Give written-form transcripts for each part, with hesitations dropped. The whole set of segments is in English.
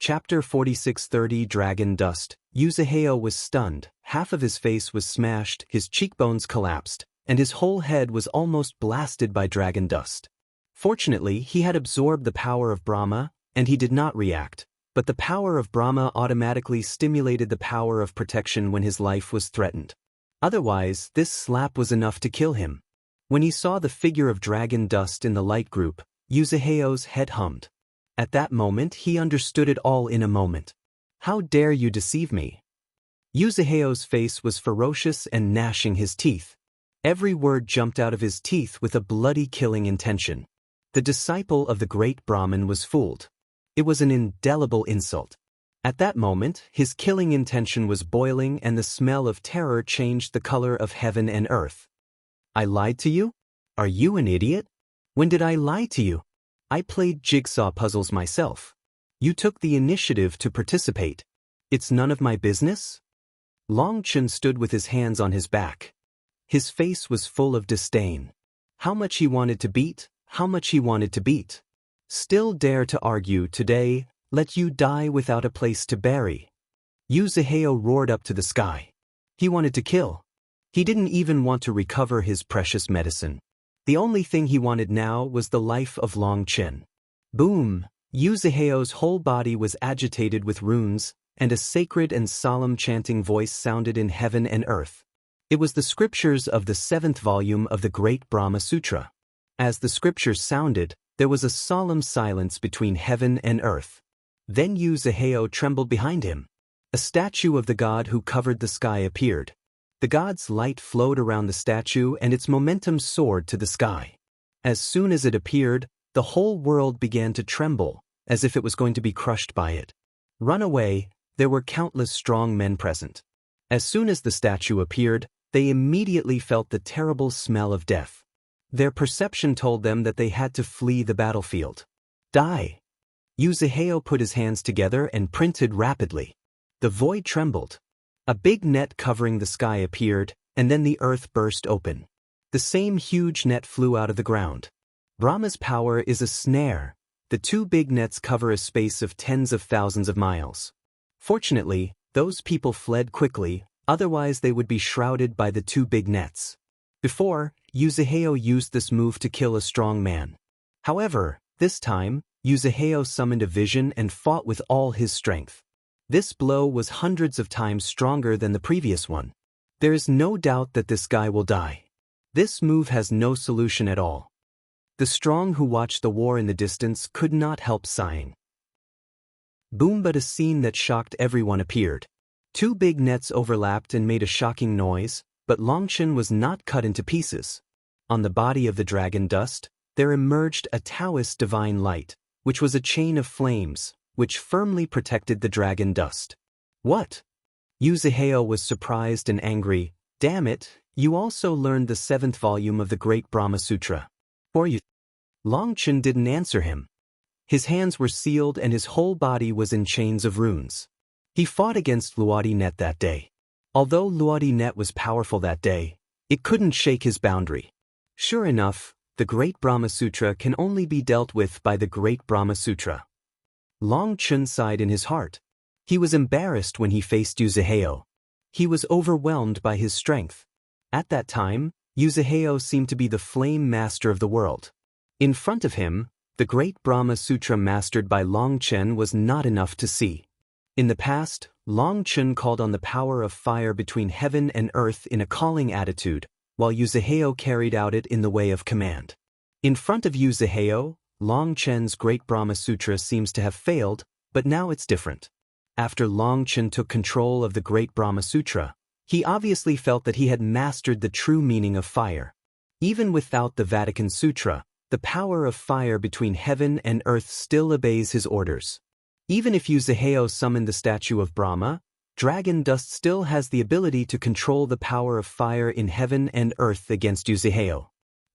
Chapter 4630 Dragon Dust. Yuzaheo was stunned, half of his face was smashed, his cheekbones collapsed, and his whole head was almost blasted by dragon dust. Fortunately, he had absorbed the power of Brahma, and he did not react, but the power of Brahma automatically stimulated the power of protection when his life was threatened. Otherwise, this slap was enough to kill him. When he saw the figure of dragon dust in the light group, Yuzaheo's head hummed. At that moment he understood it all in a moment. How dare you deceive me? Yuzaheo's face was ferocious and gnashing his teeth. Every word jumped out of his teeth with a bloody killing intention. The disciple of the great Brahmin was fooled. It was an indelible insult. At that moment, his killing intention was boiling and the smell of terror changed the color of heaven and earth. I lied to you? Are you an idiot? When did I lie to you? I played jigsaw puzzles myself. You took the initiative to participate. It's none of my business? Long Chen stood with his hands on his back. His face was full of disdain. How much he wanted to beat, how much he wanted to beat. Still dare to argue today, let you die without a place to bury. Yuzaheo roared up to the sky. He wanted to kill. He didn't even want to recover his precious medicine. The only thing he wanted now was the life of Long Chen. Boom! Yuzaheo's whole body was agitated with runes, and a sacred and solemn chanting voice sounded in heaven and earth. It was the scriptures of the 7th volume of the Great Brahma Sutra. As the scriptures sounded, there was a solemn silence between heaven and earth. Then Yuzaheo trembled behind him. A statue of the god who covered the sky appeared. The god's light flowed around the statue and its momentum soared to the sky. As soon as it appeared, the whole world began to tremble, as if it was going to be crushed by it. Run away, there were countless strong men present. As soon as the statue appeared, they immediately felt the terrible smell of death. Their perception told them that they had to flee the battlefield. Die! Yuzaheo put his hands together and printed rapidly. The void trembled. A big net covering the sky appeared, and then the earth burst open. The same huge net flew out of the ground. Brahma's power is a snare. The two big nets cover a space of tens of thousands of miles. Fortunately, those people fled quickly, otherwise they would be shrouded by the two big nets. Before, Yuzaheo used this move to kill a strong man. However, this time, Yuzaheo summoned a vision and fought with all his strength. This blow was hundreds of times stronger than the previous one. There is no doubt that this guy will die. This move has no solution at all. The strong who watched the war in the distance could not help sighing. Boom! But a scene that shocked everyone appeared. Two big nets overlapped and made a shocking noise, but Longchen was not cut into pieces. On the body of the dragon dust, there emerged a Taoist divine light, which was a chain of flames, which firmly protected the dragon dust. What? Yuzaheo was surprised and angry. Damn it, you also learned the 7th volume of the Great Brahma Sutra. Or you? Longchen didn't answer him. His hands were sealed and his whole body was in chains of runes. He fought against Luodi Net that day. Although Luodi Net was powerful that day, it couldn't shake his boundary. Sure enough, the Great Brahma Sutra can only be dealt with by the Great Brahma Sutra. Long Chen sighed in his heart. He was embarrassed when he faced Yuzaheo. He was overwhelmed by his strength. At that time, Yuzaheo seemed to be the flame master of the world. In front of him, the Great Brahma Sutra mastered by Long Chen was not enough to see. In the past, Long Chen called on the power of fire between heaven and earth in a calling attitude, while Yuzaheo carried out it in the way of command. In front of Yuzaheo, Long Chen's Great Brahma Sutra seems to have failed, but now it's different. After Long Chen took control of the Great Brahma Sutra, he obviously felt that he had mastered the true meaning of fire. Even without the Vatican Sutra, the power of fire between heaven and earth still obeys his orders. Even if Yuzaheo summoned the statue of Brahma, dragon dust still has the ability to control the power of fire in heaven and earth against Yuzaheo.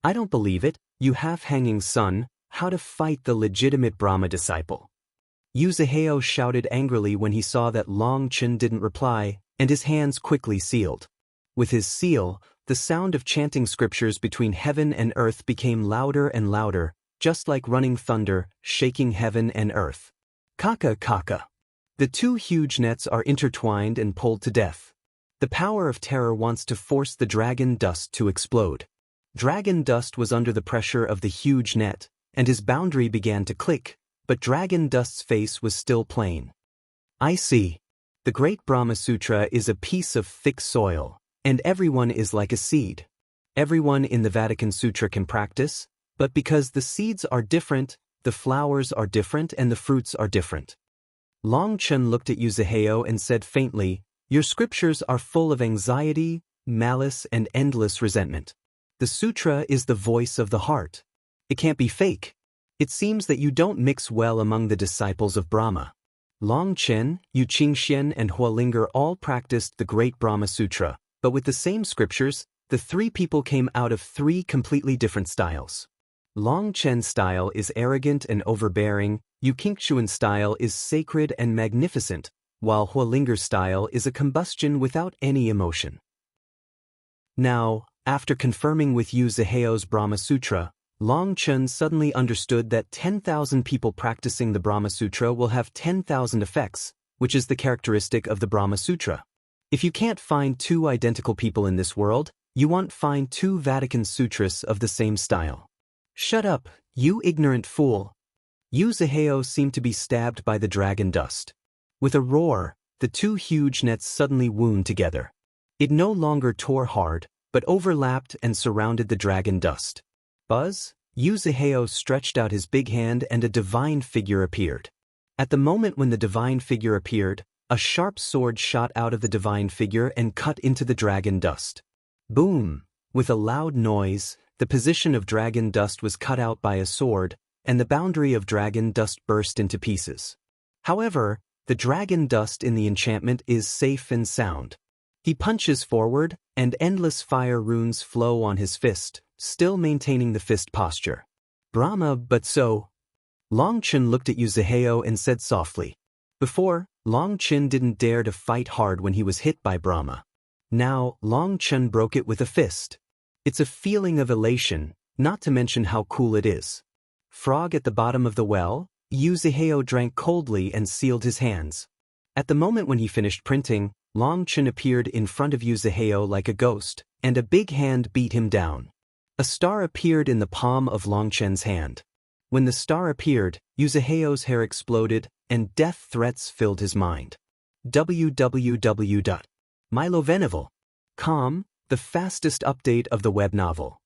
I don't believe it, you half-hanging son. How to fight the legitimate Brahma disciple. Yuzaheo shouted angrily when he saw that Long Chen didn't reply, and his hands quickly sealed. With his seal, the sound of chanting scriptures between heaven and earth became louder and louder, just like running thunder, shaking heaven and earth. Kaka kaka. The two huge nets are intertwined and pulled to death. The power of terror wants to force the dragon dust to explode. Dragon dust was under the pressure of the huge net, and his boundary began to click, but Dragon Dust's face was still plain. I see. The Great Brahma Sutra is a piece of thick soil, and everyone is like a seed. Everyone in the Vatican Sutra can practice, but because the seeds are different, the flowers are different and the fruits are different. Long Chen looked at Yuzaheo and said faintly, "Your scriptures are full of anxiety, malice and endless resentment. The sutra is the voice of the heart. It can't be fake. It seems that you don't mix well among the disciples of Brahma." Long Chen, Yu Qingxian and Hualinger all practiced the Great Brahma Sutra, but with the same scriptures, the three people came out of three completely different styles. Long Chen's style is arrogant and overbearing, Yu Qingxian's style is sacred and magnificent, while Hualinger's style is a combustion without any emotion. Now, after confirming with Yuzaheo's Brahma Sutra, Long Chen suddenly understood that 10,000 people practicing the Brahma Sutra will have 10,000 effects, which is the characteristic of the Brahma Sutra. If you can't find two identical people in this world, you won't find two Vatican Sutras of the same style. Shut up, you ignorant fool. Yuzaheo seemed to be stabbed by the dragon dust. With a roar, the two huge nets suddenly wound together. It no longer tore hard, but overlapped and surrounded the dragon dust. Buzz, Yuzaheo stretched out his big hand and a divine figure appeared. At the moment when the divine figure appeared, a sharp sword shot out of the divine figure and cut into the dragon dust. Boom! With a loud noise, the position of dragon dust was cut out by a sword, and the boundary of dragon dust burst into pieces. However, the dragon dust in the enchantment is safe and sound. He punches forward, and endless fire runes flow on his fist, still maintaining the fist posture. Brahma, but so. Long Chen looked at Yuzaheo and said softly. Before, Long Chen didn't dare to fight hard when he was hit by Brahma. Now, Long Chen broke it with a fist. It's a feeling of elation, not to mention how cool it is. Frog at the bottom of the well, Yuzaheo drank coldly and sealed his hands. At the moment when he finished printing, Long Chen appeared in front of Yuzaheo like a ghost, and a big hand beat him down. A star appeared in the palm of Long Chen's hand. When the star appeared, Yuzaheo's hair exploded, and death threats filled his mind. www.milovenovel.com, the fastest update of the web novel.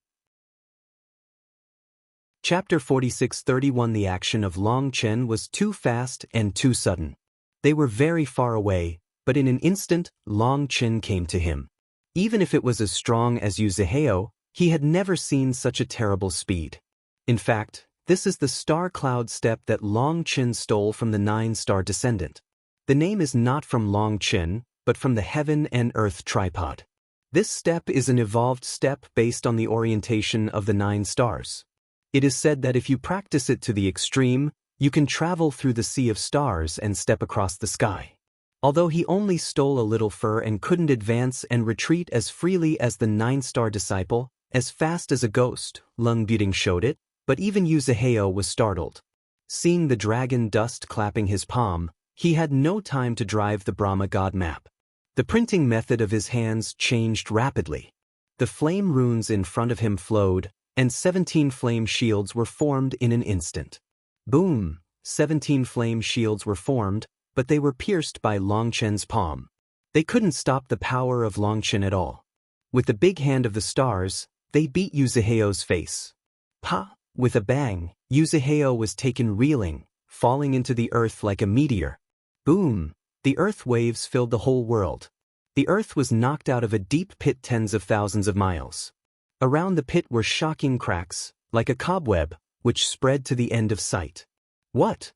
Chapter 46:31 The action of Long Chen was too fast and too sudden. They were very far away, but in an instant, Long Chen came to him. Even if it was as strong as Yuzaheo, he had never seen such a terrible speed. In fact, this is the star cloud step that Long Chen stole from the 9-star descendant. The name is not from Long Chen, but from the heaven and earth tripod. This step is an evolved step based on the orientation of the 9 stars. It is said that if you practice it to the extreme, you can travel through the sea of stars and step across the sky. Although he only stole a little fur and couldn't advance and retreat as freely as the 9-star disciple, as fast as a ghost, Lung Buting showed it, but even Yuzaheo was startled. Seeing the dragon dust clapping his palm, he had no time to drive the Brahma God map. The printing method of his hands changed rapidly. The flame runes in front of him flowed, and 17 flame shields were formed in an instant. Boom! 17 flame shields were formed, but they were pierced by Long Chen's palm. They couldn't stop the power of Long Chen at all. With the big hand of the stars, they beat Yuzaheo's face. Pa! With a bang, Yuzaheo was taken reeling, falling into the earth like a meteor. Boom! The earth waves filled the whole world. The earth was knocked out of a deep pit tens of thousands of miles. Around the pit were shocking cracks, like a cobweb, which spread to the end of sight. What?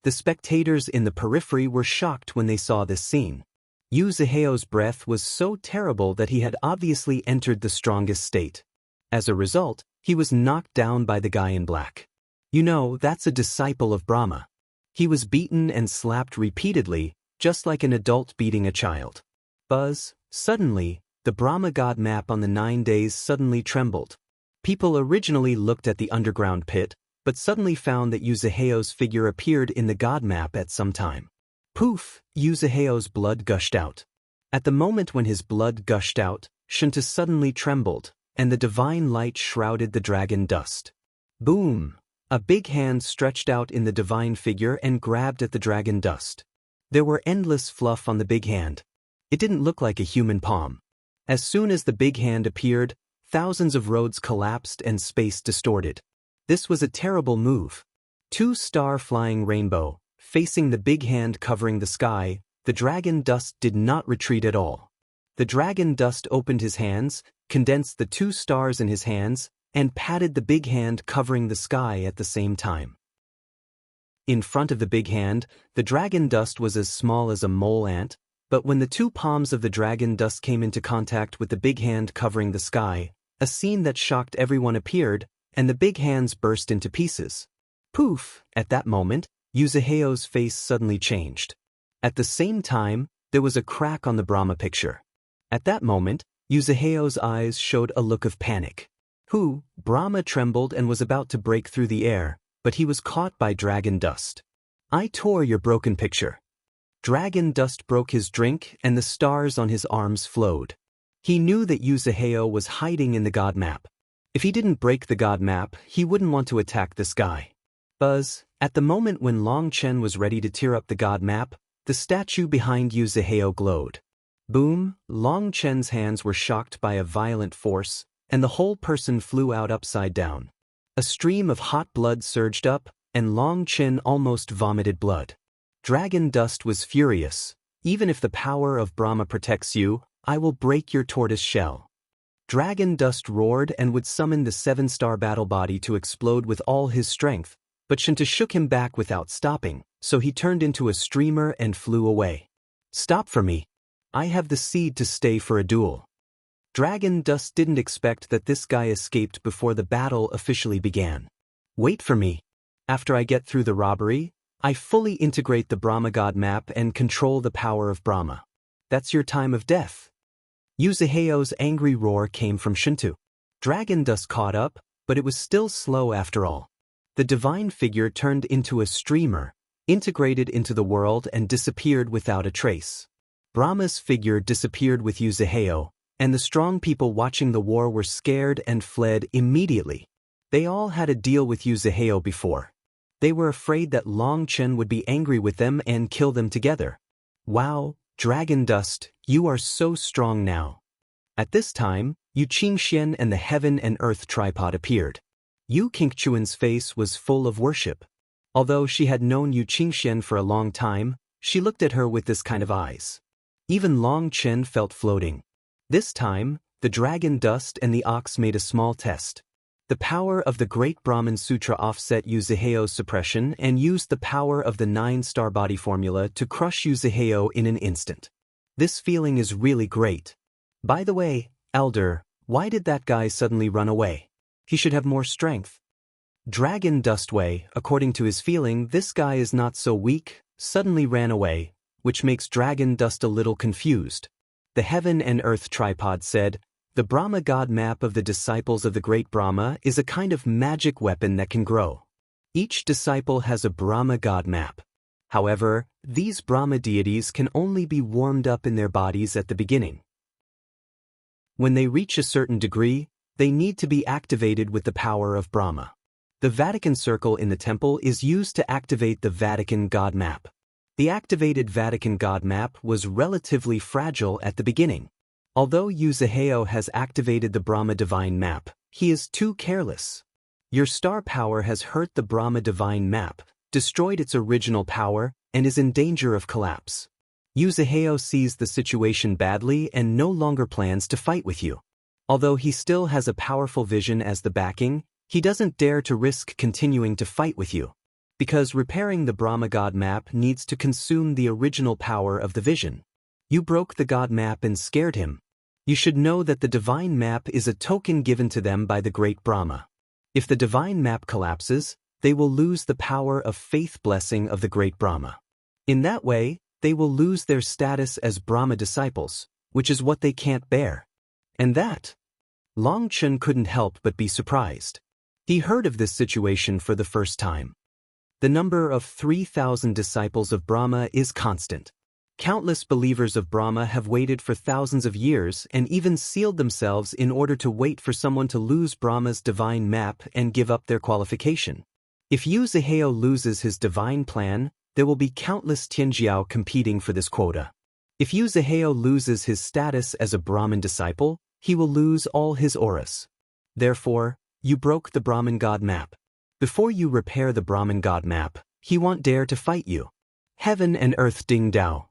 The spectators in the periphery were shocked when they saw this scene. Yuzaheo's breath was so terrible that he had obviously entered the strongest state. As a result, he was knocked down by the guy in black. You know, that's a disciple of Brahma. He was beaten and slapped repeatedly, just like an adult beating a child. Buzz, suddenly, the Brahma God map on the 9 days suddenly trembled. People originally looked at the underground pit, but suddenly found that Yuzaheo's figure appeared in the God map at some time. Poof! Yuzahao's blood gushed out. At the moment when his blood gushed out, Shinta suddenly trembled, and the divine light shrouded the dragon dust. Boom! A big hand stretched out in the divine figure and grabbed at the dragon dust. There were endless fluff on the big hand. It didn't look like a human palm. As soon as the big hand appeared, thousands of roads collapsed and space distorted. This was a terrible move. Two-star flying rainbow, facing the big hand covering the sky, the dragon dust did not retreat at all. The dragon dust opened his hands, condensed the 2 stars in his hands, and patted the big hand covering the sky at the same time. In front of the big hand, the dragon dust was as small as a mole ant, but when the 2 palms of the dragon dust came into contact with the big hand covering the sky, a scene that shocked everyone appeared, and the big hands burst into pieces. Poof! At that moment, Yuzahao's face suddenly changed. At the same time, there was a crack on the Brahma picture. At that moment, Yuzahao's eyes showed a look of panic. Brahma trembled and was about to break through the air, but he was caught by dragon dust. I tore your broken picture. Dragon dust broke his drink and the stars on his arms flowed. He knew that Yuzahao was hiding in the god map. If he didn't break the god map, he wouldn't want to attack this guy. Buzz, at the moment when Long Chen was ready to tear up the god map, the statue behind Yuzahao glowed. Boom! Long Chen's hands were shocked by a violent force, and the whole person flew out upside down. A stream of hot blood surged up, and Long Chen almost vomited blood. Dragon dust was furious. Even if the power of Brahma protects you, I will break your tortoise shell. Dragon dust roared and would summon the 7-star battle body to explode with all his strength, but Shinta shook him back without stopping, so he turned into a streamer and flew away. Stop for me. I have the seed to stay for a duel. Dragon dust didn't expect that this guy escaped before the battle officially began. Wait for me. After I get through the robbery, I fully integrate the Brahma God map and control the power of Brahma. That's your time of death. Yuzahao's angry roar came from Shinta. Dragon dust caught up, but it was still slow after all. The divine figure turned into a streamer, integrated into the world and disappeared without a trace. Brahma's figure disappeared with Yuzahao, and the strong people watching the war were scared and fled immediately. They all had a deal with Yuzahao before. They were afraid that Long Chen would be angry with them and kill them together. Wow, Dragon Dust, you are so strong now. At this time, Yu Qingxian and the Heaven and Earth tripod appeared. Yu Qingchuan's face was full of worship. Although she had known Yu Qingxian for a long time, she looked at her with this kind of eyes. Even Long Chen felt floating. This time, the dragon dust and the ox made a small test. The power of the Great Brahman Sutra offset Yuzahao's suppression and used the power of the 9-star body formula to crush Yuzahao in an instant. This feeling is really great. By the way, Elder, why did that guy suddenly run away? He should have more strength. Dragon Dustway, according to his feeling, this guy is not so weak, suddenly ran away, which makes Dragon Dust a little confused. The Heaven and Earth tripod said, the Brahma God map of the disciples of the great Brahma is a kind of magic weapon that can grow. Each disciple has a Brahma God map. However, these Brahma deities can only be warmed up in their bodies at the beginning. When they reach a certain degree, they need to be activated with the power of Brahma. The Vatican circle in the temple is used to activate the Vatican God map. The activated Vatican God map was relatively fragile at the beginning. Although Yuzahao has activated the Brahma Divine map, he is too careless. Your star power has hurt the Brahma Divine map, destroyed its original power, and is in danger of collapse. Yuzahao sees the situation badly and no longer plans to fight with you. Although he still has a powerful vision as the backing, he doesn't dare to risk continuing to fight with you. Because repairing the Brahma God map needs to consume the original power of the vision. You broke the God map and scared him. You should know that the divine map is a token given to them by the great Brahma. If the divine map collapses, they will lose the power of faith blessing of the great Brahma. In that way, they will lose their status as Brahma disciples, which is what they can't bear. And that? Long Chen couldn't help but be surprised. He heard of this situation for the first time. The number of 3,000 disciples of Brahma is constant. Countless believers of Brahma have waited for thousands of years and even sealed themselves in order to wait for someone to lose Brahma's divine map and give up their qualification. If Yu Zihao loses his divine plan, there will be countless Tianjiao competing for this quota. If Yu Zihao loses his status as a Brahmin disciple, he will lose all his auras. Therefore, you broke the Brahmin god map. Before you repair the Brahmin god map, he won't dare to fight you. Heaven and earth ding dao.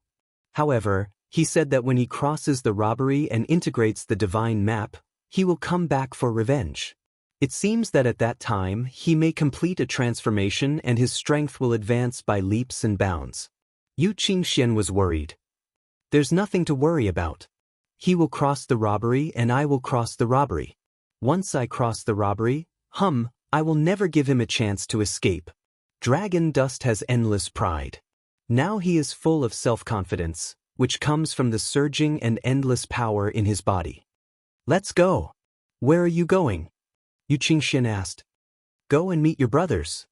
However, he said that when he crosses the robbery and integrates the divine map, he will come back for revenge. It seems that at that time, he may complete a transformation and his strength will advance by leaps and bounds. Yu Qingxian was worried. There's nothing to worry about. He will cross the robbery and I will cross the robbery. Once I cross the robbery, I will never give him a chance to escape. Dragon Dust has endless pride. Now he is full of self-confidence, which comes from the surging and endless power in his body. Let's go. Where are you going? Yu Qingxian asked. Go and meet your brothers.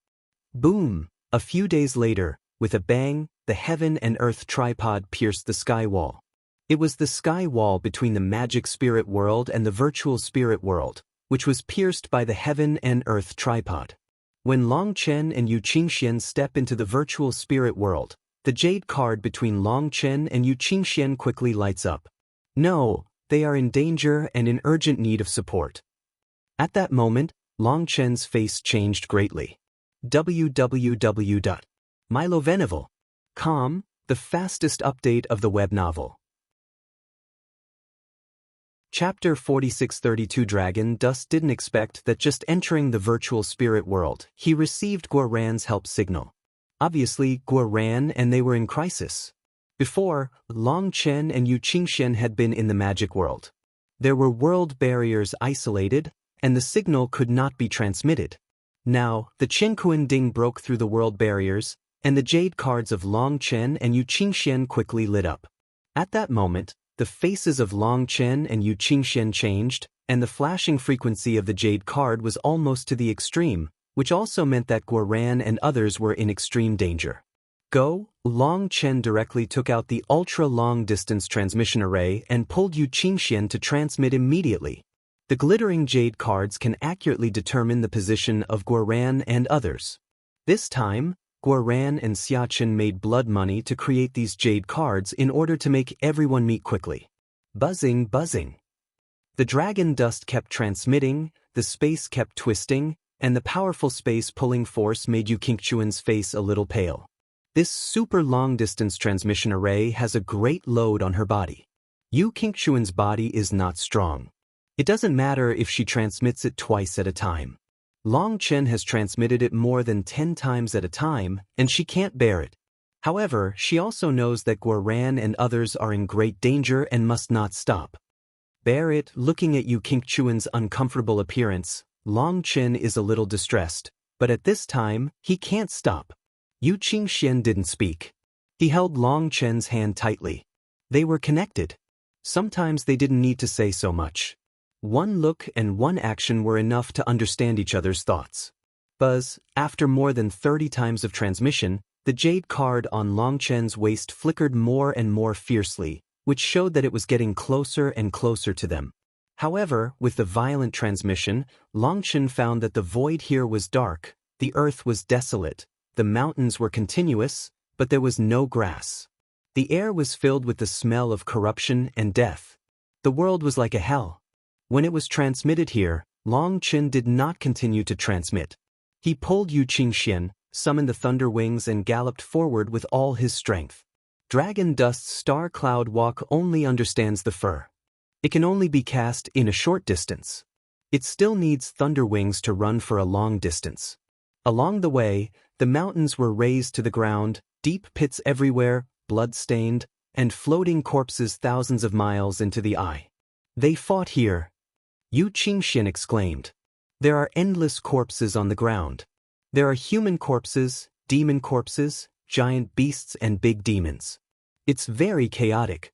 Boom! A few days later, with a bang, the heaven and earth tripod pierced the sky wall. It was the sky wall between the magic spirit world and the virtual spirit world, which was pierced by the heaven and earth tripod. When Long Chen and Yu Qingxian step into the virtual spirit world, the jade card between Long Chen and Yu Qingxian quickly lights up. No, they are in danger and in urgent need of support. At that moment, Long Chen's face changed greatly. www.milovenival.com, the fastest update of the web novel. Chapter 4632 Dragon Dust didn't expect that just entering the virtual spirit world, he received Guoran's help signal. Obviously, Guoran and they were in crisis. Before, Long Chen and Yu Qingxian had been in the magic world. There were world barriers isolated, and the signal could not be transmitted. Now, the Qinkuan Ding broke through the world barriers, and the jade cards of Long Chen and Yu Qingxian quickly lit up. At that moment, the faces of Long Chen and Yu Qingxian changed, and the flashing frequency of the jade card was almost to the extreme, which also meant that Guoran and others were in extreme danger. Long Chen directly took out the ultra-long-distance transmission array and pulled Yu Qingxian to transmit immediately. The glittering jade cards can accurately determine the position of Guoran and others. This time, Guoran and Xiachen made blood money to create these jade cards in order to make everyone meet quickly. Buzzing. The dragon dust kept transmitting, the space kept twisting, and the powerful space pulling force made Yu Qingxian's face a little pale. This super long-distance transmission array has a great load on her body. Yu Qingxian's body is not strong. It doesn't matter if she transmits it twice at a time. Long Chen has transmitted it more than 10 times at a time, and she can't bear it. However, she also knows that Guoran and others are in great danger and must not stop. Bear it. Looking at Yu Qingxian's uncomfortable appearance, Long Chen is a little distressed, but at this time, he can't stop. Yu Qingxian didn't speak. He held Long Chen's hand tightly. They were connected. Sometimes they didn't need to say so much. One look and one action were enough to understand each other's thoughts. Buzz, after more than 30 times of transmission, the jade card on Long Chen's waist flickered more and more fiercely, which showed that it was getting closer and closer to them. However, with the violent transmission, Long Chen found that the void here was dark, the earth was desolate, the mountains were continuous, but there was no grass. The air was filled with the smell of corruption and death. The world was like a hell. When it was transmitted here, Long Chen did not continue to transmit. He pulled Yu Qingxian, summoned the thunder wings and galloped forward with all his strength. Dragon Dust's star cloud walk only understands the fur. It can only be cast in a short distance. It still needs thunder wings to run for a long distance. Along the way, the mountains were razed to the ground, deep pits everywhere, blood-stained, and floating corpses thousands of miles into the eye. They fought here. Yu Qingxian exclaimed. There are endless corpses on the ground. There are human corpses, demon corpses, giant beasts and big demons. It's very chaotic.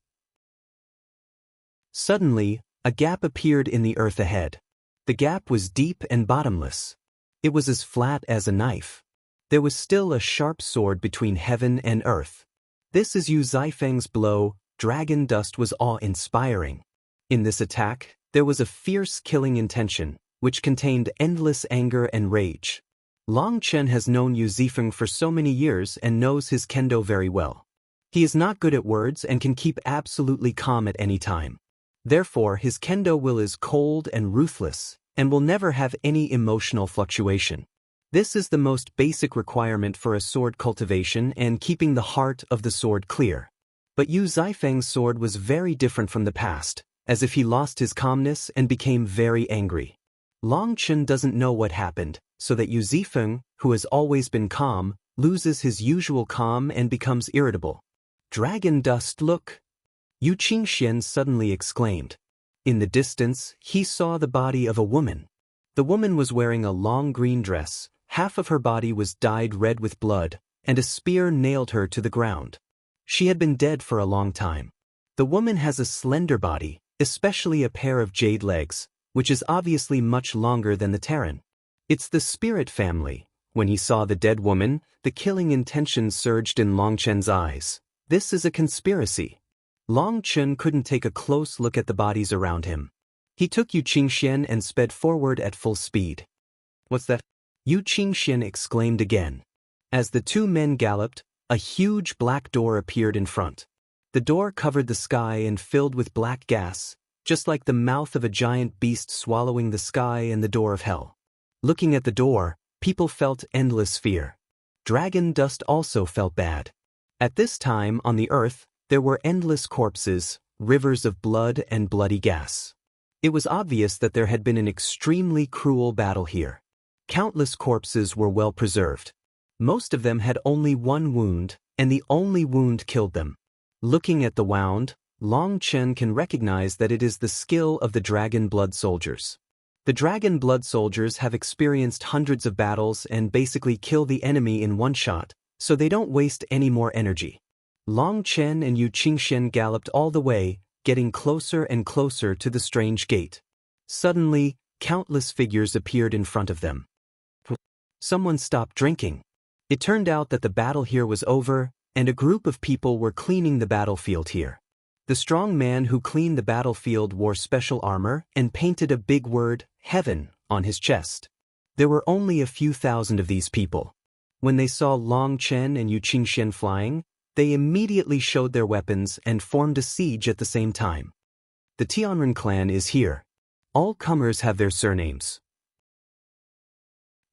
Suddenly, a gap appeared in the earth ahead. The gap was deep and bottomless. It was as flat as a knife. There was still a sharp sword between heaven and earth. This is Yu Zhaifeng's blow. Dragon dust was awe-inspiring. In this attack, there was a fierce killing intention, which contained endless anger and rage. Long Chen has known Yu Zhaifeng for so many years and knows his kendo very well. He is not good at words and can keep absolutely calm at any time. Therefore, his kendo will is cold and ruthless, and will never have any emotional fluctuation. This is the most basic requirement for a sword cultivation and keeping the heart of the sword clear. But Yu Zhaifeng's sword was very different from the past, as if he lost his calmness and became very angry. Long Chen doesn't know what happened, so that Yu Zhaifeng, who has always been calm, loses his usual calm and becomes irritable. Dragon dust, look! Yu Qingxian suddenly exclaimed. In the distance, he saw the body of a woman. The woman was wearing a long green dress, half of her body was dyed red with blood, and a spear nailed her to the ground. She had been dead for a long time. The woman has a slender body, especially a pair of jade legs, which is obviously much longer than the Terran. It's the spirit family. When he saw the dead woman, the killing intention surged in Long Chen's eyes. This is a conspiracy. Long Chen couldn't take a close look at the bodies around him. He took Yu Qingxian and sped forward at full speed. What's that? Yu Qingxian exclaimed again. As the two men galloped, a huge black door appeared in front. The door covered the sky and filled with black gas, just like the mouth of a giant beast swallowing the sky and the door of hell. Looking at the door, people felt endless fear. Dragon dust also felt bad. At this time on the earth, there were endless corpses, rivers of blood and bloody gas. It was obvious that there had been an extremely cruel battle here. Countless corpses were well preserved. Most of them had only one wound, and the only wound killed them. Looking at the wound, Long Chen can recognize that it is the skill of the dragon blood soldiers. The dragon blood soldiers have experienced hundreds of battles and basically kill the enemy in one shot, so they don't waste any more energy. Long Chen and Yu Qingxian galloped all the way, getting closer and closer to the strange gate. Suddenly, countless figures appeared in front of them. Someone stopped drinking. It turned out that the battle here was over, and a group of people were cleaning the battlefield here. The strong man who cleaned the battlefield wore special armor and painted a big word, Heaven, on his chest. There were only a few thousand of these people. When they saw Long Chen and Yu Qingxian flying, they immediately showed their weapons and formed a siege at the same time. The Tianren clan is here. All comers have their surnames.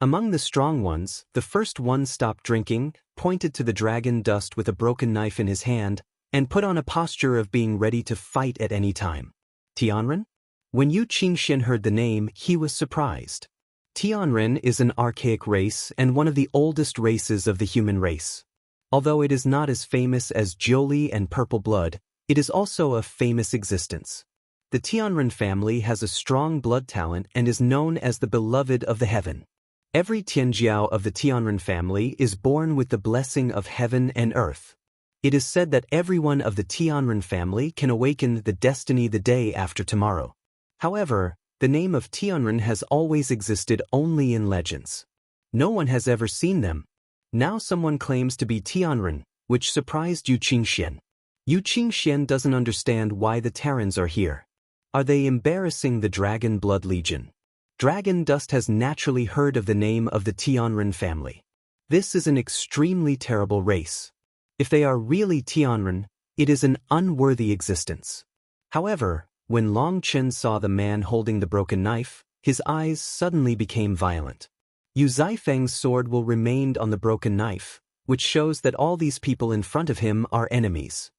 Among the strong ones, the first one stopped drinking, pointed to the dragon dust with a broken knife in his hand, and put on a posture of being ready to fight at any time. Tianren? When Yu Qingxian heard the name, he was surprised. Tianren is an archaic race and one of the oldest races of the human race. Although it is not as famous as Jiuli and Purple Blood, it is also a famous existence. The Tianren family has a strong blood talent and is known as the beloved of the heaven. Every Tianjiao of the Tianren family is born with the blessing of heaven and earth. It is said that everyone of the Tianren family can awaken the destiny the day after tomorrow. However, the name of Tianren has always existed only in legends. No one has ever seen them. Now someone claims to be Tianren, which surprised Yu Qingxian. Yu Qingxian doesn't understand why the Terrans are here. Are they embarrassing the Dragon Blood Legion? Dragon Dust has naturally heard of the name of the Tianren family. This is an extremely terrible race. If they are really Tianren, it is an unworthy existence. However, when Long Chen saw the man holding the broken knife, his eyes suddenly became violent. Yu Zhaifeng's sword will remain on the broken knife, which shows that all these people in front of him are enemies.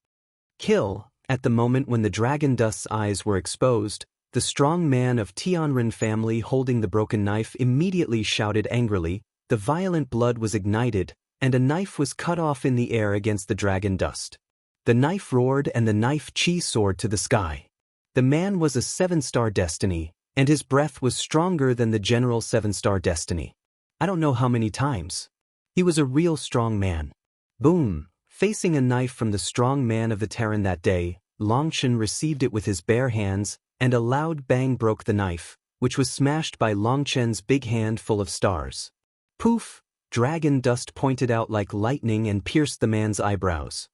Kill. At the moment when the Dragon Dust's eyes were exposed, the strong man of Tianren family holding the broken knife immediately shouted angrily, the violent blood was ignited, and a knife was cut off in the air against the Dragon Dust. The knife roared and the knife chi soared to the sky. The man was a 7-star destiny, and his breath was stronger than the general 7-star destiny. I don't know how many times. He was a real strong man. Boom! Facing a knife from the strong man of the Terran that day, Long Chen received it with his bare hands, and a loud bang broke the knife, which was smashed by Long Chen's big hand full of stars. Poof! Dragon dust pointed out like lightning and pierced the man's eyebrows.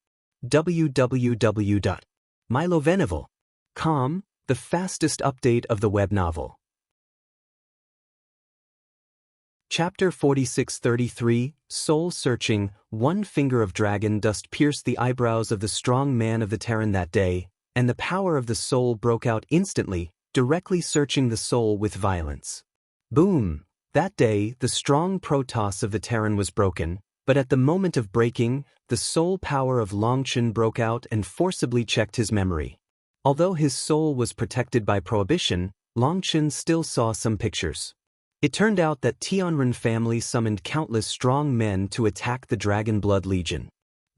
www.milovenival.com, the fastest update of the web novel. Chapter 4633, Soul Searching. One finger of dragon dust pierced the eyebrows of the strong man of the Terran that day, and the power of the soul broke out instantly, directly searching the soul with violence. Boom! That day, the strong protoss of the Terran was broken, but at the moment of breaking, the soul power of Longchen broke out and forcibly checked his memory. Although his soul was protected by prohibition, Longchen still saw some pictures. It turned out that Tianren family summoned countless strong men to attack the Dragon Blood Legion.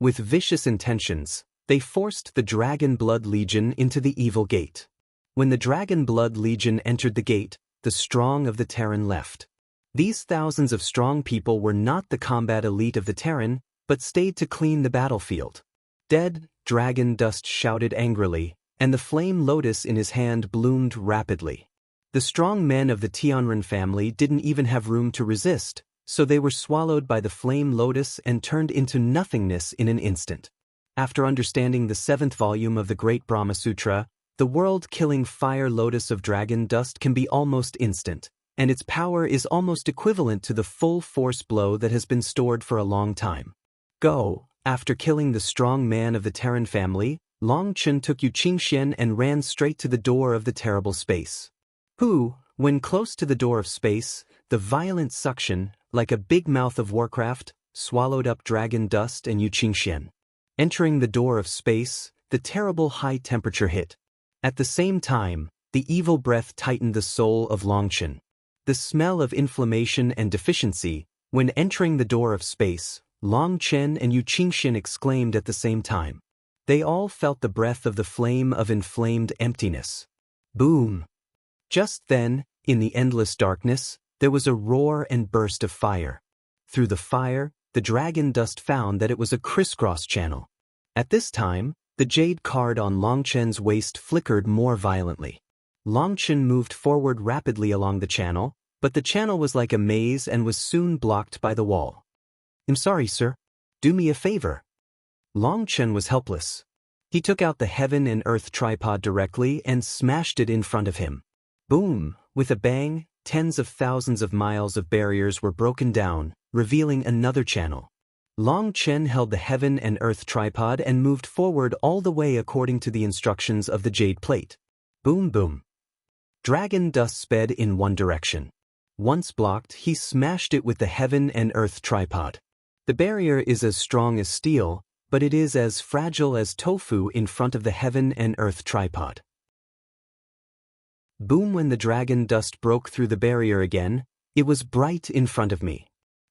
With vicious intentions, they forced the Dragon Blood Legion into the Evil Gate. When the Dragon Blood Legion entered the gate, the strong of the Terran left. These thousands of strong people were not the combat elite of the Terran, but stayed to clean the battlefield. Dead, dragon dust shouted angrily, and the flame lotus in his hand bloomed rapidly. The strong men of the Tianren family didn't even have room to resist, so they were swallowed by the flame lotus and turned into nothingness in an instant. After understanding the 7th volume of the Great Brahma Sutra, the world-killing fire lotus of dragon dust can be almost instant, and its power is almost equivalent to the full force blow that has been stored for a long time. After killing the strong man of the Terran family, Longchen took Yu Qingxian and ran straight to the door of the terrible space. When close to the door of space, the violent suction, like a big mouth of Warcraft, swallowed up dragon dust and Yu Qingxian. Entering the door of space, the terrible high temperature hit. At the same time, the evil breath tightened the soul of Longchen. The smell of inflammation and deficiency. When entering the door of space, Longchen and Yu Qingxian exclaimed at the same time. They all felt the breath of the flame of inflamed emptiness. Boom! Just then, in the endless darkness, there was a roar and burst of fire. Through the fire, the dragon dust found that it was a crisscross channel. At this time, the jade card on Longchen's waist flickered more violently. Longchen moved forward rapidly along the channel, but the channel was like a maze and was soon blocked by the wall. "I'm sorry, sir. Do me a favor." Longchen was helpless. He took out the heaven and earth tripod directly and smashed it in front of him. Boom! With a bang, tens of thousands of miles of barriers were broken down, revealing another channel. Longchen held the heaven and earth tripod and moved forward all the way according to the instructions of the jade plate. Boom boom. Dragon dust sped in one direction. Once blocked, he smashed it with the heaven and earth tripod. The barrier is as strong as steel, but it is as fragile as tofu in front of the heaven and earth tripod. Boom! When the dragon dust broke through the barrier again, it was bright in front of me.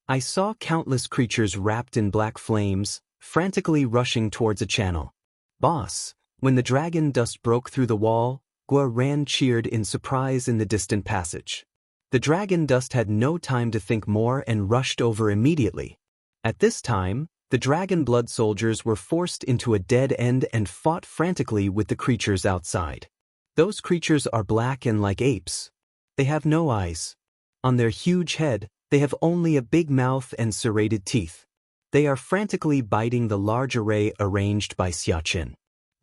I saw countless creatures wrapped in black flames, frantically rushing towards a channel. "Boss!" When the dragon dust broke through the wall, Guo cheered in surprise in the distant passage. The dragon dust had no time to think more and rushed over immediately. At this time, the dragon blood soldiers were forced into a dead end and fought frantically with the creatures outside. Those creatures are black and like apes. They have no eyes. On their huge head, they have only a big mouth and serrated teeth. They are frantically biting the large array arranged by Xiaqin.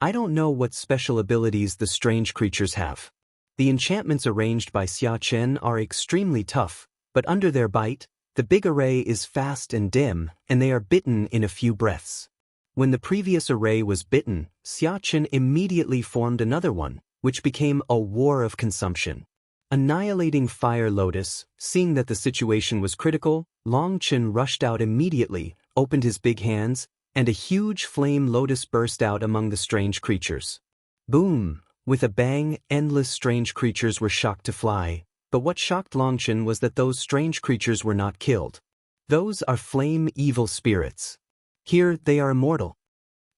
I don't know what special abilities the strange creatures have. The enchantments arranged by Xiaqin are extremely tough, but under their bite, the big array is fast and dim, and they are bitten in a few breaths. When the previous array was bitten, Xiaqin immediately formed another one, which became a war of consumption. Annihilating Fire Lotus, seeing that the situation was critical, Longchen rushed out immediately, opened his big hands, and a huge flame lotus burst out among the strange creatures. Boom! With a bang, endless strange creatures were shocked to fly, but what shocked Longchen was that those strange creatures were not killed. Those are flame evil spirits. Here they are immortal.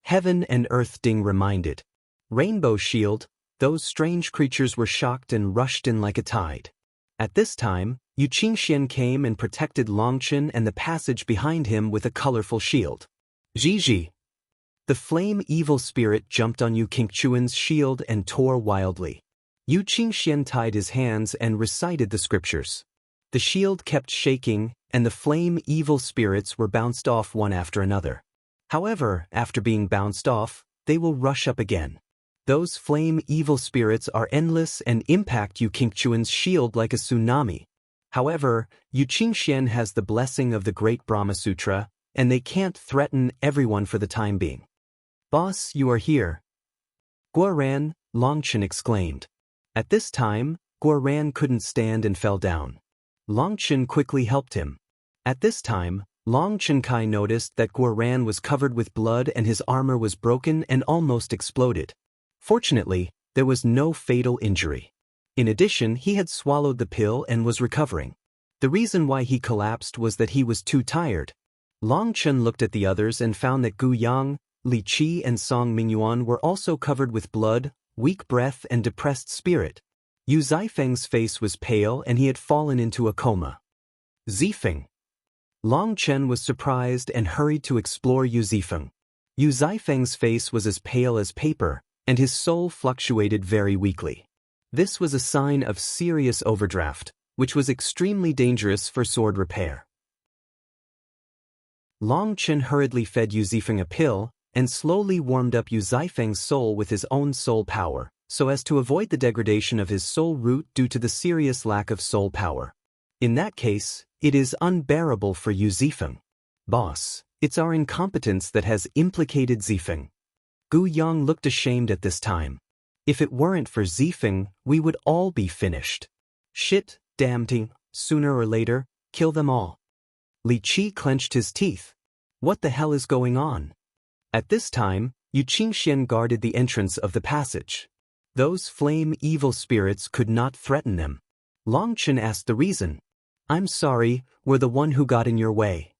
Heaven and Earth Ding reminded. Rainbow Shield, those strange creatures were shocked and rushed in like a tide. At this time, Yu Qingxian came and protected Longchen and the passage behind him with a colorful shield. Zhizhi! The flame evil spirit jumped on Yu Qingchuan's shield and tore wildly. Yu Qingxian tied his hands and recited the scriptures. The shield kept shaking, and the flame evil spirits were bounced off one after another. However, after being bounced off, they will rush up again. Those flame evil spirits are endless and impact Yu Qingquan's shield like a tsunami. However, Yu Qingxian has the blessing of the great Brahma Sutra, and they can't threaten everyone for the time being. Boss, you are here. Guoran, Longchen exclaimed. At this time, Guoran couldn't stand and fell down. Longchen quickly helped him. At this time, Longchen Kai noticed that Guoran was covered with blood and his armor was broken and almost exploded. Fortunately, there was no fatal injury. In addition, he had swallowed the pill and was recovering. The reason why he collapsed was that he was too tired. Longchen looked at the others and found that Gu Yang, Li Qi and Song Mingyuan were also covered with blood, weak breath and depressed spirit. Yu Zifeng's face was pale and he had fallen into a coma. Zifeng. Longchen was surprised and hurried to explore Yu Zifeng. Yu Zifeng's face was as pale as paper, and his soul fluctuated very weakly. This was a sign of serious overdraft, which was extremely dangerous for sword repair. Longchen hurriedly fed Yu Zifeng a pill, and slowly warmed up Yu Zifeng's soul with his own soul power, so as to avoid the degradation of his soul root due to the serious lack of soul power. In that case, it is unbearable for Yu Zifeng. Boss, it's our incompetence that has implicated Zifeng. Gu Yang looked ashamed at this time. If it weren't for Zifeng, we would all be finished. Shit, damn thing, sooner or later, kill them all. Li Qi clenched his teeth. What the hell is going on? At this time, Yu Qingxian guarded the entrance of the passage. Those flame evil spirits could not threaten them. Longchen asked the reason. I'm sorry, we're the one who got in your way.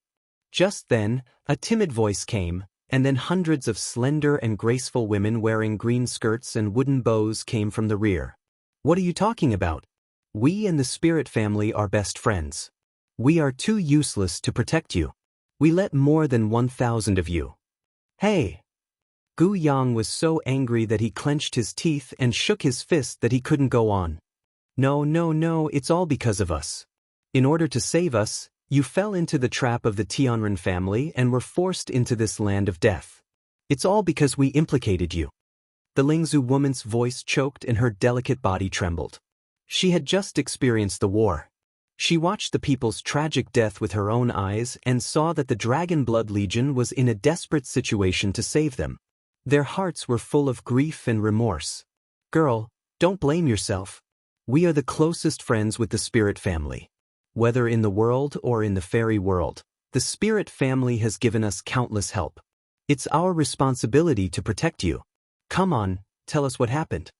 Just then, a timid voice came, and then hundreds of slender and graceful women wearing green skirts and wooden bows came from the rear. What are you talking about? We and the spirit family are best friends. We are too useless to protect you. We let more than 1,000 of you. Hey! Gu Yang was so angry that he clenched his teeth and shook his fist that he couldn't go on. No, it's all because of us. In order to save us, you fell into the trap of the Tianren family and were forced into this land of death. It's all because we implicated you. The Lingzhu woman's voice choked and her delicate body trembled. She had just experienced the war. She watched the people's tragic death with her own eyes and saw that the Dragon Blood Legion was in a desperate situation to save them. Their hearts were full of grief and remorse. Girl, don't blame yourself. We are the closest friends with the spirit family. Whether in the world or in the fairy world, the spirit family has given us countless help. It's our responsibility to protect you. Come on, tell us what happened.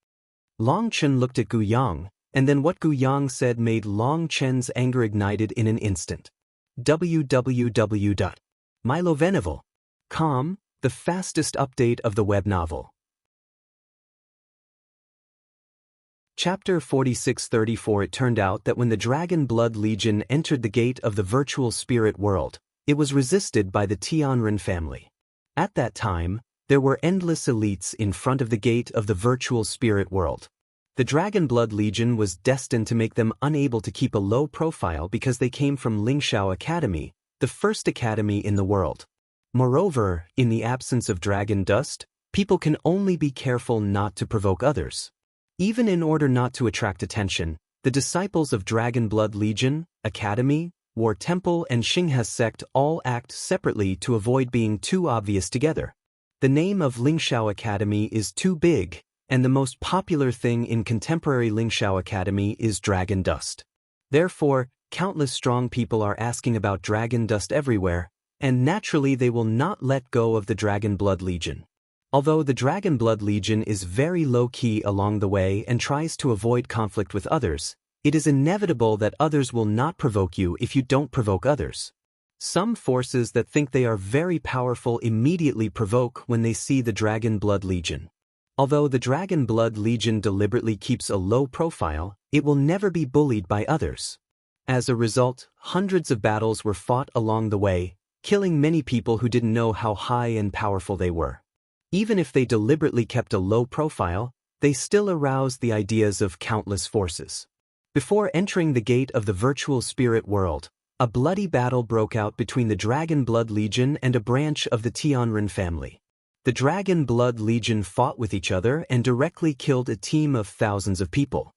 Longchen looked at Gu Yang, and then what Gu Yang said made Longchen's anger ignited in an instant. www.milovenival.com, the fastest update of the web novel. Chapter 4634. It turned out that when the Dragon Blood Legion entered the gate of the virtual spirit world, it was resisted by the Tianren family. At that time, there were endless elites in front of the gate of the virtual spirit world. The Dragon Blood Legion was destined to make them unable to keep a low profile because they came from Lingshao Academy, the first academy in the world. Moreover, in the absence of dragon dust, people can only be careful not to provoke others. Even in order not to attract attention, the disciples of Dragon Blood Legion, Academy, War Temple and Xinghe sect all act separately to avoid being too obvious together. The name of Lingshao Academy is too big, and the most popular thing in contemporary Lingshao Academy is dragon dust. Therefore, countless strong people are asking about dragon dust everywhere, and naturally they will not let go of the Dragon Blood Legion. Although the Dragon Blood Legion is very low-key along the way and tries to avoid conflict with others, it is inevitable that others will not provoke you if you don't provoke others. Some forces that think they are very powerful immediately provoke when they see the Dragon Blood Legion. Although the Dragon Blood Legion deliberately keeps a low profile, it will never be bullied by others. As a result, hundreds of battles were fought along the way, killing many people who didn't know how high and powerful they were. Even if they deliberately kept a low profile, they still aroused the ideas of countless forces. Before entering the gate of the virtual spirit world, A bloody battle broke out between the Dragon Blood Legion and a branch of the Tianren family. The Dragon Blood Legion fought with each other and directly killed a team of thousands of people.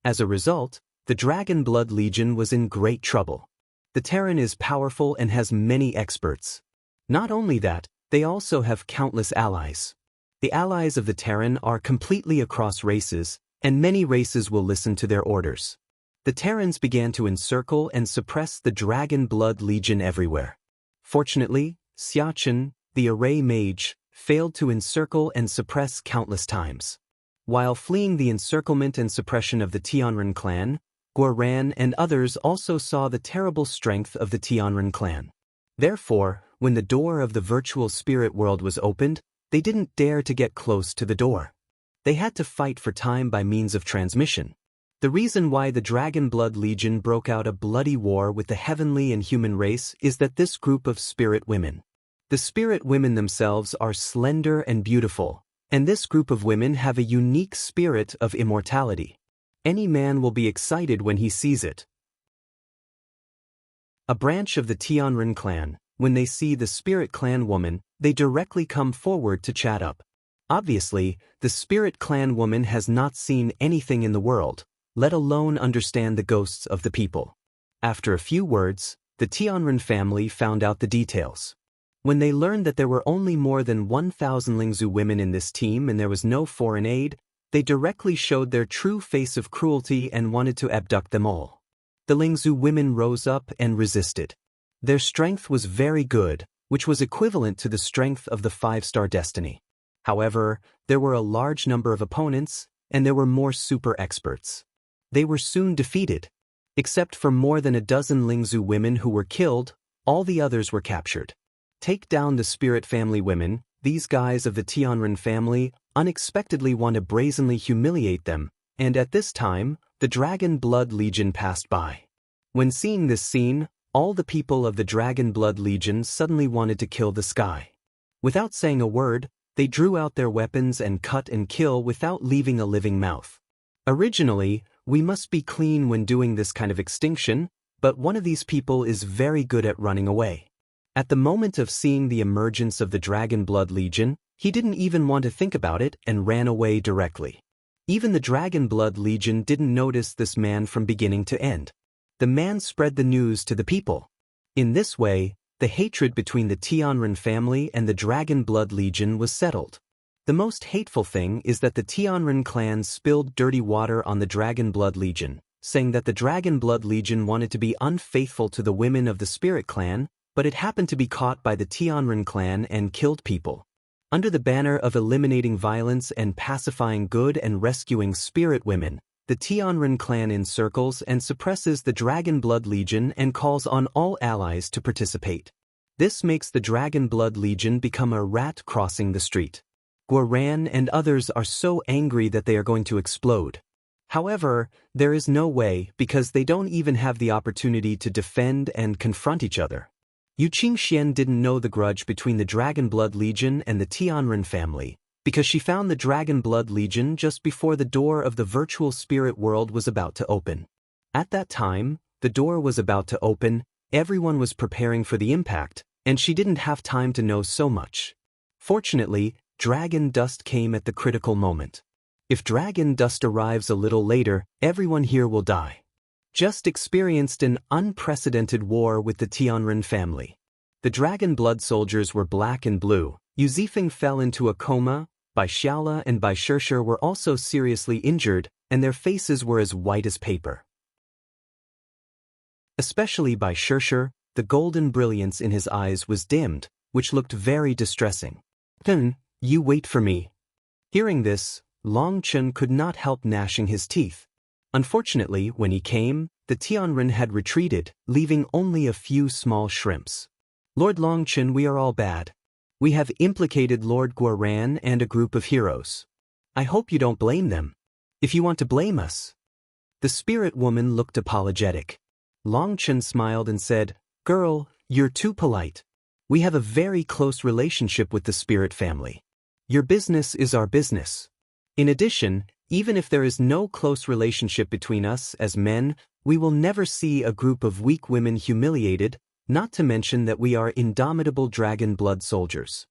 As a result, the Dragon Blood Legion was in great trouble. The Terran is powerful and has many experts. Not only that, they also have countless allies. The allies of the Terran are completely across races, and many races will listen to their orders. The Terrans began to encircle and suppress the Dragon Blood Legion everywhere. Fortunately, Xiachen, the array mage, failed to encircle and suppress countless times. While fleeing the encirclement and suppression of the Tianren clan, Guoran and others also saw the terrible strength of the Tianren clan. Therefore, when the door of the virtual spirit world was opened, they didn't dare to get close to the door. They had to fight for time by means of transmission. The reason why the Dragon Blood Legion broke out a bloody war with the heavenly and human race is that this group of spirit women. The spirit women themselves are slender and beautiful, and this group of women have a unique spirit of immortality. Any man will be excited when he sees it. A branch of the Tianren clan, when they see the spirit clan woman, they directly come forward to chat up. Obviously, the spirit clan woman has not seen anything in the world, let alone understand the ghosts of the people. After a few words, the Tianren family found out the details. When they learned that there were only more than 1,000 Lingzhu women in this team and there was no foreign aid, they directly showed their true face of cruelty and wanted to abduct them all. The Lingzhu women rose up and resisted. Their strength was very good, which was equivalent to the strength of the 5-star destiny. However, there were a large number of opponents, and there were more super experts. They were soon defeated. Except for more than a dozen Lingzhu women who were killed, all the others were captured. Take down the spirit family women, these guys of the Tianren family unexpectedly want to brazenly humiliate them, and at this time, the Dragon Blood Legion passed by. When seeing this scene, all the people of the Dragon Blood Legion suddenly wanted to kill the sky. Without saying a word, they drew out their weapons and cut and kill without leaving a living mouth. Originally, we must be clean when doing this kind of extinction, but one of these people is very good at running away. At the moment of seeing the emergence of the Dragon Blood Legion, he didn't even want to think about it and ran away directly. Even the Dragon Blood Legion didn't notice this man from beginning to end. The man spread the news to the people. In this way, the hatred between the Tianren family and the Dragon Blood Legion was settled. The most hateful thing is that the Tianren clan spilled dirty water on the Dragon Blood Legion, saying that the Dragon Blood Legion wanted to be unfaithful to the women of the Spirit clan, but it happened to be caught by the Tianren clan and killed people. Under the banner of eliminating violence and pacifying good and rescuing spirit women, the Tianren clan encircles and suppresses the Dragon Blood Legion and calls on all allies to participate. This makes the Dragon Blood Legion become a rat crossing the street. Guoran and others are so angry that they are going to explode. However, there is no way because they don't even have the opportunity to defend and confront each other. Yu Qingxian didn't know the grudge between the Dragon Blood Legion and the Tianren family, because she found the Dragon Blood Legion just before the door of the virtual spirit world was about to open. At that time, the door was about to open, everyone was preparing for the impact, and she didn't have time to know so much. Fortunately, Dragon Dust came at the critical moment. If Dragon Dust arrives a little later, everyone here will die. Just experienced an unprecedented war with the Tianren family. The Dragon Blood soldiers were black and blue. Yu Zifeng fell into a coma, Bai Xiaola and Bai Shishir were also seriously injured, and their faces were as white as paper. Especially Bai Shishir, the golden brilliance in his eyes was dimmed, which looked very distressing. "Then, you wait for me." Hearing this, Long Chen could not help gnashing his teeth. Unfortunately, when he came, the Tianren had retreated, leaving only a few small shrimps. "Lord Long Chen, we are all bad. We have implicated Lord Guoran and a group of heroes. I hope you don't blame them. If you want to blame us." The spirit woman looked apologetic. Long Chen smiled and said, "Girl, you're too polite. We have a very close relationship with the spirit family. Your business is our business. In addition, even if there is no close relationship between us as men, We will never see a group of weak women humiliated, not to mention that we are indomitable dragon blood soldiers.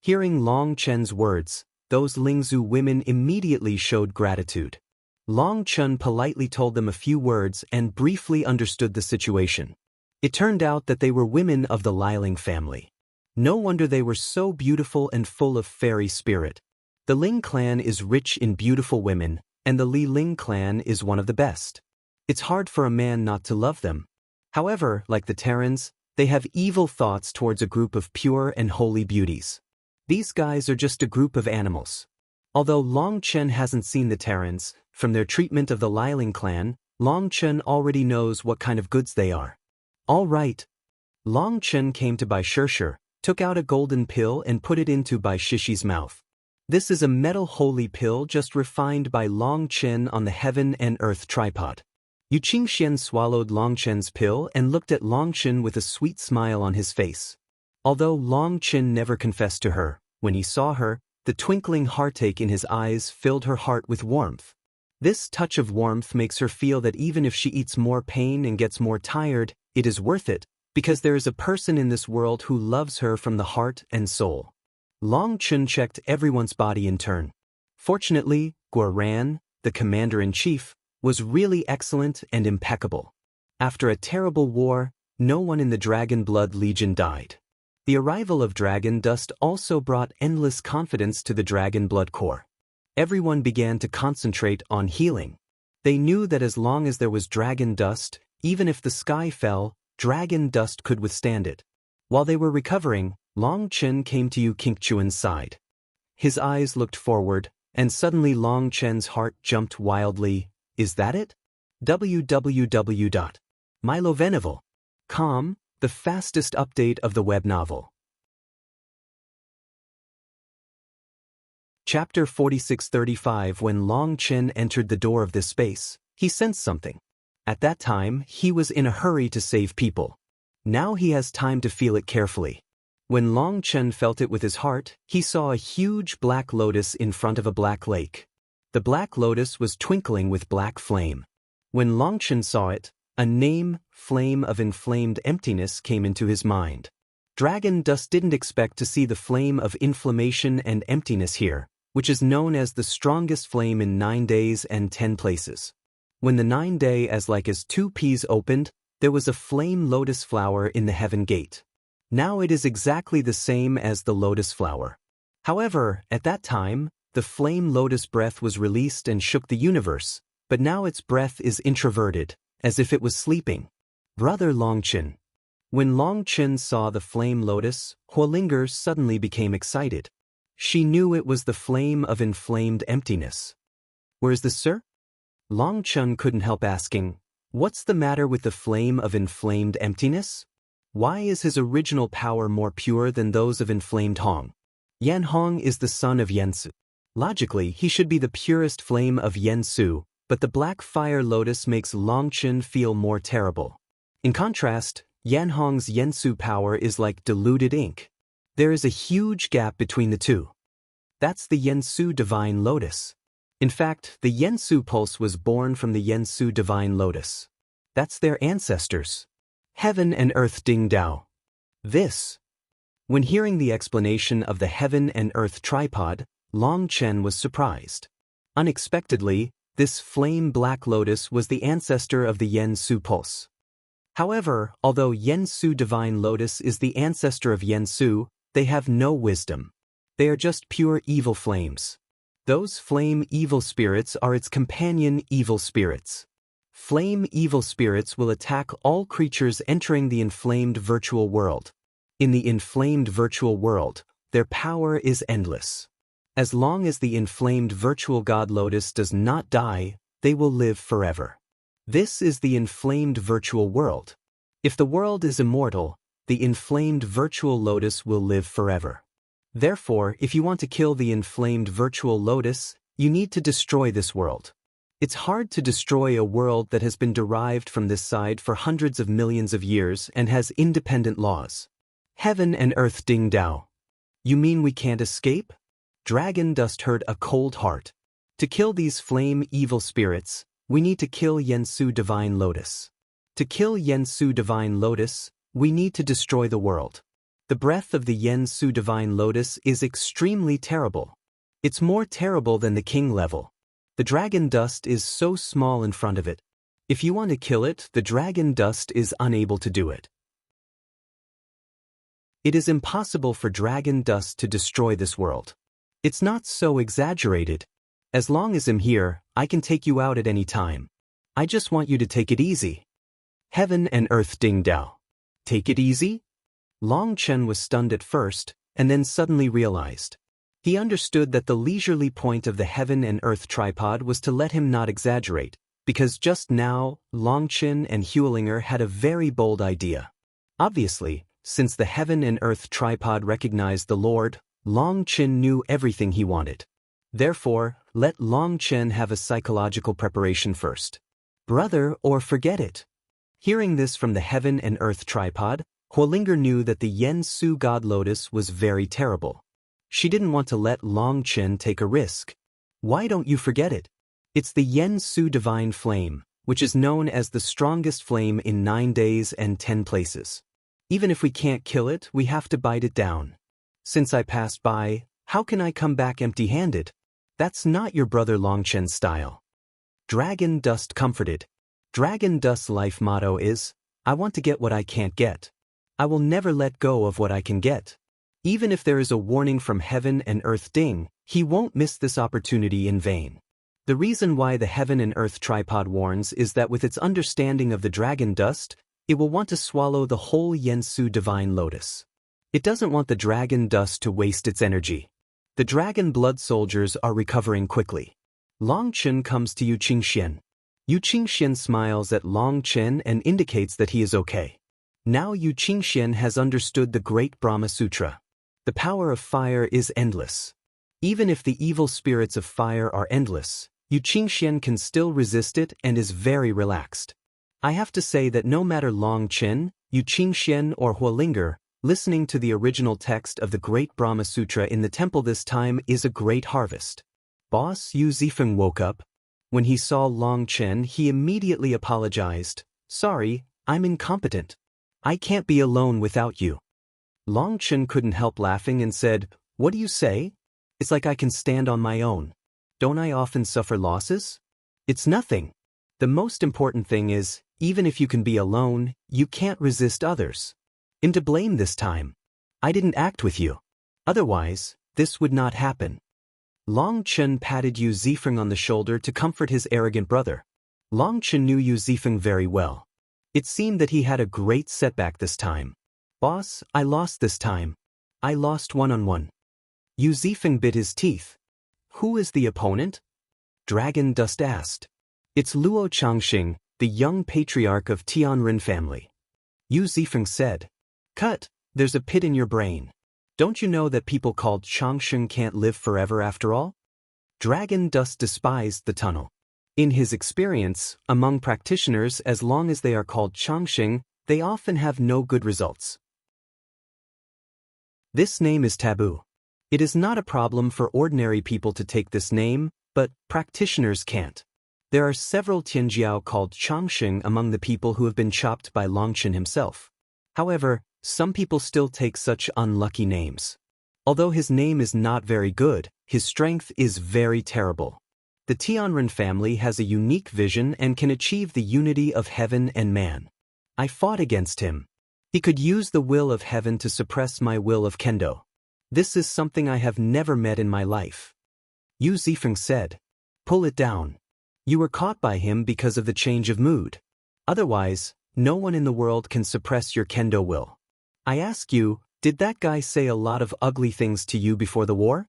Hearing Long Chen's words, those Lingzhu women immediately showed gratitude. Long Chen politely told them a few words and briefly understood the situation. It turned out that they were women of the Liling family. No wonder they were so beautiful and full of fairy spirit. The Ling clan is rich in beautiful women, and the Li Ling clan is one of the best. It's hard for a man not to love them. However, like the Terrans, they have evil thoughts towards a group of pure and holy beauties. These guys are just a group of animals. Although Long Chen hasn't seen the Terrans, from their treatment of the Liling clan, Long Chen already knows what kind of goods they are. All right. Long Chen came to Bai Shishir, took out a golden pill and put it into Bai Shishi's mouth. This is a metal holy pill just refined by Long Chen on the heaven and earth tripod. Yu Qingxian swallowed Long Chen's pill and looked at Long Chen with a sweet smile on his face. Although Long Chen never confessed to her, when he saw her, the twinkling heartache in his eyes filled her heart with warmth. This touch of warmth makes her feel that even if she eats more pain and gets more tired, it is worth it, because there is a person in this world who loves her from the heart and soul. Long Chen checked everyone's body in turn. Fortunately, Guo Ran, the commander-in-chief, was really excellent and impeccable. After a terrible war, no one in the Dragon Blood Legion died. The arrival of dragon dust also brought endless confidence to the Dragon Blood Corps. Everyone began to concentrate on healing. They knew that as long as there was dragon dust, even if the sky fell, dragon dust could withstand it. While they were recovering, Long Chen came to Yu Qingchuan's side. His eyes looked forward, and suddenly Long Chen's heart jumped wildly. Is that it? www.milovenovel.com, the fastest update of the web novel. Chapter 4635. When Long Chen entered the door of this space, he sensed something. At that time, he was in a hurry to save people. Now he has time to feel it carefully. When Long Chen felt it with his heart, he saw a huge black lotus in front of a black lake. The black lotus was twinkling with black flame. When Long Chen saw it, a name, Flame of Inflamed Emptiness, came into his mind. Dragon Dust didn't expect to see the flame of inflammation and emptiness here, which is known as the strongest flame in 9 days and 10 places. When the 9 day as 2 peas opened, there was a flame lotus flower in the heaven gate. Now it is exactly the same as the lotus flower. However, at that time, the flame lotus breath was released and shook the universe, but now its breath is introverted, as if it was sleeping. Brother Long Chen. When Long Chen saw the flame lotus, Huolinger suddenly became excited. She knew it was the flame of inflamed emptiness. Where is this, sir? Long Chen couldn't help asking, what's the matter with the flame of inflamed emptiness? Why is his original power more pure than those of inflamed Hong? Yan Hong is the son of Yen Su. Logically, he should be the purest flame of Yen Su, but the black fire lotus makes Long Chen feel more terrible. In contrast, Yan Hong's Yen Su power is like diluted ink. There is a huge gap between the two. That's the Yen Su divine lotus. In fact, the Yen Su pulse was born from the Yen Su divine lotus. That's their ancestors. Heaven and Earth Ding Dao. This. When hearing the explanation of the heaven and earth tripod, Long Chen was surprised. Unexpectedly, this flame black lotus was the ancestor of the Yen Su pulse. However, although Yen Su divine lotus is the ancestor of Yen Su, they have no wisdom. They are just pure evil flames. Those flame evil spirits are its companion evil spirits. Flame evil spirits will attack all creatures entering the inflamed virtual world. In the inflamed virtual world, their power is endless. As long as the inflamed virtual god lotus does not die, they will live forever. This is the inflamed virtual world. If the world is immortal, the inflamed virtual lotus will live forever. Therefore, if you want to kill the inflamed virtual lotus, you need to destroy this world. It's hard to destroy a world that has been derived from this side for hundreds of millions of years and has independent laws. Heaven and Earth Ding Dao. You mean we can't escape? Dragon Dust heard a cold heart. To kill these flame evil spirits, We need to kill Yensu Divine Lotus. To kill Yensu Divine Lotus, we need to destroy the world. The breath of the Yensu Divine Lotus is extremely terrible. It's more terrible than the king level. The dragon dust is so small in front of it. If you want to kill it, the dragon dust is unable to do it. It is impossible for dragon dust to destroy this world. It's not so exaggerated. As long as I'm here, I can take you out at any time. I just want you to take it easy. Heaven and earth Ding Dao. Take it easy? Long Chen was stunned at first, and then suddenly realized. He understood that the leisurely point of the heaven and earth tripod was to let him not exaggerate, because just now, Long Chen and Huelinger had a very bold idea. Obviously, since the heaven and earth tripod recognized the Lord, Long Chen knew everything he wanted. Therefore, let Long Chen have a psychological preparation first. Brother, or forget it. Hearing this from the heaven and earth tripod, Huelinger knew that the Yensu God Lotus was very terrible. She didn't want to let Long Chen take a risk. Why don't you forget it? It's the Yensu Divine Flame, which is known as the strongest flame in 9 days and 10 places. Even if we can't kill it, we have to bite it down. Since I passed by, how can I come back empty-handed? That's not your brother Long Chen's style. Dragon Dust comforted. Dragon Dust's life motto is, I want to get what I can't get. I will never let go of what I can get. Even if there is a warning from heaven and earth Ding, he won't miss this opportunity in vain. The reason why the heaven and earth tripod warns is that with its understanding of the dragon dust, it will want to swallow the whole Yensu Divine Lotus. It doesn't want the dragon dust to waste its energy. The dragon blood soldiers are recovering quickly. Long Chen comes to Yu Qingxian. Yu Qingxian smiles at Long Chen and indicates that he is okay. Now Yu Qingxian has understood the great Brahma Sutra. The power of fire is endless. Even if the evil spirits of fire are endless, Yu Qingxian can still resist it and is very relaxed. I have to say that no matter Long Chen, Yu Qingxian or Huelinger, listening to the original text of the great Brahma Sutra in the temple this time is a great harvest. Boss Yu Zifeng woke up. When he saw Long Chen, he immediately apologized. Sorry, I'm incompetent. I can't be alone without you. Long Chen couldn't help laughing and said, What do you say? It's like I can stand on my own. Don't I often suffer losses? It's nothing. The most important thing is, even if you can be alone, you can't resist others. I'm to blame this time. I didn't act with you. Otherwise, this would not happen. Long Chen patted Yu Zifeng on the shoulder to comfort his arrogant brother. Long Chen knew Yu Zifeng very well. It seemed that he had a great setback this time. Boss, I lost this time. I lost one-on-one. Yu Zifeng bit his teeth. Who is the opponent? Dragon Dust asked. It's Luo Changxing, the young patriarch of Tianren family. Yu Zifeng said. Cut, there's a pit in your brain. Don't you know that people called Changxing can't live forever after all? Dragon Dust despised the tunnel. In his experience, among practitioners as long as they are called Changxing, they often have no good results. This name is taboo. It is not a problem for ordinary people to take this name, but practitioners can't. There are several Tianjiao called Changxing among the people who have been chopped by Long Chen himself. However, some people still take such unlucky names. Although his name is not very good, his strength is very terrible. The Tianren family has a unique vision and can achieve the unity of heaven and man. I fought against him. He could use the will of heaven to suppress my will of kendo. This is something I have never met in my life. Yu Zifeng said. Pull it down. You were caught by him because of the change of mood. Otherwise, no one in the world can suppress your kendo will. I ask you, did that guy say a lot of ugly things to you before the war?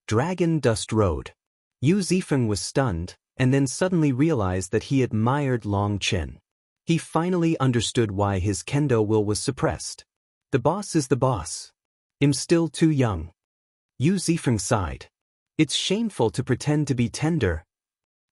Dragon Dust Road. Yu Zifeng was stunned, and then suddenly realized that he admired Long Chen. He finally understood why his kendo will was suppressed. The boss is the boss. I'm still too young. Yu Zifeng sighed. It's shameful to pretend to be tender.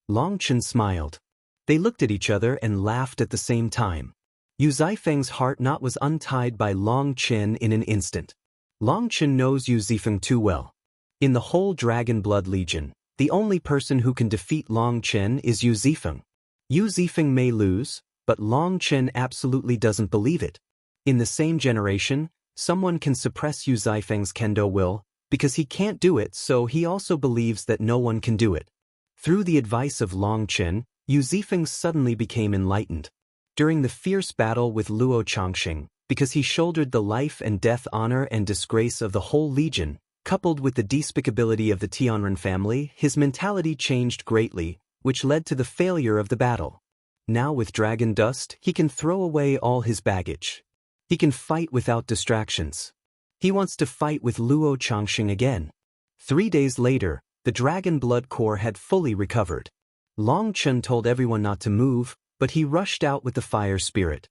Long Chen smiled. They looked at each other and laughed at the same time. Yu Zifeng's heart knot was untied by Long Chen in an instant. Long Chen knows Yu Zifeng too well. In the whole Dragon Blood Legion, the only person who can defeat Long Chen is Yu Zifeng. Yu Zifeng may lose, but Long Chen absolutely doesn't believe it. In the same generation, someone can suppress Yu Zifeng's kendo will, because he can't do it, so he also believes that no one can do it. Through the advice of Long Chen, Yu Zifeng suddenly became enlightened. During the fierce battle with Luo Chongqing, because he shouldered the life and death honor and disgrace of the whole legion, coupled with the despicability of the Tianren family, his mentality changed greatly, which led to the failure of the battle. Now with Dragon Dust, he can throw away all his baggage. He can fight without distractions. He wants to fight with Luo Chongqing again. 3 days later, the Dragon Blood Core had fully recovered. Long Chen told everyone not to move, but he rushed out with the fire spirit.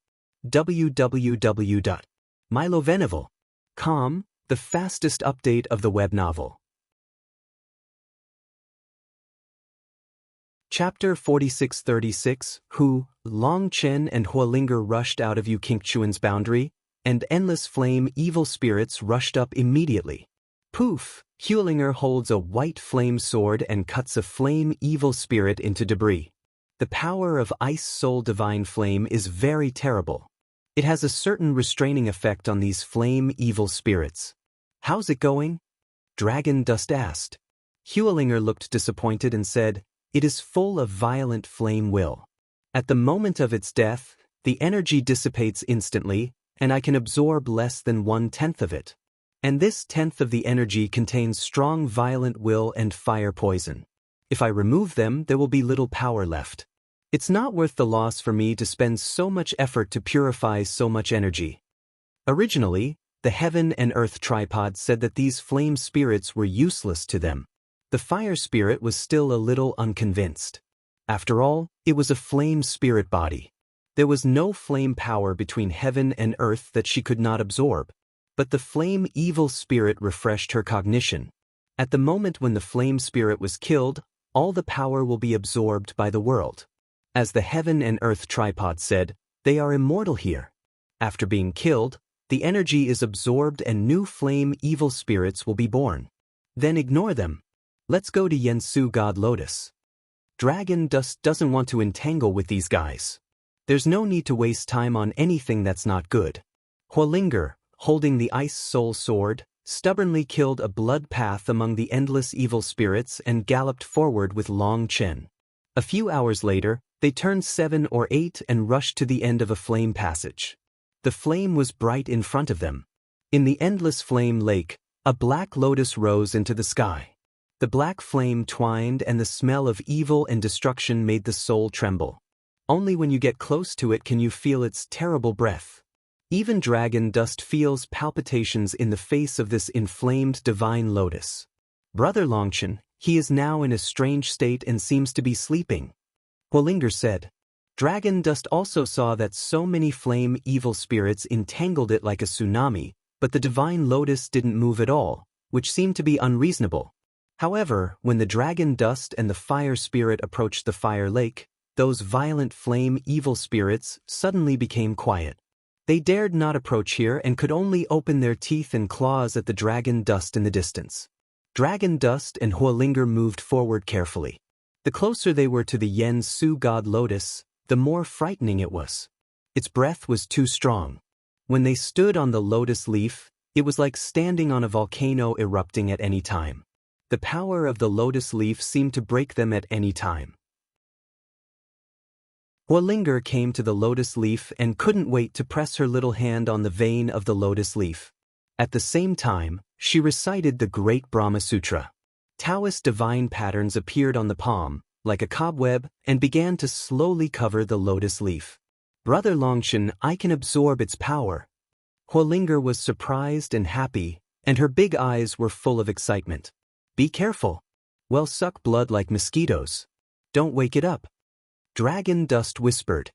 www.miloveneval.com, the fastest update of the web novel. Chapter 4636, Long Chen and Huolinger rushed out of Yu Qingquan's boundary, and endless flame evil spirits rushed up immediately. Poof! Huolinger holds a white flame sword and cuts a flame evil spirit into debris. The power of Ice Soul Divine Flame is very terrible. It has a certain restraining effect on these flame evil spirits. How's it going? Dragon Dust asked. Huolinger looked disappointed and said, "It is full of violent flame will. At the moment of its death, the energy dissipates instantly, and I can absorb less than 1/10 of it. And this 1/10 of the energy contains strong violent will and fire poison. If I remove them, there will be little power left. It's not worth the loss for me to spend so much effort to purify so much energy." Originally, the Heaven and Earth tripod said that these flame spirits were useless to them. The fire spirit was still a little unconvinced. After all, it was a flame spirit body. There was no flame power between heaven and earth that she could not absorb. But the flame evil spirit refreshed her cognition. At the moment when the flame spirit was killed, all the power will be absorbed by the world. As the Heaven and Earth tripod said, they are immortal here. After being killed, the energy is absorbed and new flame evil spirits will be born. Then ignore them. Let's go to Yensu God Lotus. Dragon Dust doesn't want to entangle with these guys. There's no need to waste time on anything that's not good. Huolinger, holding the Ice Soul Sword, stubbornly killed a blood path among the endless evil spirits and galloped forward with Long Chen. A few hours later, they turned 7 or 8 and rushed to the end of a flame passage. The flame was bright in front of them. In the endless flame lake, a black lotus rose into the sky. The black flame twined and the smell of evil and destruction made the soul tremble. Only when you get close to it can you feel its terrible breath. Even Dragon Dust feels palpitations in the face of this inflamed divine lotus. Brother Longchen, he is now in a strange state and seems to be sleeping. Huolinger said. Dragon Dust also saw that so many flame evil spirits entangled it like a tsunami, but the divine lotus didn't move at all, which seemed to be unreasonable. However, when the Dragon Dust and the fire spirit approached the fire lake, those violent flame evil spirits suddenly became quiet. They dared not approach here and could only open their teeth and claws at the Dragon Dust in the distance. Dragon Dust and Huolinger moved forward carefully. The closer they were to the Yensu God Lotus, the more frightening it was. Its breath was too strong. When they stood on the lotus leaf, it was like standing on a volcano erupting at any time. The power of the lotus leaf seemed to break them at any time. Huolinger came to the lotus leaf and couldn't wait to press her little hand on the vein of the lotus leaf. At the same time, she recited the great Brahma Sutra. Taoist divine patterns appeared on the palm, like a cobweb, and began to slowly cover the lotus leaf. Brother Longchen, I can absorb its power. Huolinger was surprised and happy, and her big eyes were full of excitement. Be careful. Well, suck blood like mosquitoes. Don't wake it up. Dragon Dust whispered.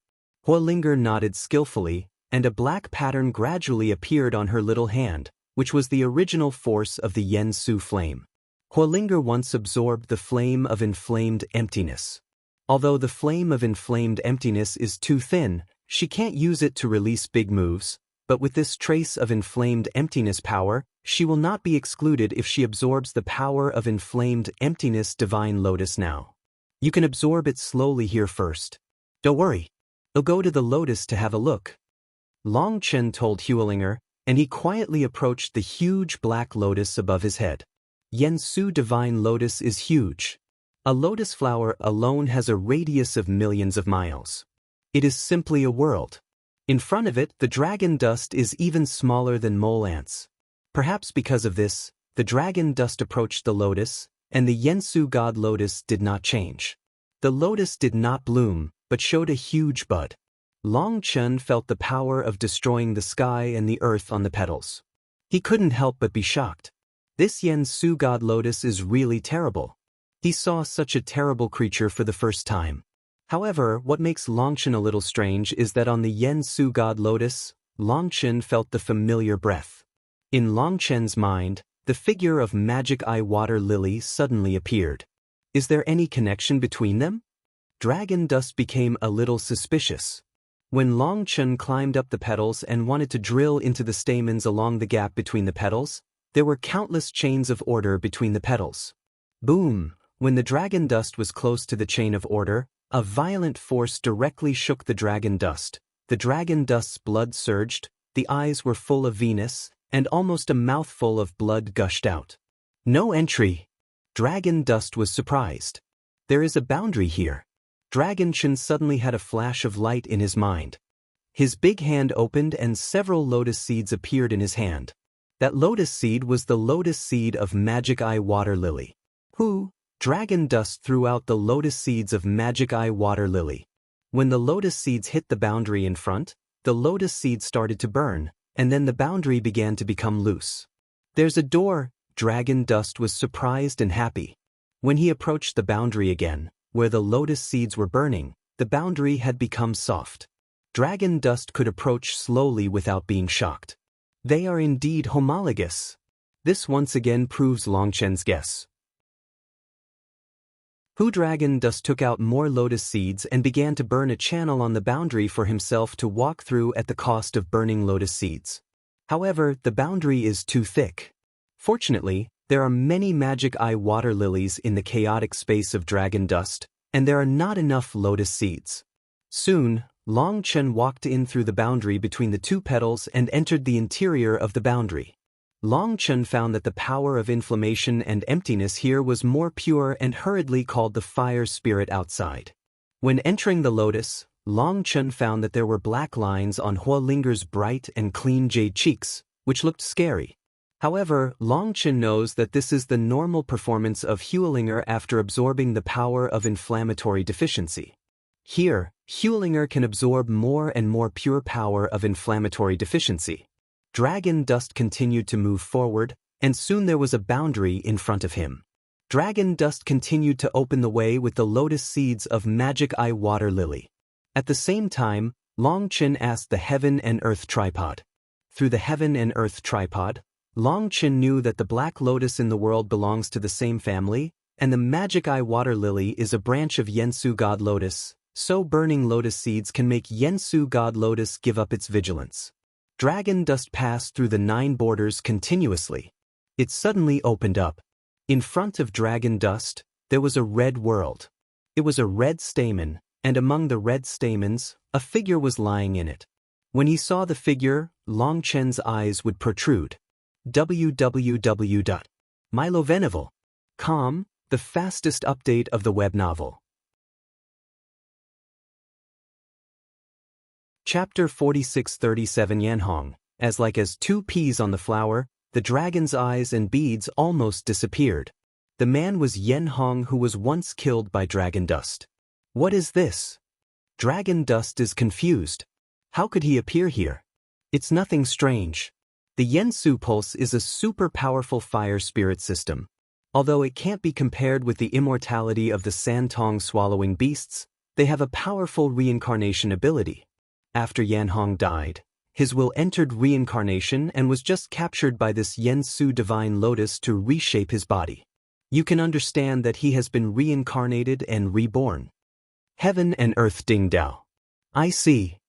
Huolinger nodded skillfully, and a black pattern gradually appeared on her little hand, which was the original force of the Yensu flame. Huolinger once absorbed the flame of inflamed emptiness. Although the flame of inflamed emptiness is too thin, she can't use it to release big moves, but with this trace of inflamed emptiness power, she will not be excluded if she absorbs the power of inflamed emptiness divine lotus now. You can absorb it slowly here first. Don't worry. I'll go to the lotus to have a look. Long Chen told Huolinger, and he quietly approached the huge black lotus above his head. Yensu Divine Lotus is huge. A lotus flower alone has a radius of millions of miles. It is simply a world. In front of it, the dragon dust is even smaller than mole ants. Perhaps because of this, the dragon dust approached the lotus, and the Yensu god lotus did not change. The lotus did not bloom, but showed a huge bud. Long Chen felt the power of destroying the sky and the earth on the petals. He couldn't help but be shocked. This Yensu god lotus is really terrible. He saw such a terrible creature for the first time. However, what makes Longchen a little strange is that on the Yensu god lotus, Longchen felt the familiar breath. In Longchen's mind, the figure of Magic Eye Water Lily suddenly appeared. Is there any connection between them? Dragon Dust became a little suspicious. When Longchen climbed up the petals and wanted to drill into the stamens along the gap between the petals, there were countless chains of order between the petals. Boom! When the dragon dust was close to the chain of order, a violent force directly shook the dragon dust. The dragon dust's blood surged, the eyes were full of Venus, and almost a mouthful of blood gushed out. No entry! Dragon dust was surprised. There is a boundary here. Dragon Chen suddenly had a flash of light in his mind. His big hand opened and several lotus seeds appeared in his hand. That lotus seed was the lotus seed of Magic Eye Water Lily. Dragon dust threw out the lotus seeds of Magic Eye Water Lily. When the lotus seeds hit the boundary in front, the lotus seeds started to burn, and then the boundary began to become loose. There's a door! Dragon dust was surprised and happy. When he approached the boundary again, where the lotus seeds were burning, the boundary had become soft. Dragon dust could approach slowly without being shocked. They are indeed homologous. This once again proves Longchen's guess. Dragon Dust took out more lotus seeds and began to burn a channel on the boundary for himself to walk through at the cost of burning lotus seeds. However, the boundary is too thick. Fortunately, there are many Magic Eye Water Lilies in the chaotic space of Dragon Dust, and there are not enough lotus seeds. Soon, Long Chen walked in through the boundary between the two petals and entered the interior of the boundary. Long Chen found that the power of inflammation and emptiness here was more pure and hurriedly called the fire spirit outside. When entering the lotus, Long Chen found that there were black lines on Huolinger's bright and clean jade cheeks, which looked scary. However, Long Chen knows that this is the normal performance of Huolinger after absorbing the power of inflammatory deficiency. Here, Huolinger can absorb more and more pure power of inflammatory deficiency. Dragon Dust continued to move forward, and soon there was a boundary in front of him. Dragon Dust continued to open the way with the lotus seeds of Magic Eye Water Lily. At the same time, Long Chen asked the Heaven and Earth Tripod. Through the Heaven and Earth Tripod, Long Chen knew that the black lotus in the world belongs to the same family, and the Magic Eye Water Lily is a branch of Yensu God Lotus, so burning lotus seeds can make Yensu God Lotus give up its vigilance. Dragon Dust passed through the 9 borders continuously. It suddenly opened up. In front of Dragon Dust, there was a red world. It was a red stamen, and among the red stamens, a figure was lying in it. When he saw the figure, Long Chen's eyes would protrude. www.milovenovel.com, the fastest update of the web novel. Chapter 4637 Yanhong. As like as 2 peas on the flower, the dragon's eyes and beads almost disappeared. The man was Yanhong, who was once killed by Dragon Dust. What is this? Dragon Dust is confused. How could he appear here? It's nothing strange. The Yensu Pulse is a super powerful fire spirit system. Although it can't be compared with the immortality of the Santong swallowing beasts, they have a powerful reincarnation ability. After Yanhong died, his will entered reincarnation and was just captured by this Yensu Divine Lotus to reshape his body. You can understand that he has been reincarnated and reborn. Heaven and Earth Ding Dao. I see.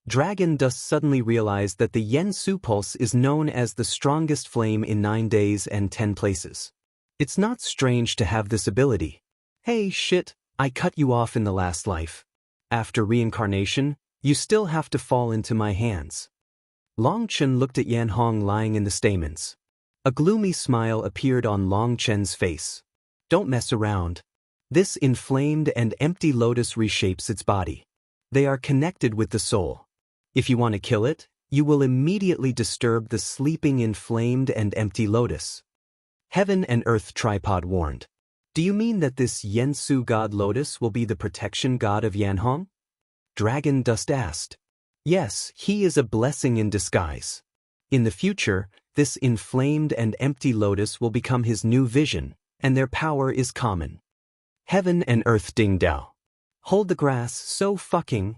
Dragon Dust suddenly realized that the Yensu Pulse is known as the strongest flame in 9 days and 10 places. It's not strange to have this ability. Hey shit, I cut you off in the last life. After reincarnation, you still have to fall into my hands. Long Chen looked at Yan Hong lying in the stamens. A gloomy smile appeared on Long Chen's face. Don't mess around. This inflamed and empty lotus reshapes its body. They are connected with the soul. If you want to kill it, you will immediately disturb the sleeping inflamed and empty lotus. Heaven and Earth Tripod warned. Do you mean that this Yensu god lotus will be the protection god of Yanhong? Dragon Dust asked. Yes, he is a blessing in disguise. In the future, this inflamed and empty lotus will become his new vision, and their power is common. Heaven and Earth Ding Dao. Hold the grass so fucking.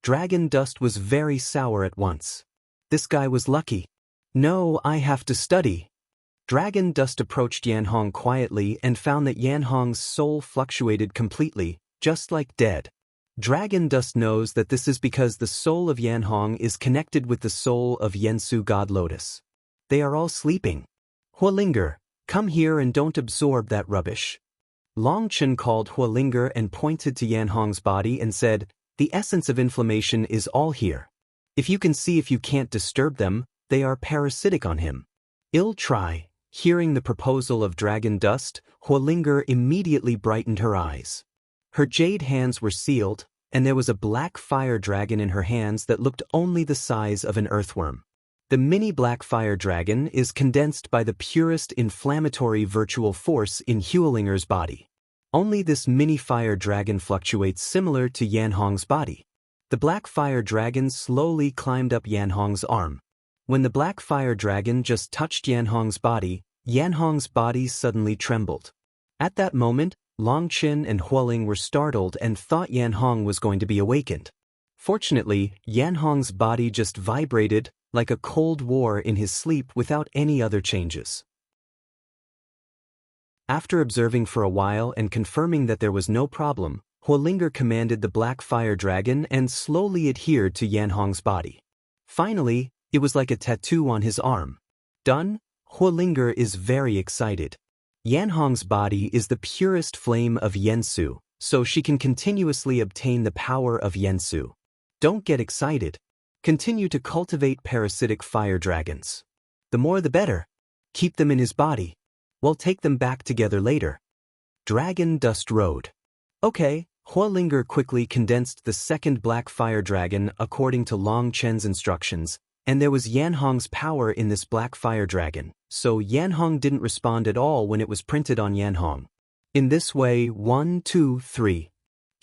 Dragon Dust was very sour at once. This guy was lucky. No, I have to study. Dragon Dust approached Yanhong quietly and found that Yanhong's soul fluctuated completely, just like dead. Dragon Dust knows that this is because the soul of Yanhong is connected with the soul of Yensu God Lotus. They are all sleeping. Huolinger, come here and don't absorb that rubbish. Long Chen called Huolinger and pointed to Yanhong's body and said, the essence of inflammation is all here. If you can see if you can't disturb them, they are parasitic on him. Ill try. Hearing the proposal of Dragon Dust, Huolinger immediately brightened her eyes. Her jade hands were sealed, and there was a black fire dragon in her hands that looked only the size of an earthworm. The mini black fire dragon is condensed by the purest inflammatory virtual force in Huolinger's body. Only this mini fire dragon fluctuates similar to Yanhong's body. The black fire dragon slowly climbed up Yanhong's arm. When the black fire dragon just touched Yanhong's body suddenly trembled. At that moment, Long Chen and Huoling were startled and thought Yanhong was going to be awakened. Fortunately, Yanhong's body just vibrated like a cold war in his sleep without any other changes. After observing for a while and confirming that there was no problem, Huolinger commanded the black fire dragon and slowly adhered to Yanhong's body. Finally, it was like a tattoo on his arm. Done? Huolinger is very excited. Yanhong's body is the purest flame of Yensu, so she can continuously obtain the power of Yensu. Don't get excited. Continue to cultivate parasitic fire dragons. The more the better. Keep them in his body. We'll take them back together later. Dragon Dust Road. Okay, Huolinger quickly condensed the second black fire dragon according to Long Chen's instructions, and there was Yanhong's power in this black fire dragon, so Yanhong didn't respond at all when it was printed on Yanhong. In this way, 1, 2, 3.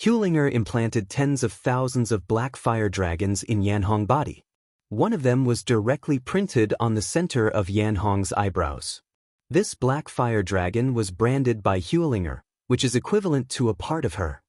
Huolinger implanted tens of thousands of black fire dragons in Yanhong body. One of them was directly printed on the center of Yanhong's eyebrows. This black fire dragon was branded by Huolinger, which is equivalent to a part of her.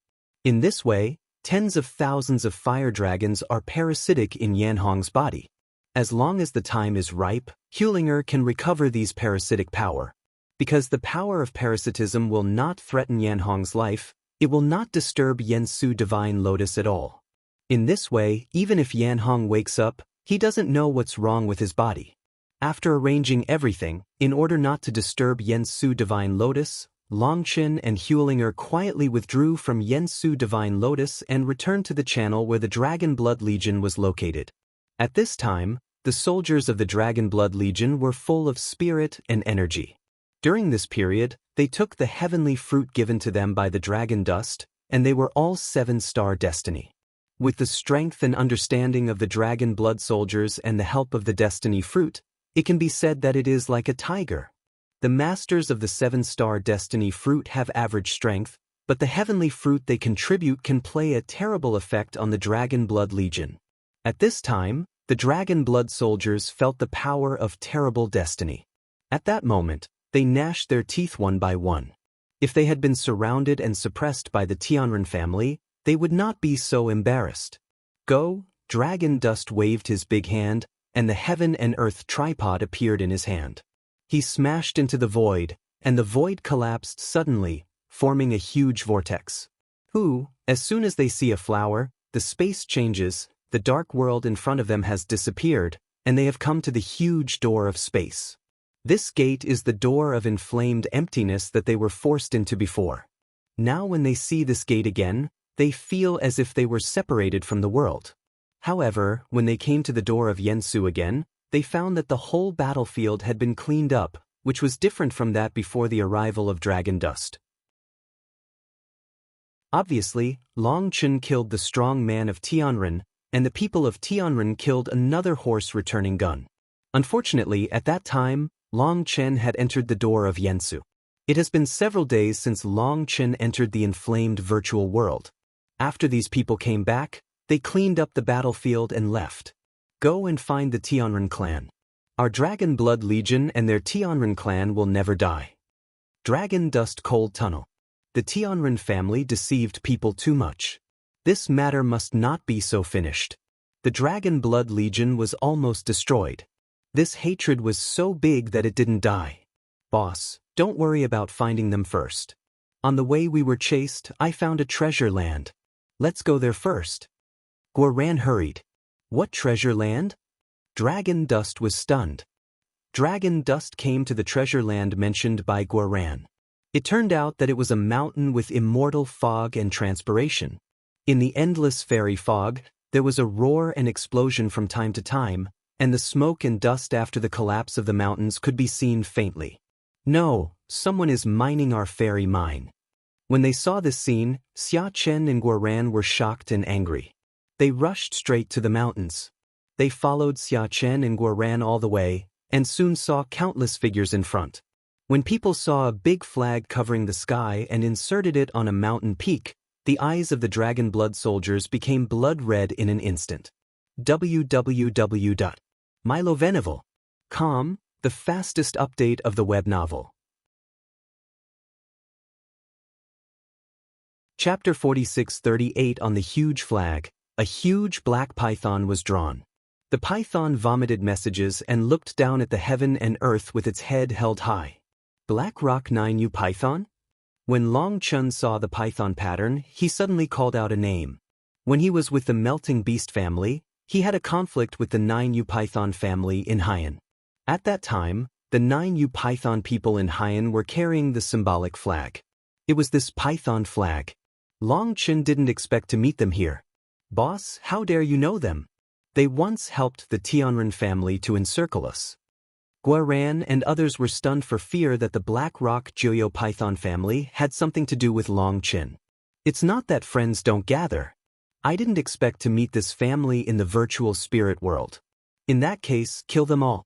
In this way, tens of thousands of fire dragons are parasitic in Yanhong's body. As long as the time is ripe, Huolinger can recover these parasitic power. Because the power of parasitism will not threaten Yanhong's life, it will not disturb Yensu Divine Lotus at all. In this way, even if Yanhong wakes up, he doesn't know what's wrong with his body. After arranging everything, in order not to disturb Yensu Divine Lotus, Long Chen and Huolinger quietly withdrew from Yensu Divine Lotus and returned to the channel where the Dragon Blood Legion was located. At this time, the soldiers of the Dragon Blood Legion were full of spirit and energy. During this period, they took the heavenly fruit given to them by the Dragon Dust, and they were all 7-star destiny. With the strength and understanding of the Dragon Blood soldiers and the help of the destiny fruit, it can be said that it is like a tiger. The masters of the 7-star destiny fruit have average strength, but the heavenly fruit they contribute can play a terrible effect on the Dragon Blood Legion. At this time, the Dragon Blood soldiers felt the power of terrible destiny. At that moment, they gnashed their teeth one by one. If they had been surrounded and suppressed by the Tianren family, they would not be so embarrassed. Go, Dragon Dust waved his big hand, and the heaven and earth tripod appeared in his hand. He smashed into the void, and the void collapsed suddenly, forming a huge vortex. As soon as they see a flower, the space changes, the dark world in front of them has disappeared, and they have come to the huge door of space. This gate is the door of inflamed emptiness that they were forced into before. Now when they see this gate again, They feel as if they were separated from the world. However, when they came to the door of Yensu again, they found that the whole battlefield had been cleaned up, which was different from that before the arrival of dragon dust. Obviously, Long Chen killed the strong man of Tianren, and the people of Tianren killed another horse-returning gun. Unfortunately, at that time, Long Chen had entered the door of Yensu. It has been several days since Long Chen entered the inflamed virtual world. After these people came back, they cleaned up the battlefield and left. Go and find the Tianren clan. Our Dragon Blood Legion and their Tianren clan will never die. Dragon Dust Cold Tunnel. The Tianren family deceived people too much. This matter must not be so finished. The Dragon Blood Legion was almost destroyed. This hatred was so big that it didn't die. Boss, don't worry about finding them first. On the way we were chased, I found a treasure land. Let's go there first. Guoran hurried. What treasure land? Dragon Dust was stunned. Dragon Dust came to the treasure land mentioned by Guoran. It turned out that it was a mountain with immortal fog and transpiration. In the endless fairy fog, there was a roar and explosion from time to time, and the smoke and dust after the collapse of the mountains could be seen faintly. No, someone is mining our fairy mine. When they saw this scene, Xia Chen and Guoran were shocked and angry. They rushed straight to the mountains. They followed Xia Chen and Guoran all the way, and soon saw countless figures in front. When people saw a big flag covering the sky and inserted it on a mountain peak, the eyes of the Dragon Blood soldiers became blood red in an instant. www.milovenival.com, the fastest update of the web novel. Chapter 46:38 On the huge flag, a huge black python was drawn. The python vomited messages and looked down at the heaven and earth with its head held high. Black Rock 9U Python? When Long Chen saw the python pattern, he suddenly called out a name. When he was with the Melting Beast family, he had a conflict with the 9U Python family in Haiyan. At that time, the 9U Python people in Haiyan were carrying the symbolic flag. It was this python flag. Long Chen didn't expect to meet them here. Boss, how dare you know them? They once helped the Tianren family to encircle us. Guoran and others were stunned for fear that the Black Rock Joyo Python family had something to do with Long Chen. It's not that friends don't gather. I didn't expect to meet this family in the virtual spirit world. In that case, kill them all.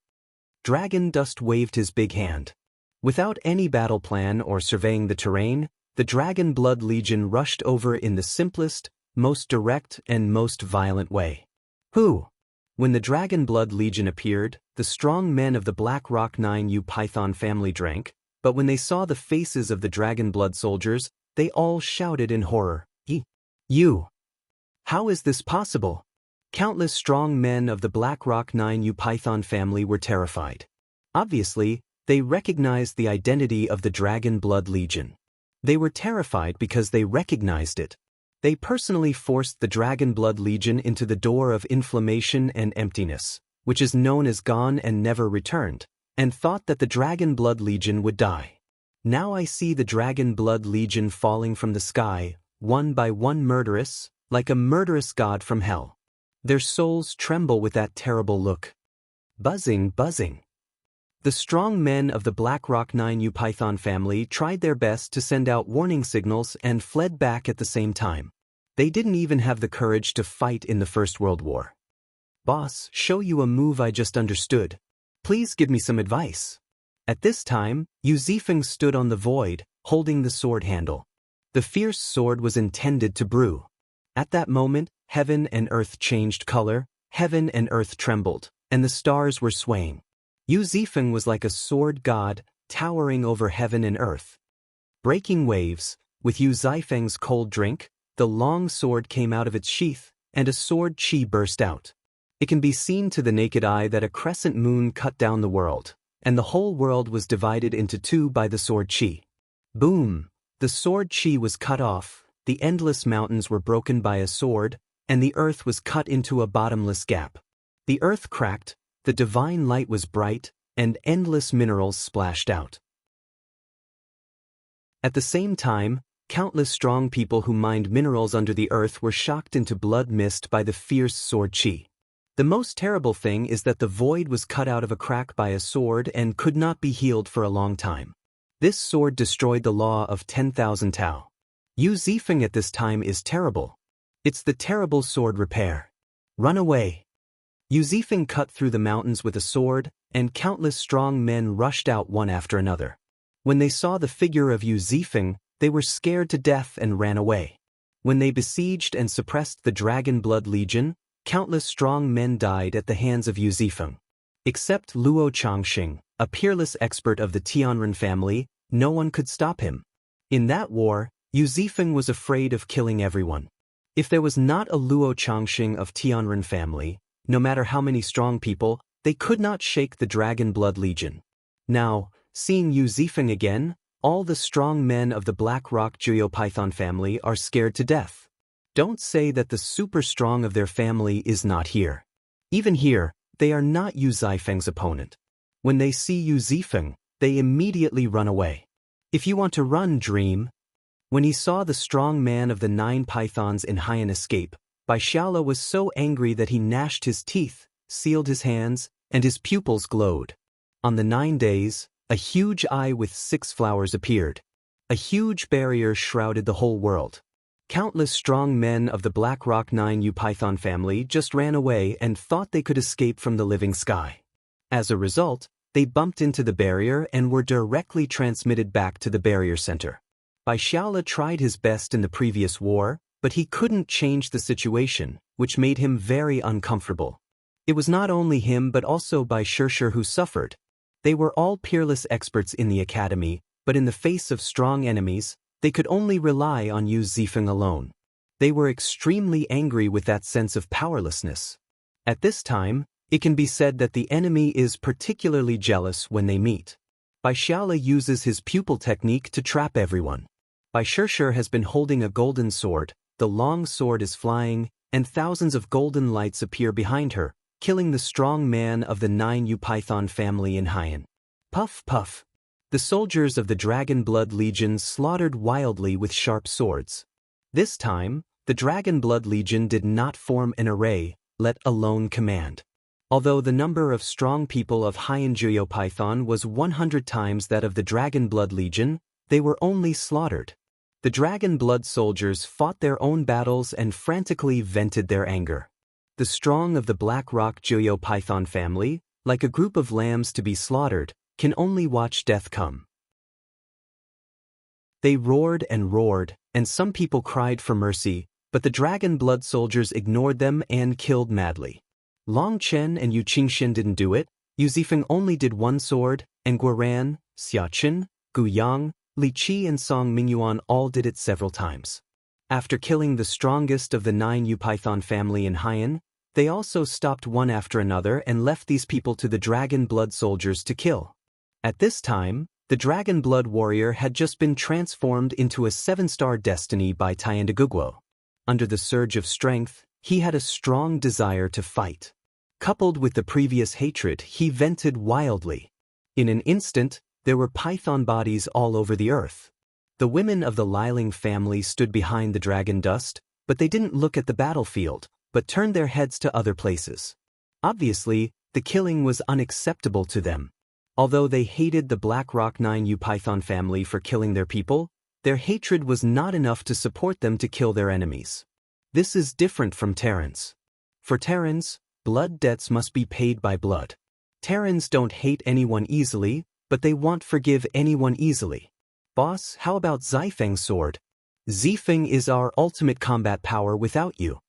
Dragon Dust waved his big hand. Without any battle plan or surveying the terrain, the Dragon Blood Legion rushed over in the simplest, most direct and most violent way. Who? When the Dragon Blood Legion appeared, the strong men of the Black Rock 9U Python family drank, but when they saw the faces of the Dragon Blood soldiers, they all shouted in horror, You! How is this possible? Countless strong men of the Black Rock 9U Python family were terrified. Obviously, they recognized the identity of the Dragon Blood Legion. They were terrified because they recognized it. They personally forced the Dragon Blood Legion into the door of inflammation and emptiness, which is known as gone and never returned, and thought that the Dragon Blood Legion would die. Now I see the Dragon Blood Legion falling from the sky, one by one murderous, like a murderous god from hell. Their souls tremble with that terrible look. Buzzing, buzzing. The strong men of the Black Rock 9U Python family tried their best to send out warning signals and fled back at the same time. They didn't even have the courage to fight in the First World War. Boss, show you a move I just understood. Please give me some advice. At this time, Yu Zifeng stood on the void, holding the sword handle. The fierce sword was intended to brew. At that moment, heaven and earth changed color, heaven and earth trembled, and the stars were swaying. Yu Zifeng was like a sword god, towering over heaven and earth. Breaking waves, with Yu Zifeng's cold drink, the long sword came out of its sheath, and a sword chi burst out. It can be seen to the naked eye that a crescent moon cut down the world, and the whole world was divided into two by the sword chi. Boom! The sword chi was cut off, the endless mountains were broken by a sword, and the earth was cut into a bottomless gap. The earth cracked, the divine light was bright, and endless minerals splashed out. At the same time, countless strong people who mined minerals under the earth were shocked into blood mist by the fierce sword chi. The most terrible thing is that the void was cut out of a crack by a sword and could not be healed for a long time. This sword destroyed the law of 10,000 Tao. Yu Zifeng at this time is terrible. It's the terrible sword repair. Run away. Yu Zifeng cut through the mountains with a sword, and countless strong men rushed out one after another. When they saw the figure of Yu Zifeng, they were scared to death and ran away. When they besieged and suppressed the Dragon Blood Legion, countless strong men died at the hands of Yu Zifeng. Except Luo Changxing, a peerless expert of the Tianren family, no one could stop him. In that war, Yu Zifeng was afraid of killing everyone. If there was not a Luo Changxing of Tianren family, no matter how many strong people, they could not shake the Dragon Blood Legion. Now, seeing Yu Zifeng again, all the strong men of the Black Rock Juyo Python family are scared to death. Don't say that the super strong of their family is not here. Even here, they are not Yu Zifeng's opponent. When they see Yu Zifeng, they immediately run away. If you want to run, dream. When he saw the strong man of the 9 pythons in Haiyan escape, Bai Xiaola was so angry that he gnashed his teeth, sealed his hands, and his pupils glowed. On the 9 days, a huge eye with 6 flowers appeared. A huge barrier shrouded the whole world. Countless strong men of the Black Rock 9 Yu Python family just ran away and thought they could escape from the living sky. As a result, they bumped into the barrier and were directly transmitted back to the barrier center. Bai Xiaola tried his best in the previous war, but he couldn't change the situation, which made him very uncomfortable. It was not only him but also Bai Shishir who suffered. They were all peerless experts in the academy, but in the face of strong enemies, they could only rely on Yu Zifeng alone. They were extremely angry with that sense of powerlessness. At this time, it can be said that the enemy is particularly jealous when they meet. Bai Xiaola uses his pupil technique to trap everyone. Bai Shishir has been holding a golden sword, the long sword is flying, and thousands of golden lights appear behind her, killing the strong man of the 9 Yu Python family in Haiyan. Puff puff. The soldiers of the Dragon Blood Legion slaughtered wildly with sharp swords. This time, the Dragon Blood Legion did not form an array, let alone command. Although the number of strong people of Haiyan Juyo Python was 100 times that of the Dragon Blood Legion, they were only slaughtered. The Dragon Blood soldiers fought their own battles and frantically vented their anger. The strong of the Black Rock Juyo Python family, like a group of lambs to be slaughtered, can only watch death come. They roared, and some people cried for mercy, but the Dragon Blood soldiers ignored them and killed madly. Long Chen and Yu Qingxian didn't do it, Yu Zifeng only did 1 sword, and Guoran, Xiaqin, Gu Yang, Li Qi and Song Mingyuan all did it several times. After killing the strongest of the 9 Yu Python family in Haiyan, they also stopped one after another and left these people to the Dragon Blood soldiers to kill. At this time, the Dragon Blood warrior had just been transformed into a 7-star destiny by Tiandaguguo. Under the surge of strength, he had a strong desire to fight. Coupled with the previous hatred, he vented wildly. In an instant, there were python bodies all over the earth. The women of the Liling family stood behind the dragon dust, but they didn't look at the battlefield, but turned their heads to other places. Obviously, the killing was unacceptable to them. Although they hated the Black Rock 9 Yu Python family for killing their people, their hatred was not enough to support them to kill their enemies. This is different from Terrans. For Terrans, blood debts must be paid by blood. Terrans don't hate anyone easily, but they won't forgive anyone easily. Boss, how about Zifeng's sword? Zifeng is our ultimate combat power without you.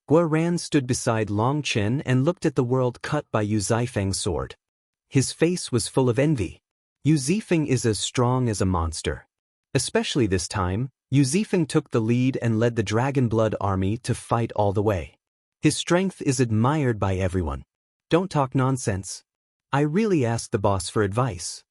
Guoran stood beside Long Chen and looked at the world cut by Yu Zifeng's sword. His face was full of envy. Yu Zifeng is as strong as a monster. Especially this time, Yu Zifeng took the lead and led the Dragon Blood army to fight all the way. His strength is admired by everyone. Don't talk nonsense. I really asked the boss for advice.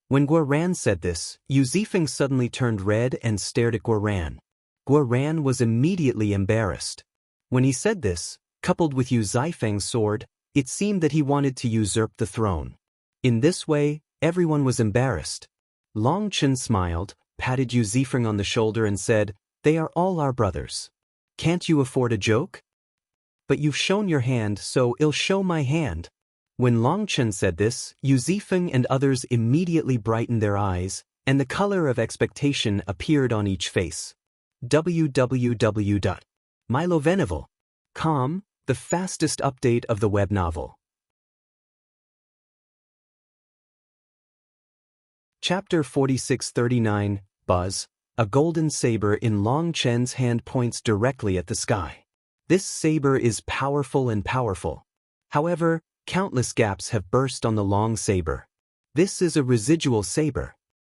When Guoran said this, Yu Zifeng suddenly turned red and stared at Guoran. Guoran was immediately embarrassed. When he said this, coupled with Yu Zifeng's sword, it seemed that he wanted to usurp the throne. In this way, everyone was embarrassed. Long Chen smiled, patted Yu Zifeng on the shoulder and said, "They are all our brothers. Can't you afford a joke? But you've shown your hand, so I'll show my hand." When Long Chen said this, Yu Zifeng and others immediately brightened their eyes, and the color of expectation appeared on each face. www.mylovenovel.com, the fastest update of the web novel. Chapter 4639, Buzz. A golden saber in Long Chen's hand points directly at the sky. This saber is powerful and powerful. However, countless gaps have burst on the long saber. This is a residual saber.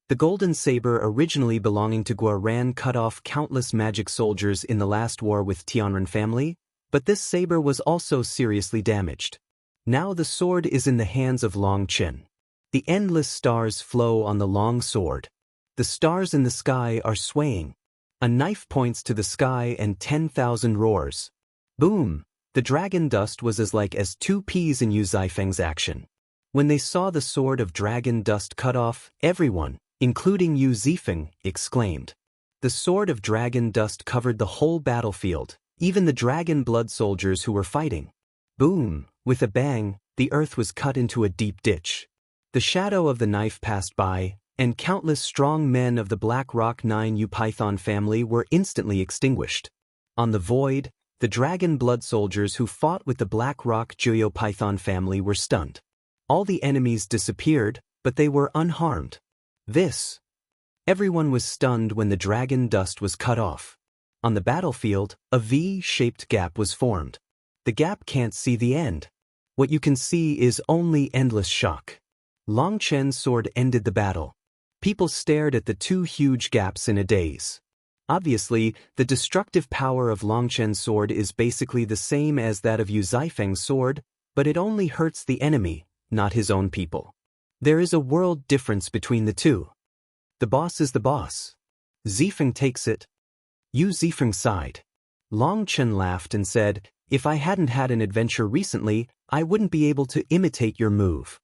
The golden saber, originally belonging to Guoran, cut off countless magic soldiers in the last war with Tianren family, but this saber was also seriously damaged. Now the sword is in the hands of Long Chen. The endless stars flow on the long sword. The stars in the sky are swaying. A knife points to the sky and 10,000 roars. Boom! The dragon dust was as 2 peas in Yu Zifeng's action. When they saw the sword of dragon dust cut off, everyone, including Yu Zifeng, exclaimed. The sword of dragon dust covered the whole battlefield, even the dragon blood soldiers who were fighting. Boom! With a bang, the earth was cut into a deep ditch. The shadow of the knife passed by, and countless strong men of the Black Rock 9 Yu Python family were instantly extinguished. On the void, the dragon blood soldiers who fought with the Black Rock Juyo Python family were stunned. All the enemies disappeared, but they were unharmed. Everyone was stunned when the dragon dust was cut off. On the battlefield, a V-shaped gap was formed. The gap can't see the end. What you can see is only endless shock. Long Chen's sword ended the battle. People stared at the 2 huge gaps in a daze. Obviously, the destructive power of Long Chen's sword is basically the same as that of Yu Zifeng's sword, but it only hurts the enemy, not his own people. There is a world difference between the two. The boss is the boss. Zifeng takes it. Yu Zifeng sighed. Long Chen laughed and said, "If I hadn't had an adventure recently, I wouldn't be able to imitate your move."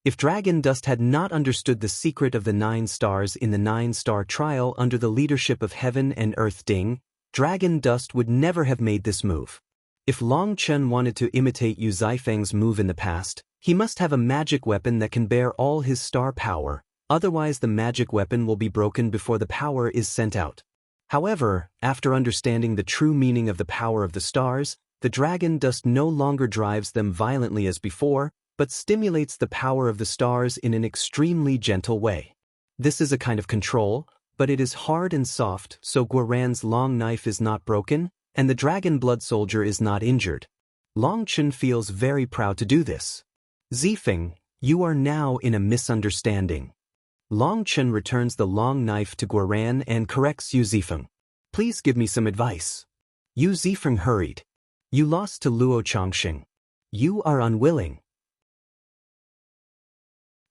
If Dragon Dust had not understood the secret of the 9 stars in the 9-star trial under the leadership of Heaven and Earth Ding, Dragon Dust would never have made this move. If Long Chen wanted to imitate Yu Zifeng's move in the past, he must have a magic weapon that can bear all his star power, otherwise the magic weapon will be broken before the power is sent out. However, after understanding the true meaning of the power of the stars, the Dragon Dust no longer drives them violently as before, but stimulates the power of the stars in an extremely gentle way. This is a kind of control, but it is hard and soft, so Guoran's long knife is not broken, and the dragon blood soldier is not injured. Long Chen feels very proud to do this. Zifeng, you are now in a misunderstanding. Long Chen returns the long knife to Guoran and corrects Yu Zifeng. Please give me some advice. Yu Zifeng hurried. You lost to Luo Chongqing. You are unwilling.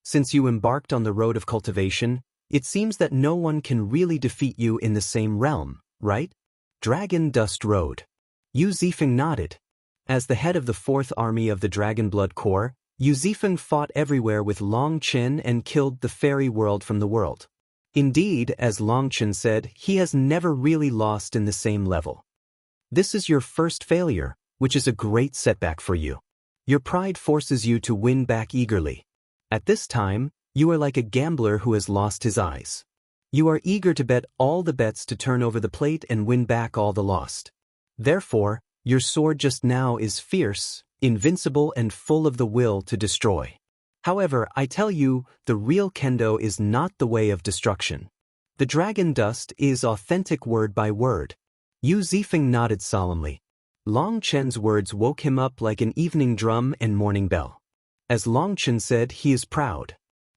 Since you embarked on the road of cultivation, it seems that no one can really defeat you in the same realm, right? Dragon Dust Road. Yu Zifeng nodded. As the head of the 4th Army of the Dragon Blood Corps, Yu Zifeng fought everywhere with Long Chen and killed the fairy world from the world. Indeed, as Long Chen said, he has never really lost in the same level. This is your first failure, which is a great setback for you. Your pride forces you to win back eagerly. At this time, you are like a gambler who has lost his eyes. You are eager to bet all the bets to turn over the plate and win back all the lost. Therefore, your sword just now is fierce, invincible and full of the will to destroy. However, I tell you, the real kendo is not the way of destruction. The dragon dust is authentic word by word. Yu Zifeng nodded solemnly. Long Chen's words woke him up like an evening drum and morning bell. As Long Chen said, he is proud.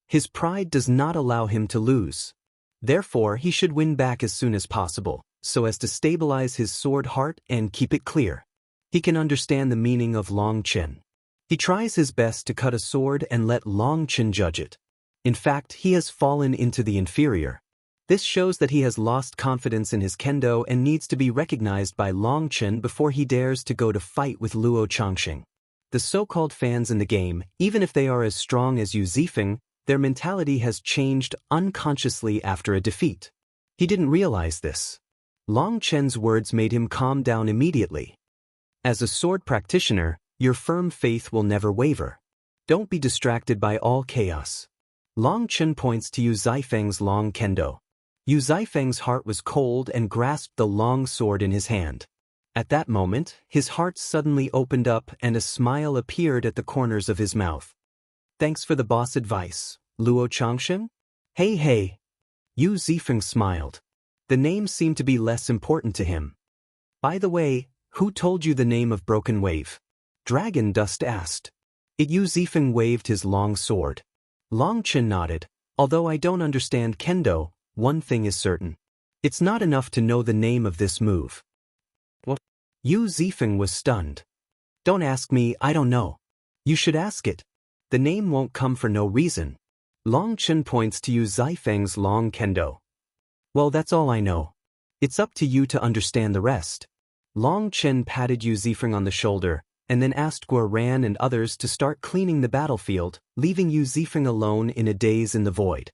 His pride does not allow him to lose. Therefore, he should win back as soon as possible, so as to stabilize his sword heart and keep it clear. He can understand the meaning of Long Chen. He tries his best to cut a sword and let Long Chen judge it. In fact, he has fallen into the inferior. This shows that he has lost confidence in his kendo and needs to be recognized by Long Chen before he dares to go to fight with Luo Chongqing. The so-called fans in the game, even if they are as strong as Yu Zifeng, their mentality has changed unconsciously after a defeat. He didn't realize this. Long Chen's words made him calm down immediately. As a sword practitioner, your firm faith will never waver. Don't be distracted by all chaos. Long Chen points to Yu Zifeng's long kendo. Yu Zifeng's heart was cold and grasped the long sword in his hand. At that moment, his heart suddenly opened up and a smile appeared at the corners of his mouth. Thanks for the boss advice, Luo Changshen? Hey. Yu Zifeng smiled. The name seemed to be less important to him. By the way, who told you the name of Broken Wave? Dragon Dust asked. Yu Zifeng waved his long sword. Long Chen nodded. Although I don't understand kendo, one thing is certain. It's not enough to know the name of this move. What? Yu Zifeng was stunned. Don't ask me, I don't know. You should ask it. The name won't come for no reason. Long Chen points to Yu Zifeng's long kendo. Well, that's all I know. It's up to you to understand the rest. Long Chen patted Yu Zifeng on the shoulder, and then asked Guo Ran and others to start cleaning the battlefield, leaving Yu Zifeng alone in a daze in the void.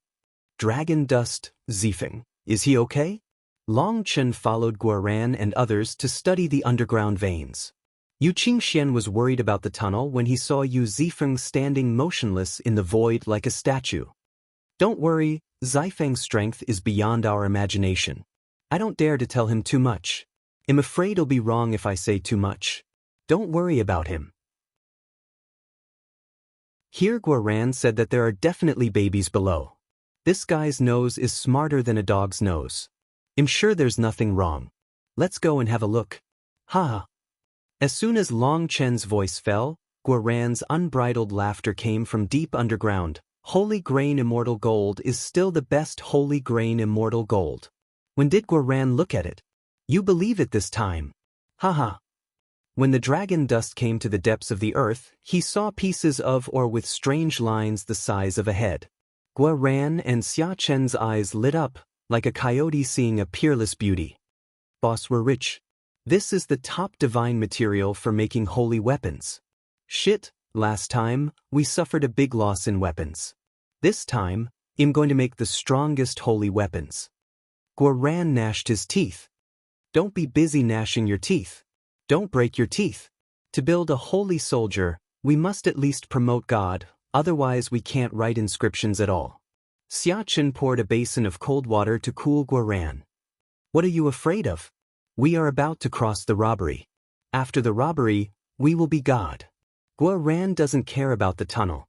Dragon Dust, Zifeng, is he okay? Long Chen followed Guo Ran and others to study the underground veins. Yu Qingxian was worried about the tunnel when he saw Yu Zifeng standing motionless in the void like a statue. Don't worry, Zifeng's strength is beyond our imagination. I don't dare to tell him too much. I'm afraid it'll be wrong if I say too much. Don't worry about him. Here Guo Ran said that there are definitely babies below. This guy's nose is smarter than a dog's nose. I'm sure there's nothing wrong. Let's go and have a look. Ha! As soon as Long Chen's voice fell, Guo Ran's unbridled laughter came from deep underground. Holy grain immortal gold is still the best holy grain immortal gold. When did Guo Ran look at it? You believe it this time. Haha. When the dragon dust came to the depths of the earth, he saw pieces of or with strange lines the size of a head. Guo Ran and Xia Chen's eyes lit up, like a coyote seeing a peerless beauty. Boss, we're rich. This is the top divine material for making holy weapons. Shit, last time, we suffered a big loss in weapons. This time, I'm going to make the strongest holy weapons. Guo Ran gnashed his teeth. Don't be busy gnashing your teeth. Don't break your teeth. To build a holy soldier, we must at least promote God, otherwise we can't write inscriptions at all. Xia Chen poured a basin of cold water to cool Guo Ran. What are you afraid of? We are about to cross the robbery. After the robbery, we will be God. Guo Ran doesn't care about the tunnel.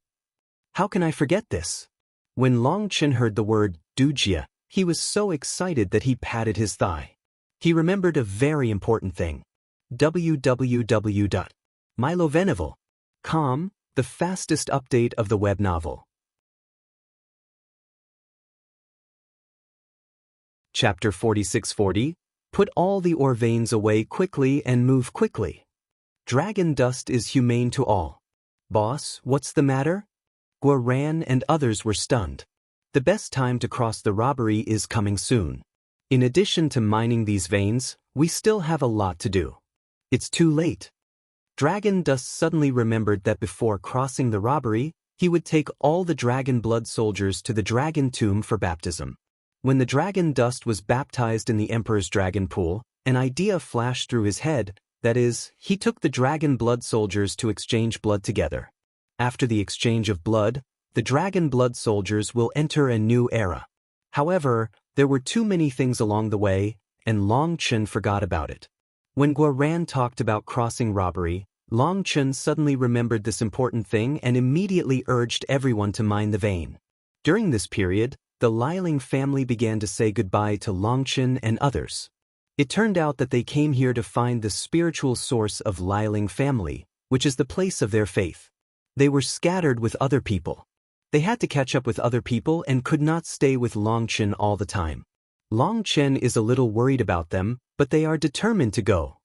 How can I forget this? When Long Chen heard the word Dujia, he was so excited that he patted his thigh. He remembered a very important thing. www.milovenival.com, the fastest update of the web novel. Chapter 4640. Put all the ore veins away quickly and move quickly. Dragon dust is humane to all. Boss, what's the matter? Guo Ran and others were stunned. The best time to cross the robbery is coming soon. In addition to mining these veins, we still have a lot to do. It's too late. Dragon Dust suddenly remembered that before crossing the robbery, he would take all the dragon blood soldiers to the dragon tomb for baptism. When the dragon Dust was baptized in the Emperor's dragon pool, an idea flashed through his head, that is, he took the dragon blood soldiers to exchange blood together. After the exchange of blood, the dragon blood soldiers will enter a new era. However, there were too many things along the way, and Long Chen forgot about it. When Guo Ran talked about crossing robbery, Long Chen suddenly remembered this important thing and immediately urged everyone to mine the vein. During this period, the Liling family began to say goodbye to Long Chen and others. It turned out that they came here to find the spiritual source of Liling family, which is the place of their faith. They were scattered with other people. They had to catch up with other people and could not stay with Long Chen all the time. Long Chen is a little worried about them, but they are determined to go.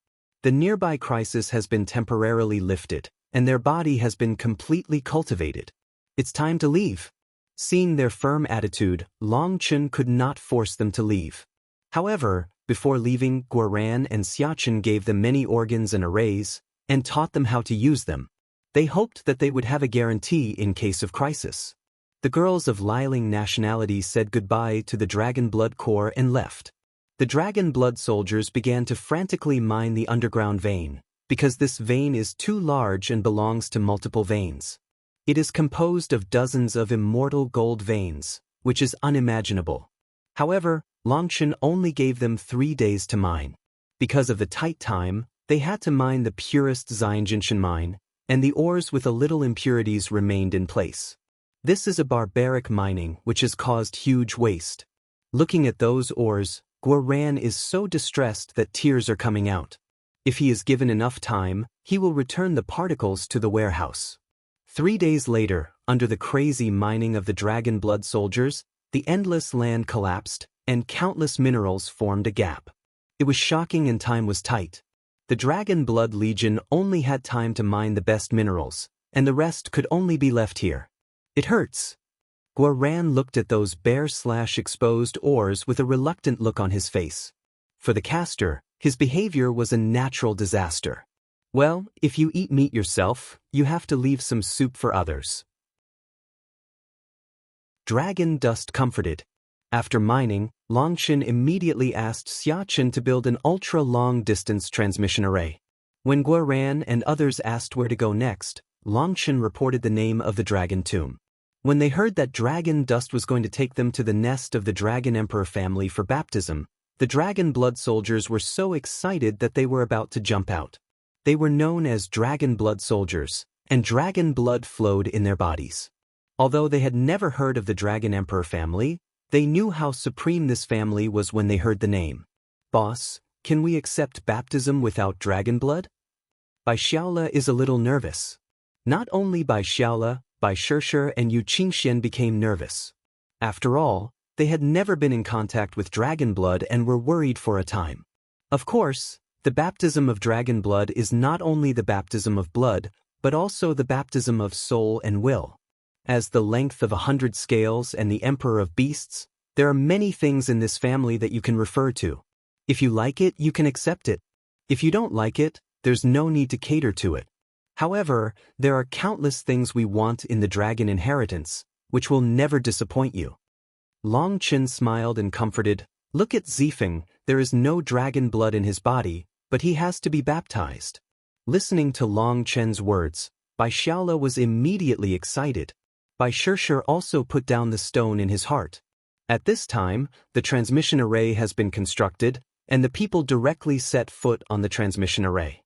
The nearby crisis has been temporarily lifted, and their body has been completely cultivated. It's time to leave. Seeing their firm attitude, Long Chen could not force them to leave. However, before leaving, Guo Ran and Xia Chen gave them many organs and arrays, and taught them how to use them. They hoped that they would have a guarantee in case of crisis. The girls of Liling nationality said goodbye to the Dragon Blood Corps and left. The Dragon Blood soldiers began to frantically mine the underground vein, because this vein is too large and belongs to multiple veins. It is composed of dozens of immortal gold veins, which is unimaginable. However, Longchen only gave them 3 days to mine. Because of the tight time, they had to mine the purest Xianjinshan mine, and the ores with a little impurities remained in place. This is a barbaric mining which has caused huge waste. Looking at those ores, Guoran is so distressed that tears are coming out. If he is given enough time, he will return the particles to the warehouse. 3 days later, under the crazy mining of the Dragon Blood soldiers, the endless land collapsed, and countless minerals formed a gap. It was shocking and time was tight. The Dragon Blood Legion only had time to mine the best minerals, and the rest could only be left here. It hurts. Guoran looked at those bare/exposed ores with a reluctant look on his face. For the caster, his behavior was a natural disaster. Well, if you eat meat yourself, you have to leave some soup for others. Dragon Dust comforted. After mining, Longchen immediately asked Xiachen to build an ultra-long-distance transmission array. When Guoran and others asked where to go next, Longchen reported the name of the Dragon Tomb. When they heard that Dragon Dust was going to take them to the nest of the Dragon Emperor family for baptism, the Dragon Blood soldiers were so excited that they were about to jump out. They were known as Dragon Blood soldiers, and dragon blood flowed in their bodies. Although they had never heard of the Dragon Emperor family, they knew how supreme this family was when they heard the name. "Boss, can we accept baptism without dragon blood?" Bai Xiaola is a little nervous. Not only Bai Xiaola, Bai Shishir and Yu Qingxian became nervous. After all, they had never been in contact with dragon blood and were worried for a time. Of course, the baptism of dragon blood is not only the baptism of blood, but also the baptism of soul and will. As the length of 100 scales and the emperor of beasts, there are many things in this family that you can refer to. If you like it, you can accept it. If you don't like it, there's no need to cater to it. However, there are countless things we want in the dragon inheritance, which will never disappoint you. Longchen smiled and comforted. Look at Zifeng, there is no dragon blood in his body, but he has to be baptized. Listening to Longchen's words, Bai Xiaola was immediately excited. Bai Shishir also put down the stone in his heart. At this time, the transmission array has been constructed, and the people directly set foot on the transmission array.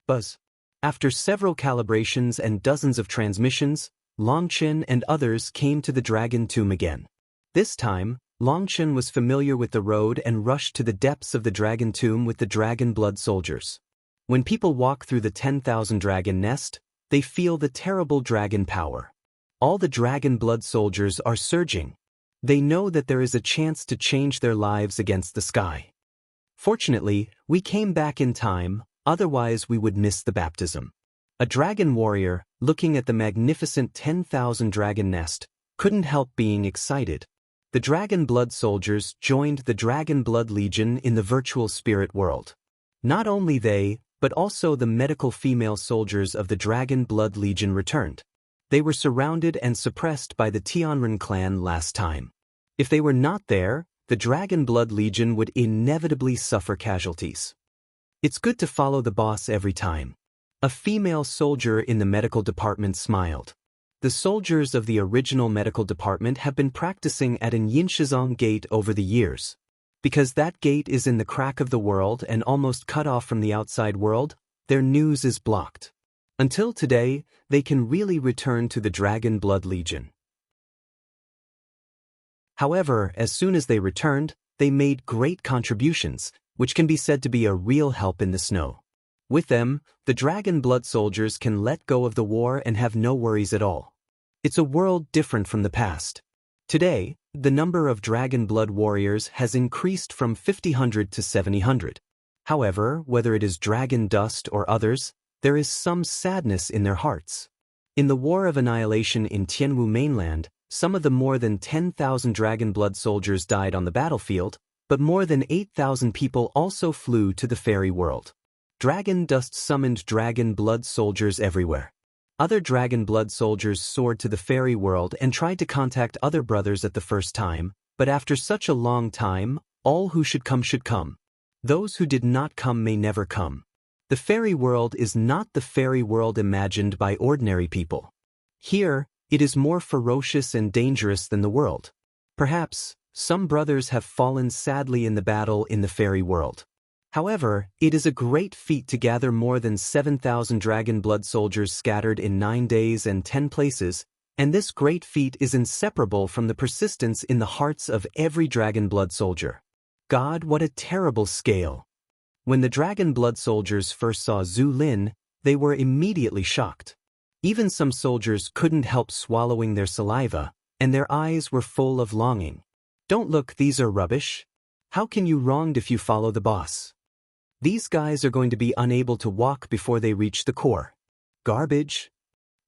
Buzz. After several calibrations and dozens of transmissions, Longchen and others came to the Dragon Tomb again. This time, Longchen was familiar with the road and rushed to the depths of the Dragon Tomb with the Dragon Blood soldiers. When people walk through the 10,000 dragon nest, they feel the terrible dragon power. All the Dragon Blood soldiers are surging. They know that there is a chance to change their lives against the sky. Fortunately, we came back in time, otherwise we would miss the baptism. A dragon warrior, looking at the magnificent 10,000 dragon nest, couldn't help being excited. The Dragon Blood soldiers joined the Dragon Blood Legion in the virtual spirit world. Not only they, but also the medical female soldiers of the Dragon Blood Legion returned. They were surrounded and suppressed by the Tianren clan last time. If they were not there, the Dragon Blood Legion would inevitably suffer casualties. It's good to follow the boss every time. A female soldier in the medical department smiled. The soldiers of the original medical department have been practicing at an Yinshizong gate over the years. Because that gate is in the crack of the world and almost cut off from the outside world, their news is blocked. Until today, they can really return to the Dragon Blood Legion. However, as soon as they returned, they made great contributions, which can be said to be a real help in the snow. With them, the Dragon Blood soldiers can let go of the war and have no worries at all. It's a world different from the past. Today, the number of Dragon Blood warriors has increased from 50,000 to 70,000. However, whether it is Dragon Dust or others, there is some sadness in their hearts. In the War of Annihilation in Tianwu mainland, some of the more than 10,000 Dragon Blood soldiers died on the battlefield, but more than 8,000 people also flew to the fairy world. Dragon Dust summoned Dragon Blood soldiers everywhere. Other dragon blood soldiers soared to the fairy world and tried to contact other brothers at the first time, but after such a long time, all who should come should come. Those who did not come may never come. The fairy world is not the fairy world imagined by ordinary people. Here, it is more ferocious and dangerous than the world. Perhaps, some brothers have fallen sadly in the battle in the fairy world. However, it is a great feat to gather more than 7,000 dragon blood soldiers scattered in 9 days and 10 places, and this great feat is inseparable from the persistence in the hearts of every dragon blood soldier. God, what a terrible scale! When the dragon blood soldiers first saw Zhu Lin, they were immediately shocked. Even some soldiers couldn't help swallowing their saliva, and their eyes were full of longing. Don't look, these are rubbish. How can you wronged if you follow the boss? These guys are going to be unable to walk before they reach the core. Garbage.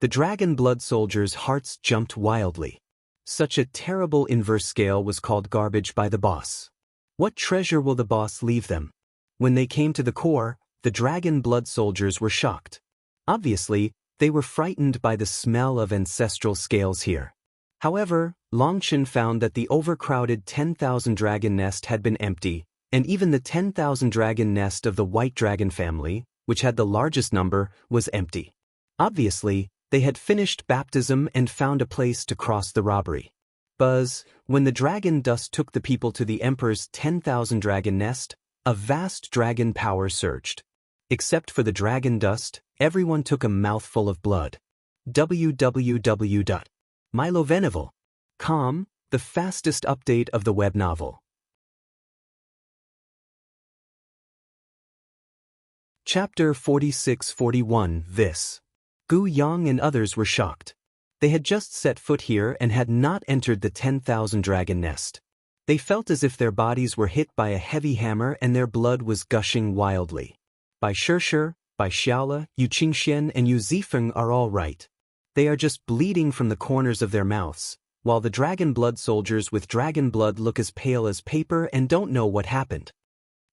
The dragon blood soldiers' hearts jumped wildly. Such a terrible inverse scale was called garbage by the boss. What treasure will the boss leave them? When they came to the core, the dragon blood soldiers were shocked. Obviously, they were frightened by the smell of ancestral scales here. However, Longchen found that the overcrowded 10,000 dragon nest had been empty, and even the 10,000 dragon nest of the white dragon family, which had the largest number, was empty. Obviously, they had finished baptism and found a place to cross the robbery. Buzz, when the dragon dust took the people to the emperor's 10,000 dragon nest, a vast dragon power surged. Except for the dragon dust, everyone took a mouthful of blood. www.milovenival.com, the fastest update of the web novel. Chapter 46-41. This. Gu Yang and others were shocked. They had just set foot here and had not entered the 10,000 dragon nest. They felt as if their bodies were hit by a heavy hammer and their blood was gushing wildly. Bai Shishir, Bai Xiaola, Yu Qingxian and Yu Zifeng are all right. They are just bleeding from the corners of their mouths, while the dragon blood soldiers with dragon blood look as pale as paper and don't know what happened.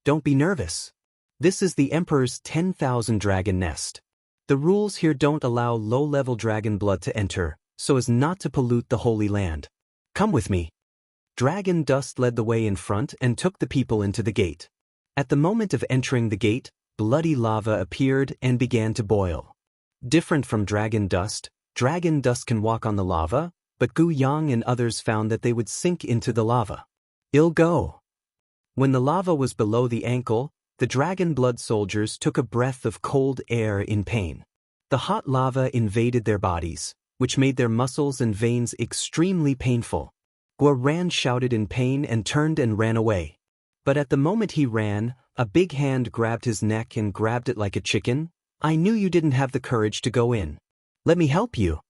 Don't be nervous. This is the Emperor's 10,000 dragon nest. The rules here don't allow low-level dragon blood to enter, so as not to pollute the Holy Land. Come with me. Dragon dust led the way in front and took the people into the gate. At the moment of entering the gate, bloody lava appeared and began to boil. Different from dragon dust can walk on the lava, but Gu Yang and others found that they would sink into the lava. Ill go. When the lava was below the ankle, the dragon blood soldiers took a breath of cold air in pain. The hot lava invaded their bodies, which made their muscles and veins extremely painful. Guoran shouted in pain and turned and ran away. But at the moment he ran, a big hand grabbed his neck and grabbed it like a chicken. I knew you didn't have the courage to go in. Let me help you.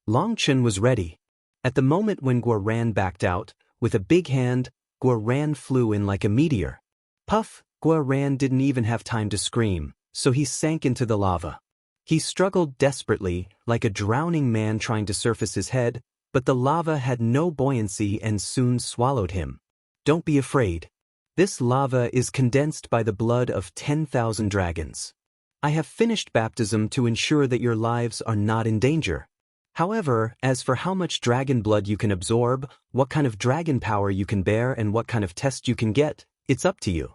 Longchen was ready. At the moment when Guoran backed out, with a big hand, Guoran flew in like a meteor. Puff! Guoran didn't even have time to scream, so he sank into the lava. He struggled desperately, like a drowning man trying to surface his head, but the lava had no buoyancy and soon swallowed him. Don't be afraid. This lava is condensed by the blood of 10,000 dragons. I have finished baptism to ensure that your lives are not in danger. However, as for how much dragon blood you can absorb, what kind of dragon power you can bear and what kind of test you can get, it's up to you.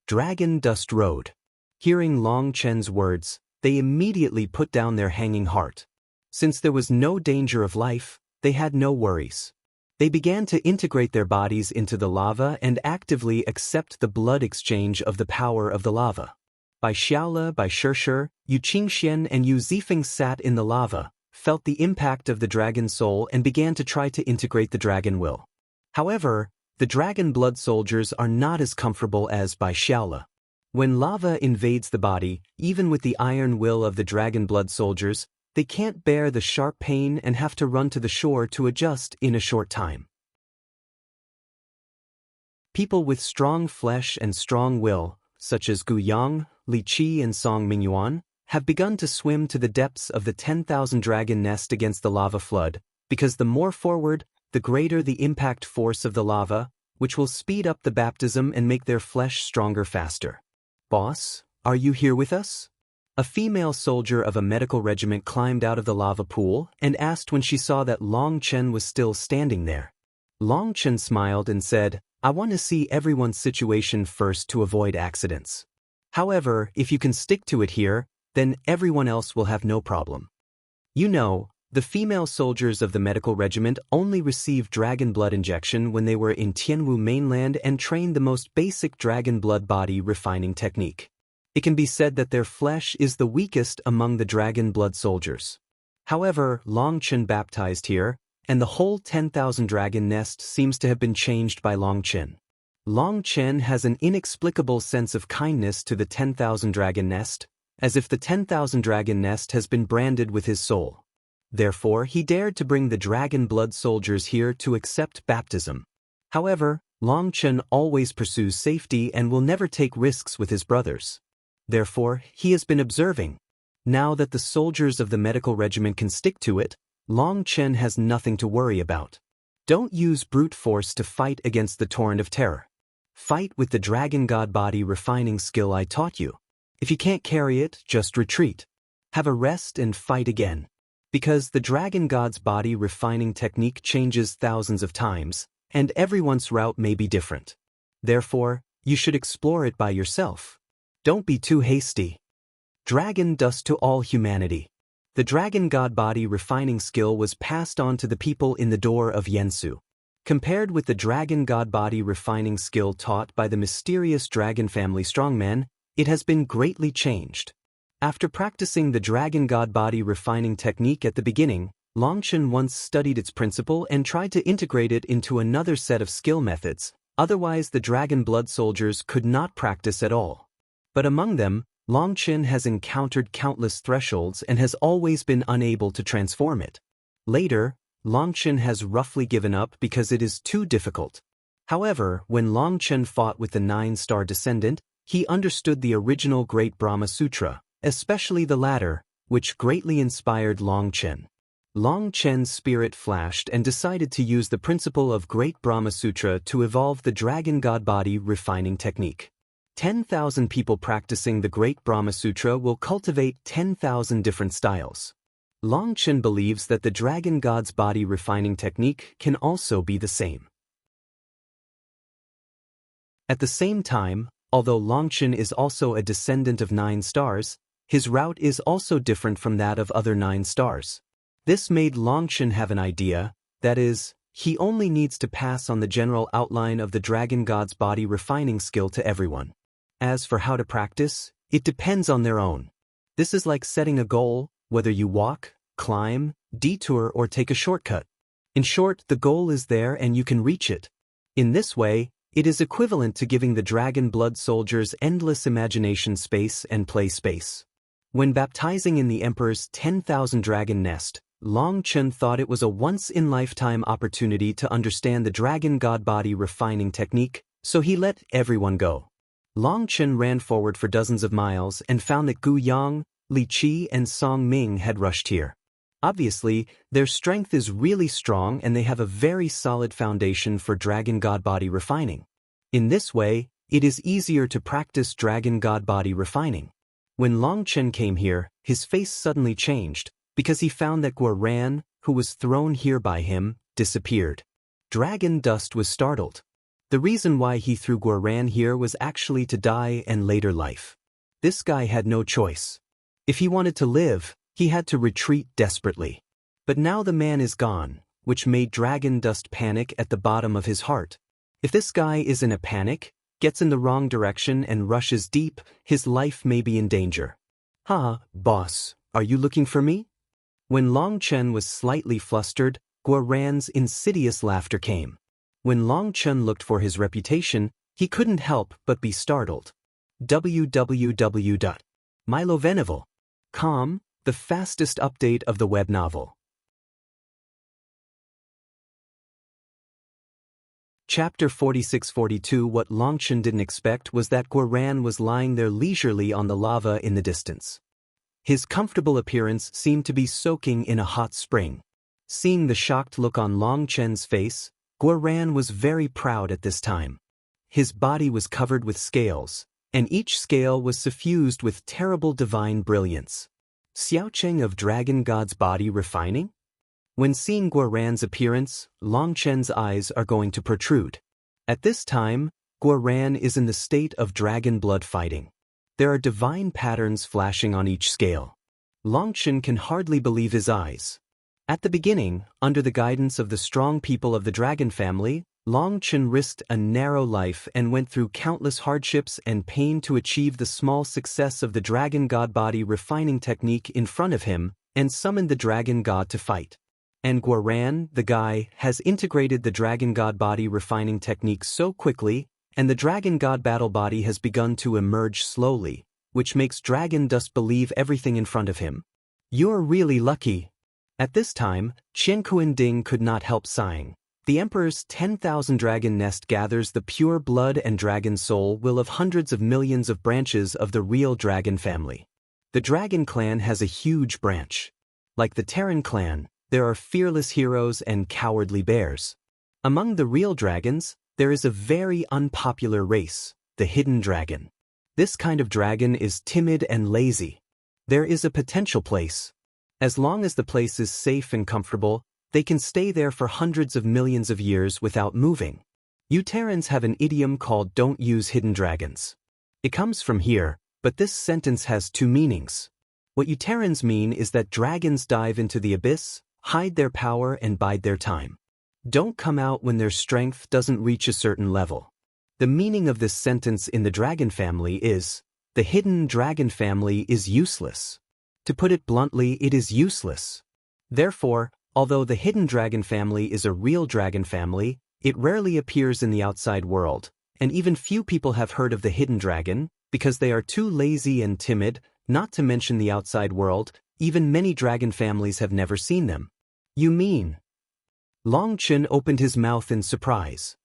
Dragon Dust Road. Hearing Long Chen's words, they immediately put down their hanging heart. Since there was no danger of life, they had no worries. They began to integrate their bodies into the lava and actively accept the blood exchange of the power of the lava. Bai Xiaola, Bai Shishir, Yu Qingxian and Yu Zifeng sat in the lava, felt the impact of the dragon soul and began to try to integrate the dragon will. However, the dragon blood soldiers are not as comfortable as Bai Xiaola. When lava invades the body, even with the iron will of the dragon blood soldiers, they can't bear the sharp pain and have to run to the shore to adjust in a short time. People with strong flesh and strong will, such as Gu Yang, Li Qi and Song Mingyuan, have begun to swim to the depths of the 10,000 dragon nest against the lava flood, because the more forward, the greater the impact force of the lava, which will speed up the baptism and make their flesh stronger faster. Boss, are you here with us? A female soldier of a medical regiment climbed out of the lava pool and asked when she saw that Long Chen was still standing there. Long Chen smiled and said, "I want to see everyone's situation first to avoid accidents. However, if you can stick to it here, then everyone else will have no problem." You know, the female soldiers of the medical regiment only received dragon blood injection when they were in Tianwu mainland and trained the most basic dragon blood body refining technique. It can be said that their flesh is the weakest among the dragon blood soldiers. However, Long Chen baptized here, and the whole 10,000 dragon nest seems to have been changed by Long Chen. Long Chen has an inexplicable sense of kindness to the 10,000 dragon nest, as if the 10,000 dragon nest has been branded with his soul. Therefore, he dared to bring the dragon blood soldiers here to accept baptism. However, Long Chen always pursues safety and will never take risks with his brothers. Therefore, he has been observing. Now that the soldiers of the medical regiment can stick to it, Long Chen has nothing to worry about. Don't use brute force to fight against the torrent of terror. Fight with the dragon god body refining skill I taught you. If you can't carry it, just retreat. Have a rest and fight again. Because the dragon god's body refining technique changes thousands of times, and everyone's route may be different. Therefore, you should explore it by yourself. Don't be too hasty. Dragon dust to all humanity. The dragon god body refining skill was passed on to the people in the door of Yensu. Compared with the dragon god body refining skill taught by the mysterious dragon family strongman, it has been greatly changed. After practicing the dragon god body refining technique at the beginning, Long Chen once studied its principle and tried to integrate it into another set of skill methods, otherwise the dragon blood soldiers could not practice at all. But among them, Long Chen has encountered countless thresholds and has always been unable to transform it. Later, Long Chen has roughly given up because it is too difficult. However, when Long Chen fought with the 9-star descendant, he understood the original Great Brahma Sutra, especially the latter, which greatly inspired Long Chen. Long Chen's spirit flashed and decided to use the principle of Great Brahma Sutra to evolve the dragon god body refining technique. 10,000 people practicing the Great Brahma Sutra will cultivate 10,000 different styles. Long Chen believes that the dragon god's body refining technique can also be the same. At the same time, although Long Chen is also a descendant of 9 stars, his route is also different from that of other 9 stars. This made Long Chen have an idea, that is, he only needs to pass on the general outline of the dragon god's body refining skill to everyone. As for how to practice, it depends on their own. This is like setting a goal, whether you walk, climb, detour, or take a shortcut. In short, the goal is there and you can reach it. In this way, it is equivalent to giving the dragon blood soldiers endless imagination space and play space. When baptizing in the Emperor's 10,000 dragon nest, Long Chen thought it was a once-in-lifetime opportunity to understand the dragon god body refining technique, so he let everyone go. Long Chen ran forward for dozens of miles and found that Gu Yang, Li Qi, and Song Ming had rushed here. Obviously, their strength is really strong and they have a very solid foundation for dragon god body refining. In this way, it is easier to practice dragon god body refining. When Long Chen came here, his face suddenly changed, because he found that Guoran, who was thrown here by him, disappeared. Dragon Dust was startled. The reason why he threw Guoran here was actually to die and later life. This guy had no choice. If he wanted to live, he had to retreat desperately. But now the man is gone, which made Dragon Dust panic at the bottom of his heart. If this guy is in a panic, gets in the wrong direction and rushes deep, his life may be in danger. Boss, are you looking for me? When Long Chen was slightly flustered, Guoran's insidious laughter came. When Long Chen looked for his reputation, he couldn't help but be startled. www.milovenival.com, the fastest update of the web novel. Chapter 46-42. What Long Chen didn't expect was that Guoran was lying there leisurely on the lava in the distance. His comfortable appearance seemed to be soaking in a hot spring. Seeing the shocked look on Long Chen's face, Guoran was very proud at this time. His body was covered with scales, and each scale was suffused with terrible divine brilliance. Xiaocheng of Dragon God's body refining? When seeing Guoran's appearance, Longchen's eyes are going to protrude. At this time, Guoran is in the state of dragon blood fighting. There are divine patterns flashing on each scale. Longchen can hardly believe his eyes. At the beginning, under the guidance of the strong people of the dragon family, Longchen risked a narrow life and went through countless hardships and pain to achieve the small success of the dragon god body refining technique in front of him and summoned the dragon god to fight. And Guoran, the guy, has integrated the dragon god body refining technique so quickly, and the dragon god battle body has begun to emerge slowly, which makes Dragon Dust believe everything in front of him. You're really lucky. At this time, Qian Kuan-Ding could not help sighing. The Emperor's 10,000 dragon nest gathers the pure blood and dragon soul will of hundreds of millions of branches of the real dragon family. The dragon clan has a huge branch. Like the Terran clan, there are fearless heroes and cowardly bears. Among the real dragons, there is a very unpopular race, the hidden dragon. This kind of dragon is timid and lazy. There is a potential place. As long as the place is safe and comfortable, they can stay there for hundreds of millions of years without moving. You Terrans have an idiom called "don't use hidden dragons." It comes from here, but this sentence has two meanings. What you Terrans mean is that dragons dive into the abyss, hide their power and bide their time. Don't come out when their strength doesn't reach a certain level. The meaning of this sentence in the dragon family is, the hidden dragon family is useless. To put it bluntly, it is useless. Therefore, although the hidden dragon family is a real dragon family, it rarely appears in the outside world, and even few people have heard of the hidden dragon, because they are too lazy and timid, not to mention the outside world, even many dragon families have never seen them. You mean? Longchen opened his mouth in surprise.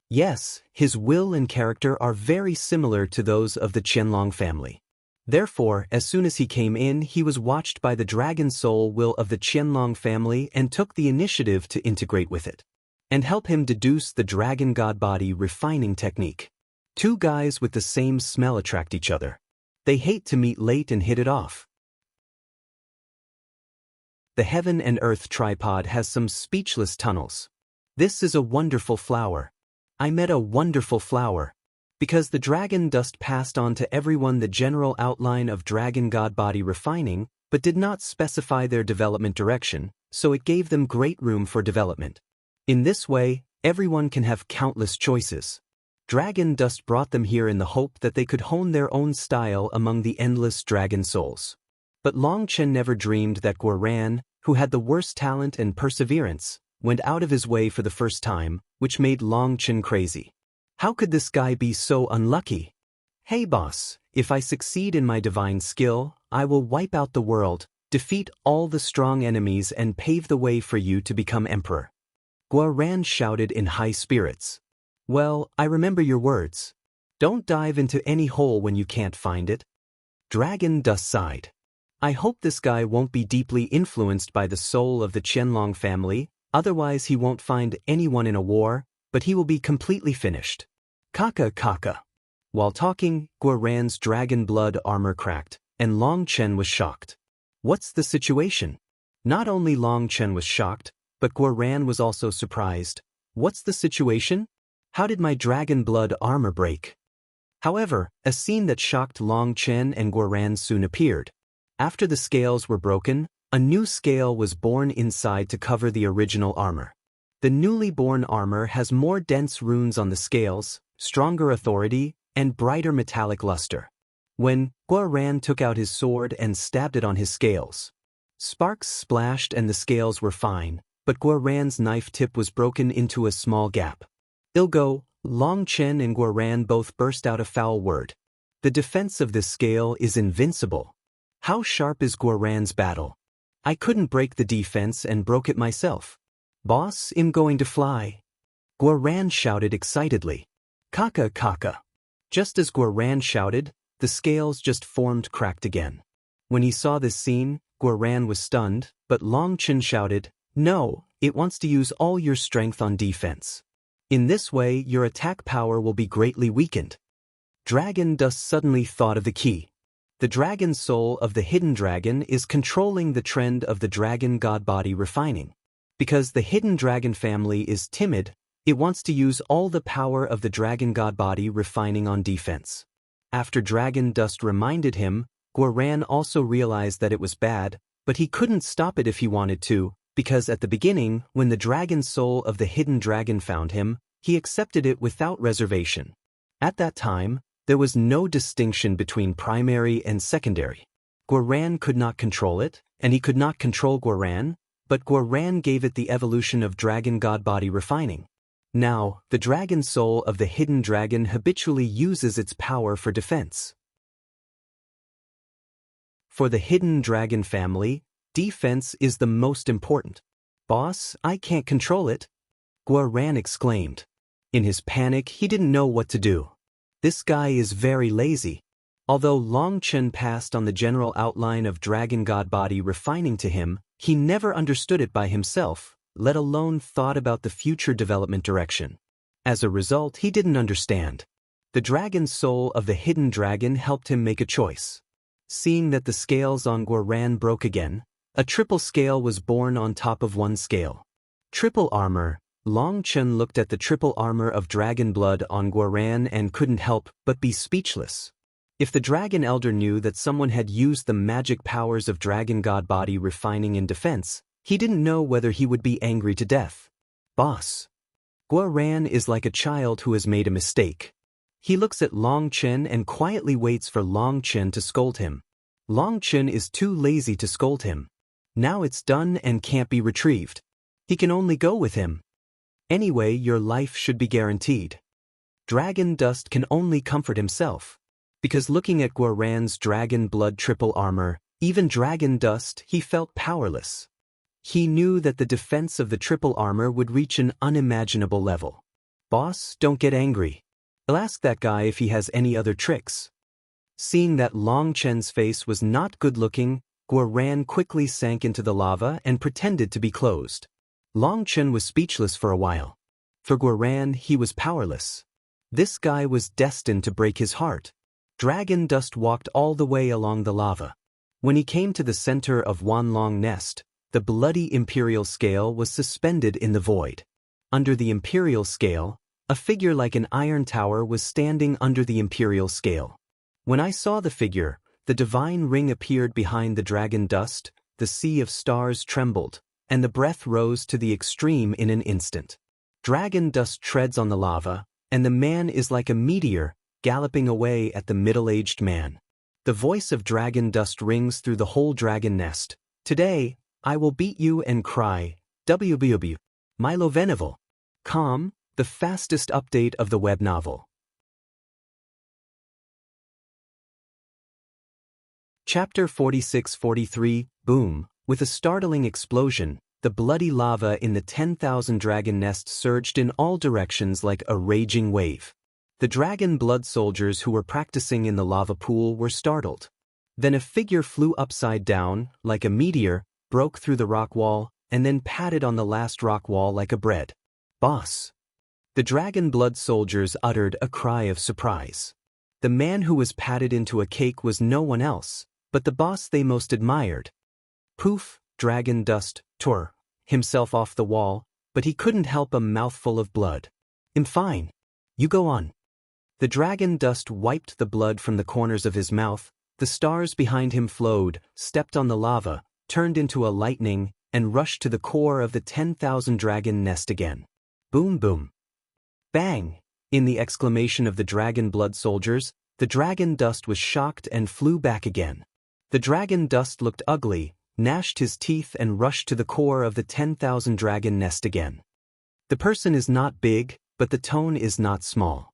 Yes, his will and character are very similar to those of the Qianlong family. Therefore, as soon as he came in, he was watched by the dragon soul will of the Qianlong family and took the initiative to integrate with it and help him deduce the dragon god body refining technique. Two guys with the same smell attract each other. They hate to meet late and hit it off. The heaven and earth tripod has some speechless tunnels. This is a wonderful flower. I met a wonderful flower. Because the dragon dust passed on to everyone the general outline of dragon god body refining, but did not specify their development direction, so it gave them great room for development. In this way, everyone can have countless choices. Dragon dust brought them here in the hope that they could hone their own style among the endless dragon souls. But Longchen never dreamed that Guoran, who had the worst talent and perseverance, went out of his way for the first time, which made Longchen crazy. How could this guy be so unlucky? Hey boss, if I succeed in my divine skill, I will wipe out the world, defeat all the strong enemies and pave the way for you to become emperor. Guoran shouted in high spirits. Well, I remember your words. Don't dive into any hole when you can't find it. Dragon Dust sighed. I hope this guy won't be deeply influenced by the soul of the Qianlong family, otherwise he won't find anyone in a war, but he will be completely finished. Kaka kaka. While talking, Guoran's dragon blood armor cracked, and Longchen was shocked. What's the situation? Not only Longchen was shocked, but Guoran was also surprised. What's the situation? How did my dragon blood armor break? However, a scene that shocked Longchen and Guoran soon appeared. After the scales were broken, a new scale was born inside to cover the original armor. The newly born armor has more dense runes on the scales, stronger authority, and brighter metallic luster. When Guoran took out his sword and stabbed it on his scales, sparks splashed and the scales were fine, but Guoran's knife tip was broken into a small gap. Ilgo, Longchen and Guoran both burst out a foul word. The defense of this scale is invincible. How sharp is Guoran's battle? I couldn't break the defense and broke it myself. Boss, I'm going to fly. Guoran shouted excitedly. Kaka kaka. Just as Guoran shouted, the scales just formed cracked again. When he saw this scene, Guoran was stunned, but Longchen shouted, No, it wants to use all your strength on defense. In this way, your attack power will be greatly weakened. Dragon Dust suddenly thought of the key. The dragon soul of the hidden dragon is controlling the trend of the dragon god body refining. Because the hidden dragon family is timid, it wants to use all the power of the dragon god body refining on defense. After Dragon Dust reminded him, Guoran also realized that it was bad, but he couldn't stop it if he wanted to, because at the beginning, when the dragon soul of the hidden dragon found him, he accepted it without reservation. At that time, there was no distinction between primary and secondary. Guoran could not control it, and he could not control Guoran, but Guoran gave it the evolution of dragon god body refining. Now, the dragon soul of the hidden dragon habitually uses its power for defense. For the hidden dragon family, defense is the most important. "Boss, I can't control it," Guoran exclaimed. In his panic, he didn't know what to do. This guy is very lazy. Although Long Chen passed on the general outline of dragon god body refining to him, he never understood it by himself, let alone thought about the future development direction. As a result, he didn't understand. The dragon soul of the hidden dragon helped him make a choice. Seeing that the scales on Guoran broke again, a triple scale was born on top of one scale. Triple armor. Long Chen looked at the triple armor of dragon blood on Guoran and couldn't help but be speechless. If the dragon elder knew that someone had used the magic powers of dragon god body refining in defense, he didn't know whether he would be angry to death. "Boss." Guoran is like a child who has made a mistake. He looks at Long Chen and quietly waits for Long Chen to scold him. Long Chen is too lazy to scold him. Now it's done and can't be retrieved. He can only go with him. Anyway, your life should be guaranteed. Dragon Dust can only comfort himself. Because looking at Guoran's dragon blood triple armor, even Dragon Dust, he felt powerless. He knew that the defense of the triple armor would reach an unimaginable level. "Boss, don't get angry. I'll ask that guy if he has any other tricks." Seeing that Long Chen's face was not good-looking, Guoran quickly sank into the lava and pretended to be closed. Long Chen was speechless for a while. For Guoran, he was powerless. This guy was destined to break his heart. Dragon Dust walked all the way along the lava. When he came to the center of Wanlong Nest, the bloody imperial scale was suspended in the void. Under the imperial scale, a figure like an iron tower was standing under the imperial scale. When I saw the figure, the divine ring appeared behind the Dragon Dust, the sea of stars trembled, and the breath rose to the extreme in an instant. Dragon Dust treads on the lava, and the man is like a meteor, galloping away at the middle-aged man. The voice of Dragon Dust rings through the whole dragon nest. "Today, I will beat you and cry, WBW, Milo Venival." Com, the fastest update of the web novel. Chapter 46-43, Boom. With a startling explosion, the bloody lava in the 10,000 dragon nest surged in all directions like a raging wave. The dragon blood soldiers who were practicing in the lava pool were startled. Then a figure flew upside down, like a meteor, broke through the rock wall, and then patted on the last rock wall like a bread. "Boss." The dragon blood soldiers uttered a cry of surprise. The man who was patted into a cake was no one else, but the boss they most admired. Poof, Dragon Dust tore himself off the wall, but he couldn't help a mouthful of blood. "I'm fine. You go on." The Dragon Dust wiped the blood from the corners of his mouth, the stars behind him flowed, stepped on the lava, turned into a lightning, and rushed to the core of the 10,000 dragon nest again. Boom boom. Bang! In the exclamation of the dragon blood soldiers, the Dragon Dust was shocked and flew back again. The Dragon Dust looked ugly, gnashed his teeth and rushed to the core of the 10,000 dragon nest again. The person is not big, but the tone is not small.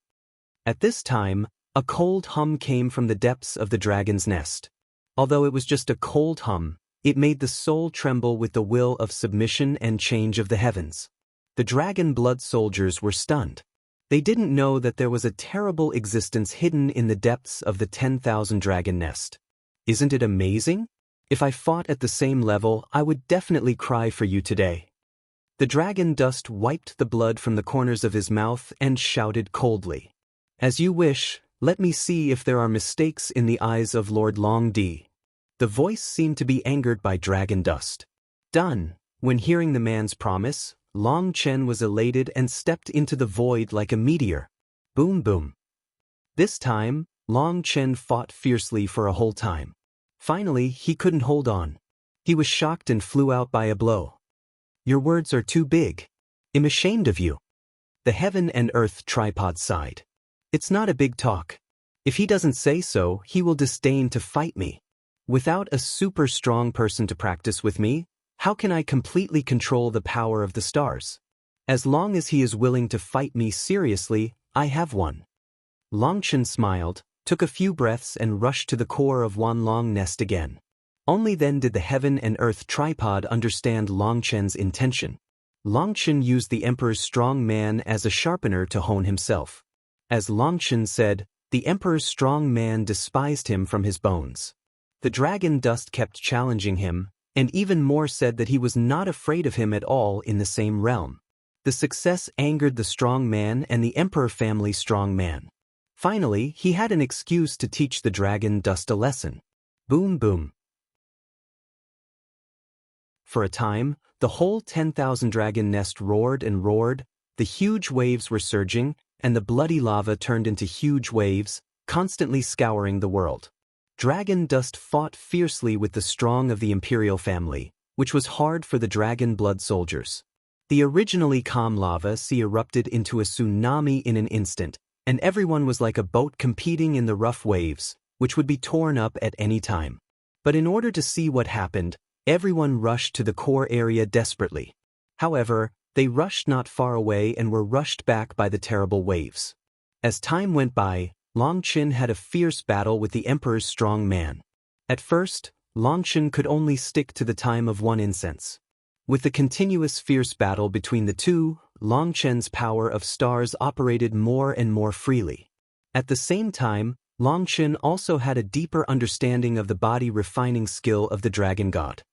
At this time, a cold hum came from the depths of the dragon's nest. Although it was just a cold hum, it made the soul tremble with the will of submission and change of the heavens. The dragon blood soldiers were stunned. They didn't know that there was a terrible existence hidden in the depths of the 10,000 dragon nest. Isn't it amazing? If I fought at the same level, I would definitely cry for you today. The Dragon Dust wiped the blood from the corners of his mouth and shouted coldly. "As you wish, Let me see if there are mistakes in the eyes of Lord Long Di. The voice seemed to be angered by dragon dust. Done. When hearing the man's promise, Long Chen was elated and stepped into the void like a meteor. Boom boom. This time, Long Chen fought fiercely for a whole time. Finally, he couldn't hold on. He was shocked and flew out by a blow. Your words are too big. I'm ashamed of you. The heaven and earth tripod sighed. It's not a big talk. If he doesn't say so, he will disdain to fight me. Without a super strong person to practice with me, how can I completely control the power of the stars? As long as he is willing to fight me seriously, I have one. Long Chen smiled, took a few breaths and rushed to the core of Wanlong Nest again. Only then did the heaven and earth tripod understand Long Chen's intention. Long Chen used the emperor's strong man as a sharpener to hone himself. As Long Chen said, the emperor's strong man despised him from his bones. The dragon dust kept challenging him, and even more said that he was not afraid of him at all in the same realm. The success angered the strong man and the emperor family's strong man. Finally, he had an excuse to teach the dragon dust a lesson. Boom boom. For a time, the whole 10,000 dragon nest roared and roared, the huge waves were surging, and the bloody lava turned into huge waves, constantly scouring the world. Dragon dust fought fiercely with the strong of the imperial family, which was hard for the dragon blood soldiers. The originally calm lava sea erupted into a tsunami in an instant, and everyone was like a boat competing in the rough waves, which would be torn up at any time. But in order to see what happened, everyone rushed to the core area desperately. However, they rushed not far away and were rushed back by the terrible waves. As time went by, Long Chen had a fierce battle with the emperor's strong man. At first, Long Chen could only stick to the time of one incense. With the continuous fierce battle between the two, Long Chen's power of stars operated more and more freely. At the same time, Long Chen also had a deeper understanding of the body refining skill of the dragon god.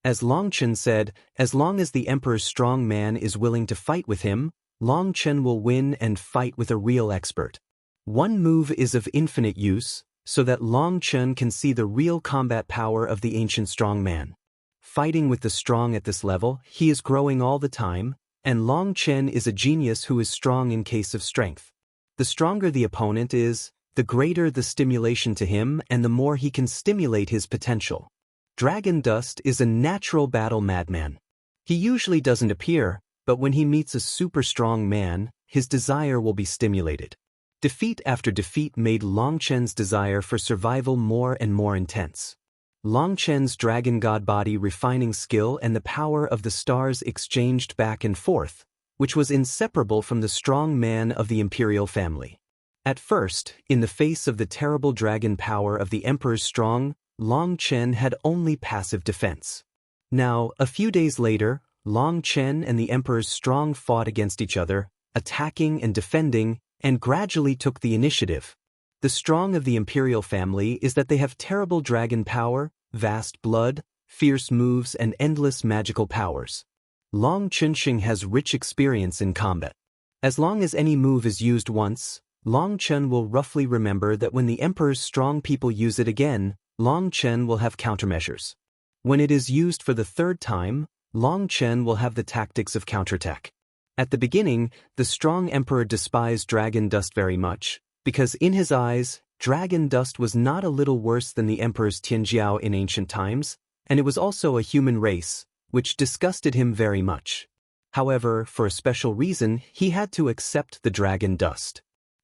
As Long Chen said, as long as the emperor's strong man is willing to fight with him, Long Chen will win and fight with a real expert. One move is of infinite use, so that Long Chen can see the real combat power of the ancient strong man. Fighting with the strong at this level, he is growing all the time, and Long Chen is a genius who is strong in case of strength. The stronger the opponent is, the greater the stimulation to him and the more he can stimulate his potential. Dragon Dust is a natural battle madman. He usually doesn't appear, but when he meets a super strong man, his desire will be stimulated. Defeat after defeat made Long Chen's desire for survival more and more intense. Long Chen's dragon god body refining skill and the power of the stars exchanged back and forth, which was inseparable from the strong man of the imperial family. At first, in the face of the terrible dragon power of the emperor's strong, Long Chen had only passive defense. Now, a few days later, Long Chen and the emperor's strong fought against each other, attacking and defending, and gradually took the initiative. The strong of the imperial family is that they have terrible dragon power, vast blood, fierce moves and endless magical powers. Long Chenxing has rich experience in combat. As long as any move is used once, Long Chen will roughly remember that when the emperor's strong people use it again, Long Chen will have countermeasures. When it is used for the third time, Long Chen will have the tactics of counterattack. At the beginning, the strong emperor despised dragon dust very much, because in his eyes, dragon dust was not a little worse than the emperor's Tianjiao in ancient times, and it was also a human race, which disgusted him very much. However, for a special reason, he had to accept the dragon dust.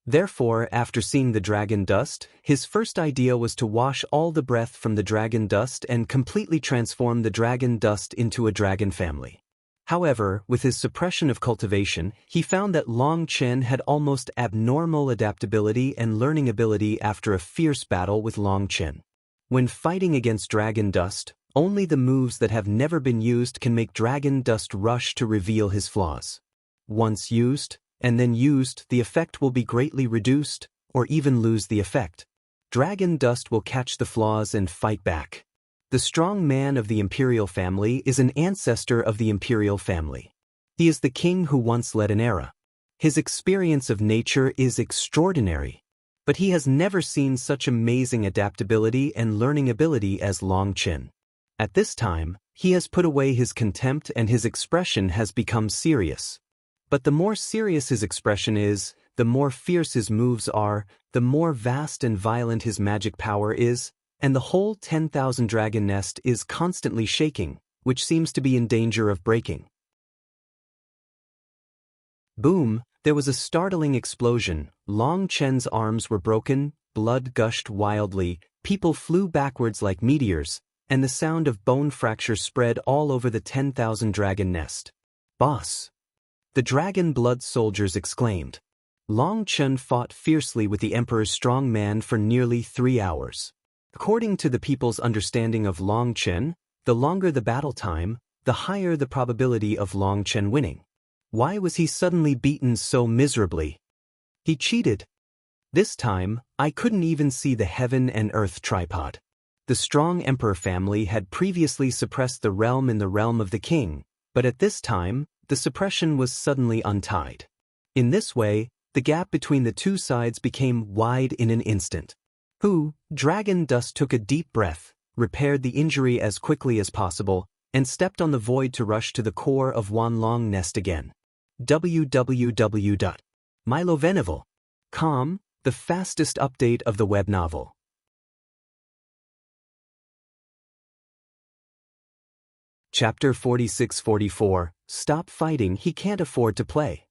Therefore, after seeing the dragon dust, his first idea was to wash all the breath from the dragon dust and completely transform the dragon dust into a dragon family. However, with his suppression of cultivation, he found that Long Chen had almost abnormal adaptability and learning ability after a fierce battle with Long Chen. When fighting against dragon dust, only the moves that have never been used can make dragon dust rush to reveal his flaws. Once used, and then used, the effect will be greatly reduced, or even lose the effect. Dragon dust will catch the flaws and fight back. The strong man of the imperial family is an ancestor of the imperial family. He is the king who once led an era. His experience of nature is extraordinary. but he has never seen such amazing adaptability and learning ability as Long Chen. At this time, he has put away his contempt and his expression has become serious. But the more serious his expression is, the more fierce his moves are, the more vast and violent his magic power is, and the whole 10,000 dragon nest is constantly shaking, which seems to be in danger of breaking. Boom, there was a startling explosion. Long Chen's arms were broken, blood gushed wildly, people flew backwards like meteors, and the sound of bone fracture spread all over the 10,000 dragon nest. "Boss!" the dragon blood soldiers exclaimed. Long Chen fought fiercely with the emperor's strong man for nearly 3 hours. According to the people's understanding of Long Chen, the longer the battle time, the higher the probability of Long Chen winning. Why was he suddenly beaten so miserably? He cheated. This time, I couldn't even see the heaven and earth tripod. The strong emperor family had previously suppressed the realm in the realm of the king, but at this time, the suppression was suddenly untied. In this way, the gap between the two sides became wide in an instant. Dragon Dust took a deep breath, repaired the injury as quickly as possible, and stepped on the void to rush to the core of Wanlong Nest again. www.mylovenival.com, the fastest update of the web novel. Chapter 46-44, Stop Fighting, He Can't Afford to Play.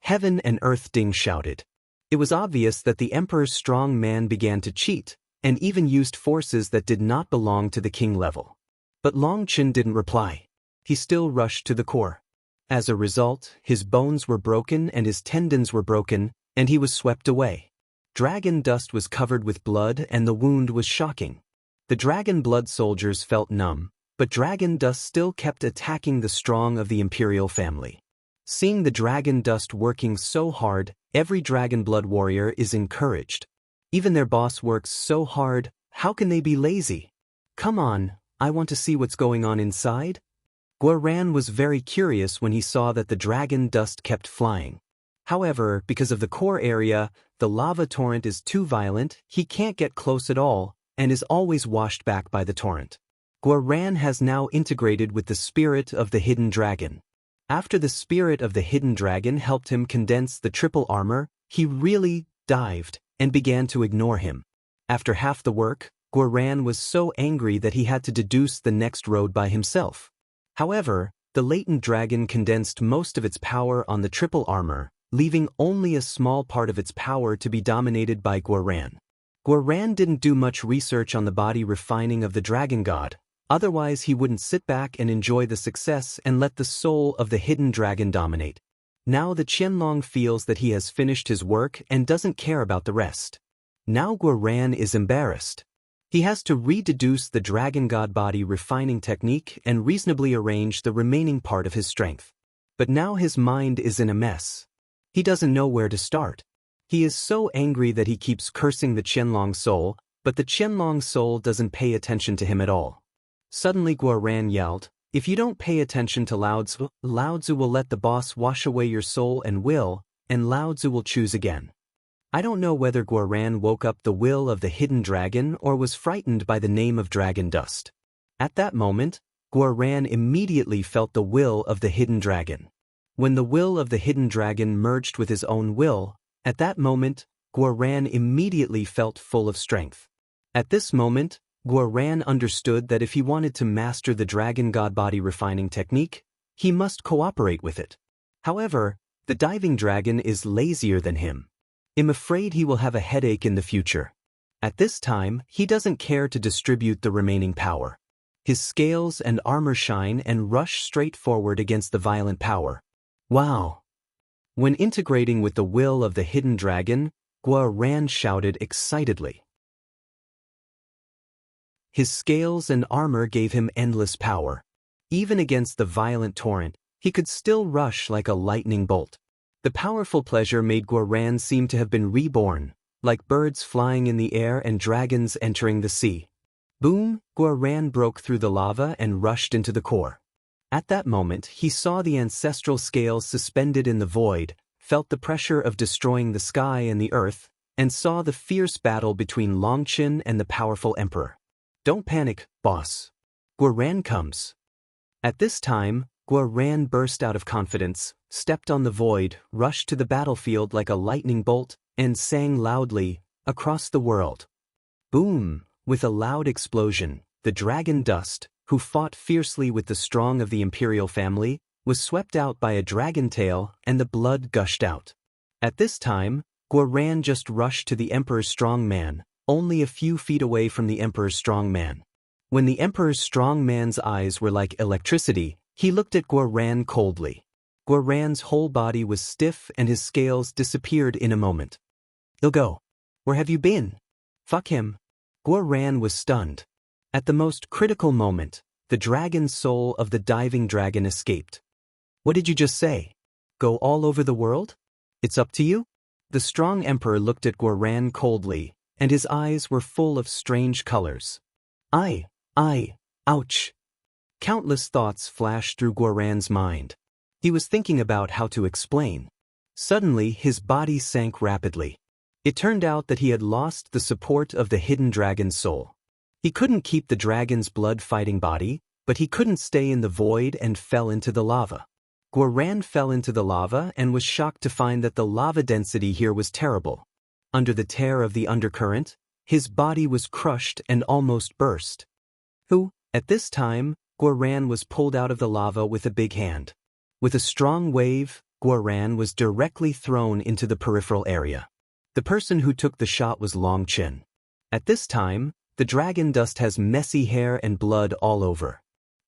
Heaven and Earth Ding shouted. It was obvious that the emperor's strong man began to cheat, and even used forces that did not belong to the king level. But Long Chen didn't reply. He still rushed to the core. As a result, his bones were broken and his tendons were broken, and he was swept away. Dragon Dust was covered with blood and the wound was shocking. The dragon blood soldiers felt numb, but Dragon Dust still kept attacking the strong of the imperial family. Seeing the Dragon Dust working so hard, every dragon blood warrior is encouraged. Even their boss works so hard, how can they be lazy? Come on, I want to see what's going on inside. Guoran was very curious when he saw that the Dragon Dust kept flying. However, because of the core area, the lava torrent is too violent, he can't get close at all, and is always washed back by the torrent. Guoran has now integrated with the spirit of the hidden dragon. After the spirit of the hidden dragon helped him condense the triple armor, he really dived and began to ignore him. After half the work, Guoran was so angry that he had to deduce the next road by himself. However, the latent dragon condensed most of its power on the triple armor, leaving only a small part of its power to be dominated by Guoran. Guoran didn't do much research on the body refining of the dragon god. Otherwise he wouldn't sit back and enjoy the success and let the soul of the hidden dragon dominate. Now the Qianlong feels that he has finished his work and doesn't care about the rest. Now Guoran is embarrassed. He has to rededuce the dragon god body refining technique and reasonably arrange the remaining part of his strength. But now his mind is in a mess. He doesn't know where to start. He is so angry that he keeps cursing the Qianlong soul, but the Qianlong soul doesn't pay attention to him at all. Suddenly Guoran yelled, "If you don't pay attention to Lao Tzu will let the boss wash away your soul and will, and Lao Tzu will choose again." I don't know whether Guoran woke up the will of the hidden dragon or was frightened by the name of Dragon Dust. At that moment, Guoran immediately felt the will of the hidden dragon. When the will of the hidden dragon merged with his own will, at that moment, Guoran immediately felt full of strength. At this moment, Guoran understood that if he wanted to master the dragon god body refining technique, he must cooperate with it. However, the diving dragon is lazier than him. I'm afraid he will have a headache in the future. At this time, he doesn't care to distribute the remaining power. His scales and armor shine and rush straight forward against the violent power. Wow! When integrating with the will of the hidden dragon, Guoran shouted excitedly. His scales and armor gave him endless power. Even against the violent torrent, he could still rush like a lightning bolt. The powerful pleasure made Guoran seem to have been reborn, like birds flying in the air and dragons entering the sea. Boom! Guoran broke through the lava and rushed into the core. At that moment, he saw the ancestral scales suspended in the void, felt the pressure of destroying the sky and the earth, and saw the fierce battle between Longchen and the powerful emperor. "Don't panic, boss. Guoran comes." At this time, Guoran burst out of confidence, stepped on the void, rushed to the battlefield like a lightning bolt, and sang loudly, "Across the world." Boom! With a loud explosion, the dragon Dust, who fought fiercely with the strong of the imperial family, was swept out by a dragon tail and the blood gushed out. At this time, Guoran just rushed to the emperor's strong man, only a few feet away from the emperor's strong man. When the emperor's strong man's eyes were like electricity, he looked at Guoran coldly. Guoran's whole body was stiff and his scales disappeared in a moment. "He'll go. Where have you been?" "Fuck him." Guoran was stunned. At the most critical moment, the dragon soul of the diving dragon escaped. "What did you just say? Go all over the world? It's up to you?" The strong emperor looked at Guoran coldly, and his eyes were full of strange colors. Ouch. Countless thoughts flashed through Guoran's mind. He was thinking about how to explain. Suddenly, his body sank rapidly. It turned out that he had lost the support of the hidden dragon's soul. He couldn't keep the dragon's blood-fighting body, but he couldn't stay in the void and fell into the lava. Guoran fell into the lava and was shocked to find that the lava density here was terrible. Under the tear of the undercurrent, his body was crushed and almost burst. At this time, Guoran was pulled out of the lava with a big hand. With a strong wave, Guoran was directly thrown into the peripheral area. The person who took the shot was Longchen. At this time, the dragon Dust has messy hair and blood all over.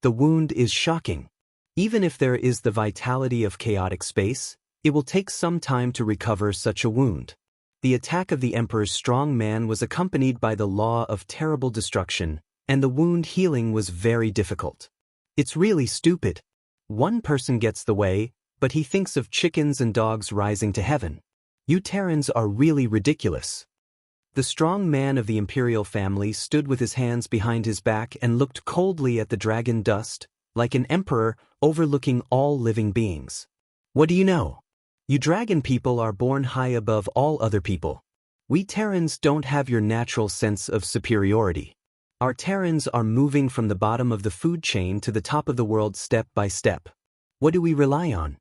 The wound is shocking. Even if there is the vitality of chaotic space, it will take some time to recover such a wound. The attack of the emperor's strong man was accompanied by the law of terrible destruction, and the wound healing was very difficult. It's really stupid. One person gets the way, but he thinks of chickens and dogs rising to heaven. You Terrans are really ridiculous. The strong man of the imperial family stood with his hands behind his back and looked coldly at the dragon Dust, like an emperor overlooking all living beings. "What do you know? You dragon people are born high above all other people. We Terrans don't have your natural sense of superiority. Our Terrans are moving from the bottom of the food chain to the top of the world step by step. What do we rely on?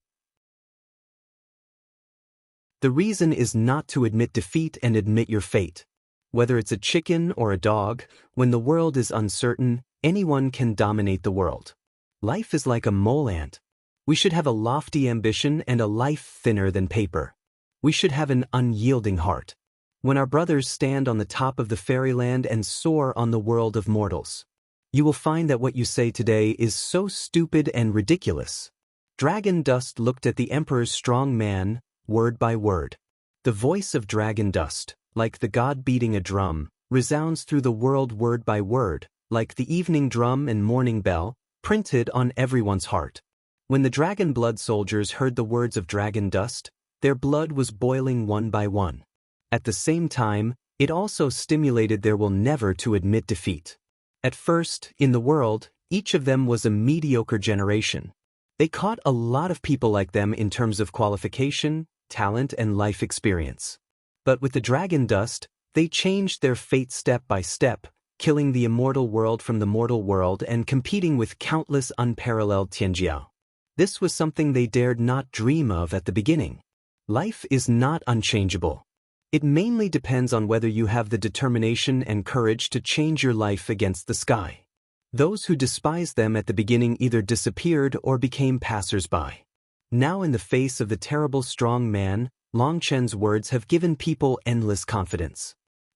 The reason is not to admit defeat and admit your fate. Whether it's a chicken or a dog, when the world is uncertain, anyone can dominate the world. Life is like a mole ant. We should have a lofty ambition and a life thinner than paper. We should have an unyielding heart. When our brothers stand on the top of the fairyland and soar on the world of mortals, you will find that what you say today is so stupid and ridiculous." Dragon Dust looked at the emperor's strong man, word by word. The voice of Dragon Dust, like the god beating a drum, resounds through the world word by word, like the evening drum and morning bell, printed on everyone's heart. When the dragon blood soldiers heard the words of Dragon Dust, their blood was boiling one by one. At the same time, it also stimulated their will never to admit defeat. At first, in the world, each of them was a mediocre generation. They caught a lot of people like them in terms of qualification, talent, and life experience. But with the dragon Dust, they changed their fate step by step, killing the immortal world from the mortal world and competing with countless unparalleled Tianjiao. This was something they dared not dream of at the beginning. Life is not unchangeable. It mainly depends on whether you have the determination and courage to change your life against the sky. Those who despised them at the beginning either disappeared or became passers-by. Now in the face of the terrible strong man, Longchen's words have given people endless confidence.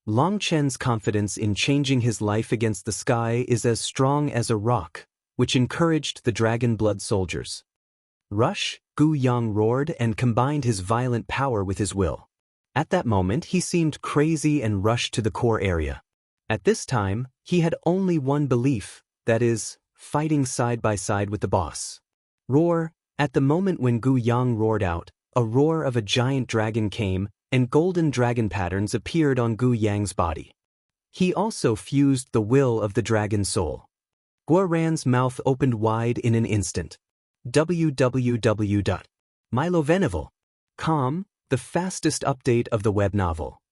Longchen's confidence in changing his life against the sky is as strong as a rock, which encouraged the dragon blood soldiers. Rush, Gu Yang roared and combined his violent power with his will. At that moment he seemed crazy and rushed to the core area. At this time, he had only one belief, that is, fighting side by side with the boss. Roar! At the moment when Gu Yang roared out, a roar of a giant dragon came, and golden dragon patterns appeared on Gu Yang's body. He also fused the will of the dragon soul. Guoran's mouth opened wide in an instant. www.milovenovel.com, the fastest update of the web novel.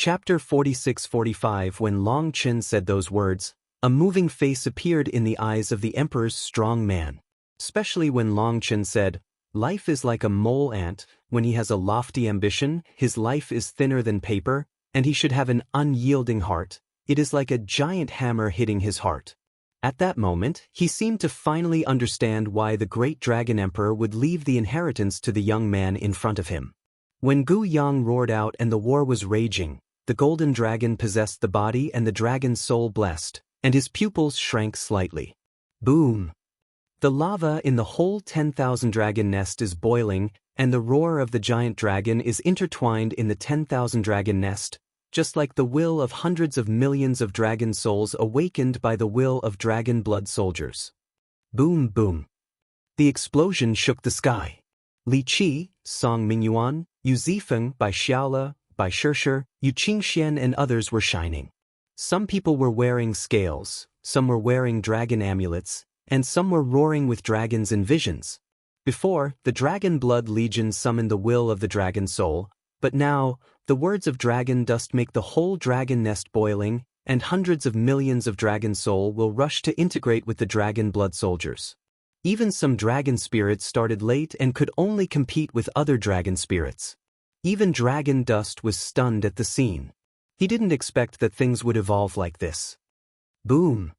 Chapter 46-45. When Long Chen said those words, a moving face appeared in the eyes of the emperor's strong man. Especially when Long Chen said, "Life is like a mole ant. When he has a lofty ambition, his life is thinner than paper, and he should have an unyielding heart. It is like a giant hammer hitting his heart." At that moment, he seemed to finally understand why the great dragon emperor would leave the inheritance to the young man in front of him. When Gu Yang roared out and the war was raging, the golden dragon possessed the body and the dragon's soul blessed, and his pupils shrank slightly. Boom! The lava in the whole 10,000 dragon nest is boiling, and the roar of the giant dragon is intertwined in the 10,000 dragon nest, just like the will of hundreds of millions of dragon souls awakened by the will of dragon blood soldiers. Boom boom. The explosion shook the sky. Li Qi, Song Mingyuan, Yu Zifeng, Bai Xiaola, Bai Shishir, Yu Qingxian and others were shining. Some people were wearing scales, some were wearing dragon amulets, and some were roaring with dragons and visions. Before, the Dragon Blood Legion summoned the will of the dragon soul, but now, the words of dragon dust make the whole dragon nest boiling, and hundreds of millions of dragon soul will rush to integrate with the dragon blood soldiers. Even some dragon spirits started late and could only compete with other dragon spirits. Even Dragon Dust was stunned at the scene. He didn't expect that things would evolve like this. Boom!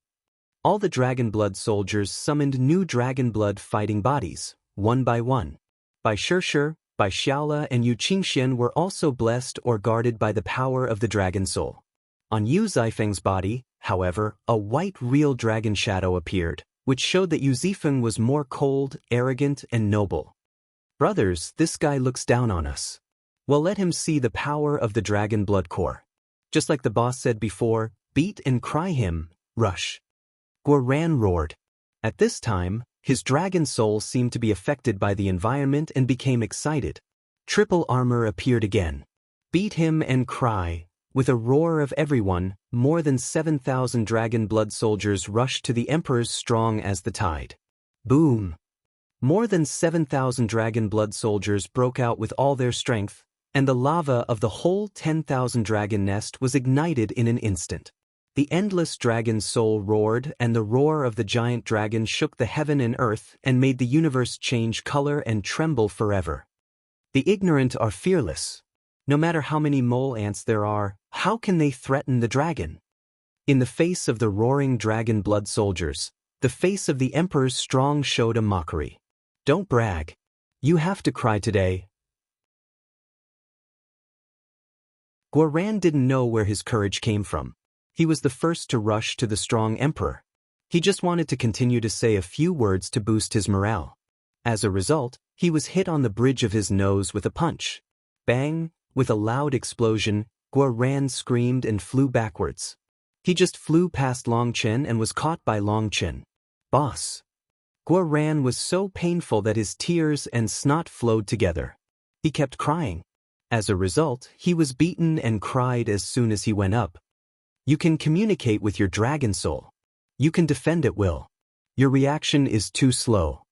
All the dragon blood soldiers summoned new dragon blood fighting bodies, one by one. Bai Shishir, Bai Xiaola and Yu Qingxian were also blessed or guarded by the power of the dragon soul. On Yu Zifeng's body, however, a white real dragon shadow appeared, which showed that Yu Zifeng was more cold, arrogant, and noble. "Brothers, this guy looks down on us. Well, let him see the power of the dragon blood core. Just like the boss said before, beat and cry him, rush." Guoran roared. At this time, his dragon soul seemed to be affected by the environment and became excited. Triple armor appeared again. Beat him and cry. With a roar of everyone, more than 7,000 dragon blood soldiers rushed to the emperor's strong as the tide. Boom! More than 7,000 dragon blood soldiers broke out with all their strength, and the lava of the whole 10,000 dragon nest was ignited in an instant. The endless dragon soul roared, and the roar of the giant dragon shook the heaven and earth and made the universe change color and tremble forever. The ignorant are fearless. No matter how many mole ants there are, how can they threaten the dragon? In the face of the roaring dragon blood soldiers, the face of the emperor's strong showed a mockery. "Don't brag. You have to cry today." Guoran didn't know where his courage came from. He was the first to rush to the strong emperor. He just wanted to continue to say a few words to boost his morale. As a result, he was hit on the bridge of his nose with a punch. Bang! With a loud explosion, Guoran screamed and flew backwards. He just flew past Long Chen and was caught by Long Chen. "Boss." Guoran was so painful that his tears and snot flowed together. He kept crying. As a result, he was beaten and cried as soon as he went up. You can communicate with your dragon soul. You can defend at will. Your reaction is too slow.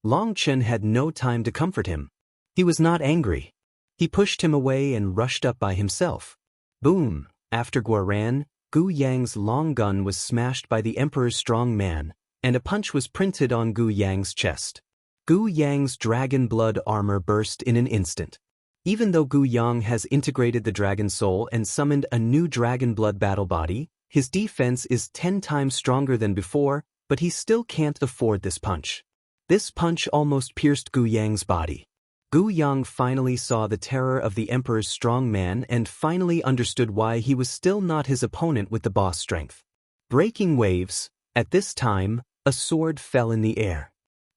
Long Chen had no time to comfort him. He was not angry. He pushed him away and rushed up by himself. Boom! After Guoran, Gu Yang's long gun was smashed by the emperor's strong man, and a punch was printed on Gu Yang's chest. Gu Yang's dragon blood armor burst in an instant. Even though Gu Yang has integrated the dragon soul and summoned a new dragon blood battle body, his defense is 10 times stronger than before, but he still can't afford this punch. This punch almost pierced Gu Yang's body. Gu Yang finally saw the terror of the emperor's strong man and finally understood why he was still not his opponent with the boss strength. Breaking waves, at this time, a sword fell in the air.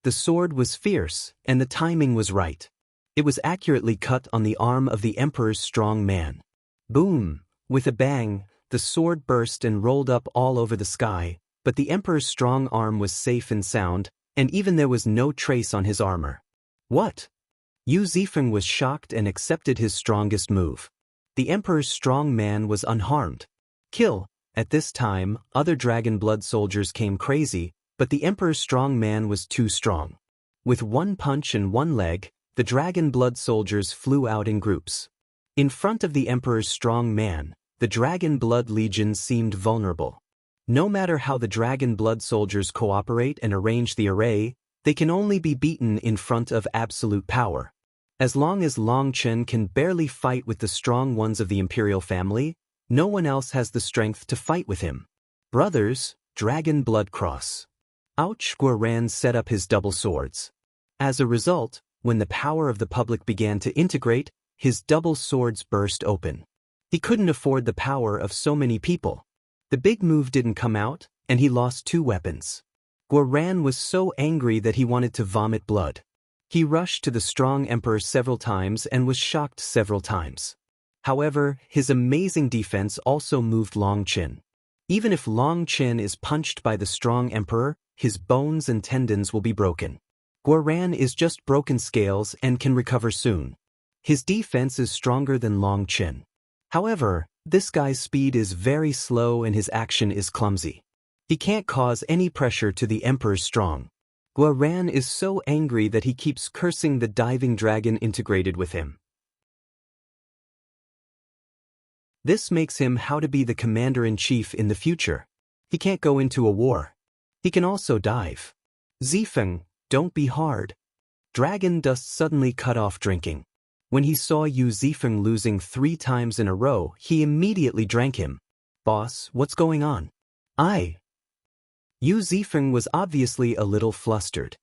The sword was fierce, and the timing was right. It was accurately cut on the arm of the emperor's strong man. Boom! With a bang, the sword burst and rolled up all over the sky, but the emperor's strong arm was safe and sound, and even there was no trace on his armor. What? Yu Zifeng was shocked and accepted his strongest move. The emperor's strong man was unharmed. Kill! At this time, other dragon blood soldiers came crazy, but the emperor's strong man was too strong. With one punch and one leg, the dragon blood soldiers flew out in groups. In front of the emperor's strong man, the Dragon Blood Legion seemed vulnerable. No matter how the Dragon Blood soldiers cooperate and arrange the array, they can only be beaten in front of absolute power. As long as Long Chen can barely fight with the strong ones of the imperial family, no one else has the strength to fight with him. Brothers, Dragon Blood Cross. Ouch! Guoran set up his double swords. As a result, when the power of the public began to integrate, his double swords burst open. He couldn't afford the power of so many people. The big move didn't come out, and he lost 2 weapons. Guoran was so angry that he wanted to vomit blood. He rushed to the strong emperor several times and was shocked several times. However, his amazing defense also moved Long Chen. Even if Long Chen is punched by the strong emperor, his bones and tendons will be broken. Guoran is just broken scales and can recover soon. His defense is stronger than Long Chen. However, this guy's speed is very slow and his action is clumsy. He can't cause any pressure to the emperor's strong. Guoran is so angry that he keeps cursing the diving dragon integrated with him. This makes him how to be the commander-in-chief in the future. He can't go into a war. He can also dive. Zifeng, don't be hard. Dragon Dust suddenly cut off drinking. When he saw Yu Zifeng losing 3 times in a row, he immediately drank him. Boss, what's going on? Yu Zifeng was obviously a little flustered.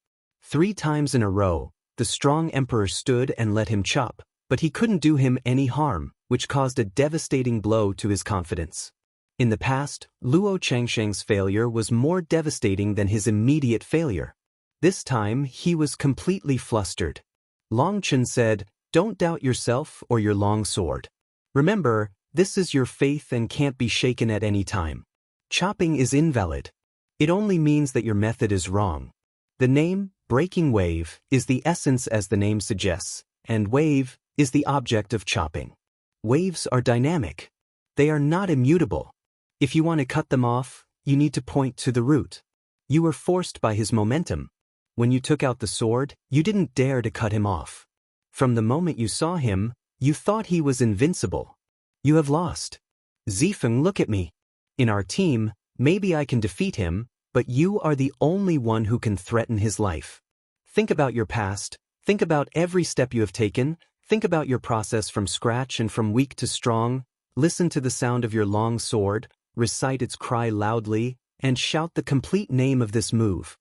3 times in a row, the strong emperor stood and let him chop, but he couldn't do him any harm, which caused a devastating blow to his confidence. In the past, Luo Changsheng's failure was more devastating than his immediate failure. This time, he was completely flustered. Long Chen said, "Don't doubt yourself or your long sword. Remember, this is your faith and can't be shaken at any time. Chopping is invalid. It only means that your method is wrong. The name, Breaking Wave, is the essence as the name suggests, and wave is the object of chopping. Waves are dynamic. They are not immutable. If you want to cut them off, you need to point to the root. You were forced by his momentum. When you took out the sword, you didn't dare to cut him off. From the moment you saw him, you thought he was invincible. You have lost. Zifeng, look at me. In our team, maybe I can defeat him, but you are the only one who can threaten his life. Think about your past, think about every step you have taken, think about your process from scratch and from weak to strong, listen to the sound of your long sword, recite its cry loudly, and shout the complete name of this move.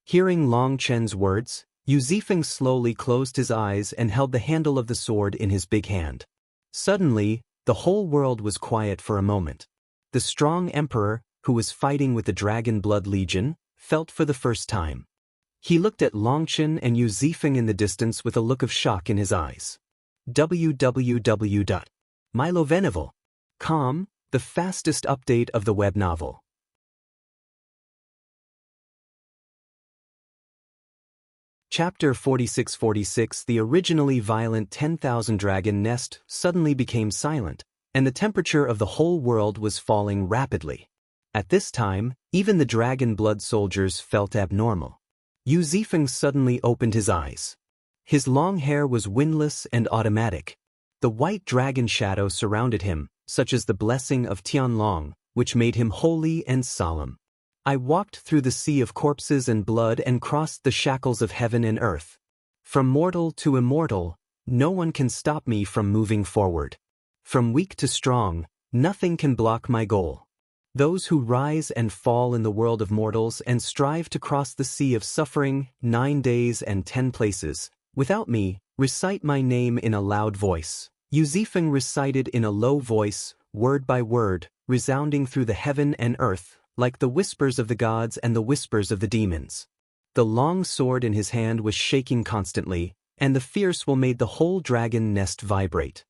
Hearing Long Chen's words, Yu Zifeng slowly closed his eyes and held the handle of the sword in his big hand. Suddenly, the whole world was quiet for a moment. The strong emperor, who was fighting with the Dragon Blood Legion, felt for the first time. He looked at Long Chen and Yu Zifeng in the distance with a look of shock in his eyes. www.milovenival.com, the fastest update of the web novel. Chapter 4646. The originally violent 10,000 dragon nest suddenly became silent, and the temperature of the whole world was falling rapidly. At this time, even the Dragon Blood soldiers felt abnormal. Yu Zifeng suddenly opened his eyes. His long hair was windless and automatic. The white dragon shadow surrounded him, such as the blessing of Tianlong, which made him holy and solemn. I walked through the sea of corpses and blood and crossed the shackles of heaven and earth. From mortal to immortal, no one can stop me from moving forward. From weak to strong, nothing can block my goal. Those who rise and fall in the world of mortals and strive to cross the sea of suffering, 9 days and 10 places, without me, recite my name in a loud voice. Yu Zifeng recited in a low voice, word by word, resounding through the heaven and earth, like the whispers of the gods and the whispers of the demons. The long sword in his hand was shaking constantly, and the fierce will made the whole dragon nest vibrate.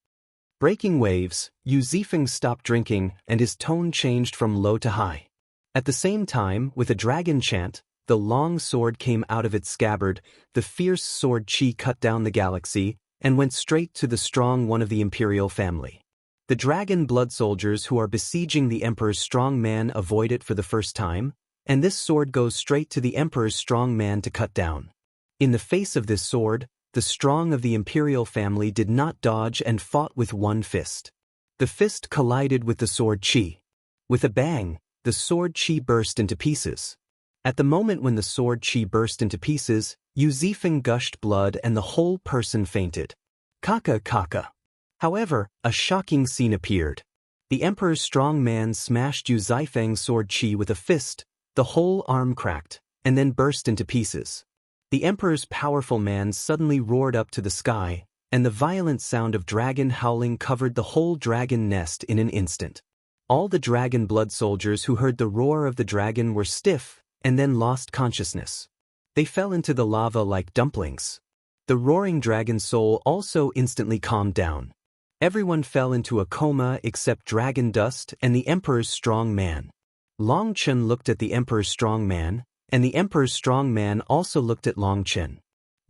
Breaking waves, Yu Zifeng stopped drinking, and his tone changed from low to high. At the same time, with a dragon chant, the long sword came out of its scabbard, the fierce sword chi cut down the galaxy, and went straight to the strong one of the imperial family. The Dragon Blood soldiers who are besieging the Emperor's strong man avoid it for the first time, and this sword goes straight to the Emperor's strong man to cut down. In the face of this sword, the strong of the imperial family did not dodge and fought with one fist. The fist collided with the sword chi. With a bang, the sword chi burst into pieces. At the moment when the sword chi burst into pieces, Yu Zifeng gushed blood and the whole person fainted. Kaka kaka. However, a shocking scene appeared. The emperor's strong man smashed Yu Zifeng's sword chi with a fist, the whole arm cracked, and then burst into pieces. The emperor's powerful man suddenly roared up to the sky, and the violent sound of dragon howling covered the whole dragon nest in an instant. All the dragon blood soldiers who heard the roar of the dragon were stiff, and then lost consciousness. They fell into the lava like dumplings. The roaring dragon soul also instantly calmed down. Everyone fell into a coma except Dragon Dust and the emperor's strong man. Long Chen looked at the emperor's strong man, and the emperor's strong man also looked at Long Chen.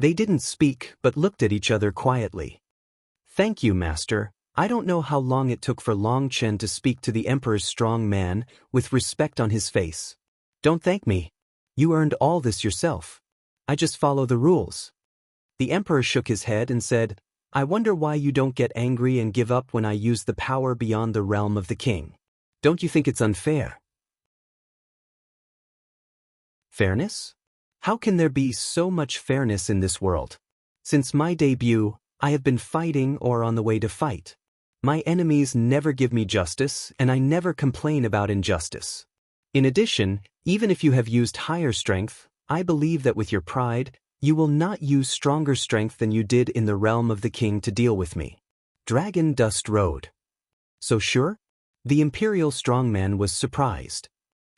They didn't speak but looked at each other quietly. "Thank you, master." I don't know how long it took for Long Chen to speak to the emperor's strong man, with respect on his face. "Don't thank me. You earned all this yourself. I just follow the rules." The emperor shook his head and said, "I wonder why you don't get angry and give up when I use the power beyond the realm of the king. Don't you think it's unfair?" Fairness? How can there be so much fairness in this world? Since my debut, I have been fighting or on the way to fight. My enemies never give me justice, and I never complain about injustice. In addition, even if you have used higher strength, I believe that with your pride, you will not use stronger strength than you did in the realm of the king to deal with me. Dragon Dust rode. "So sure?" The imperial strongman was surprised.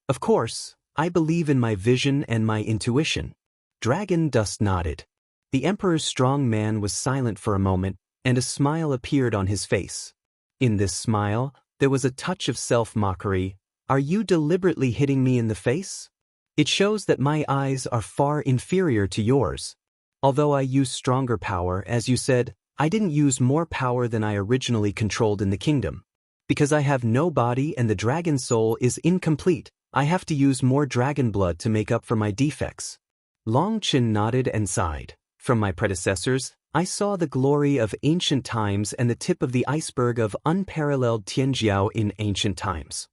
"Of course, I believe in my vision and my intuition." Dragon Dust nodded. The emperor's strong man was silent for a moment, and a smile appeared on his face. In this smile, there was a touch of self-mockery. "Are you deliberately hitting me in the face? It shows that my eyes are far inferior to yours. Although I use stronger power, as you said, I didn't use more power than I originally controlled in the kingdom. Because I have no body and the dragon soul is incomplete, I have to use more dragon blood to make up for my defects." Long Chen nodded and sighed. "From my predecessors, I saw the glory of ancient times and the tip of the iceberg of unparalleled Tianjiao in ancient times.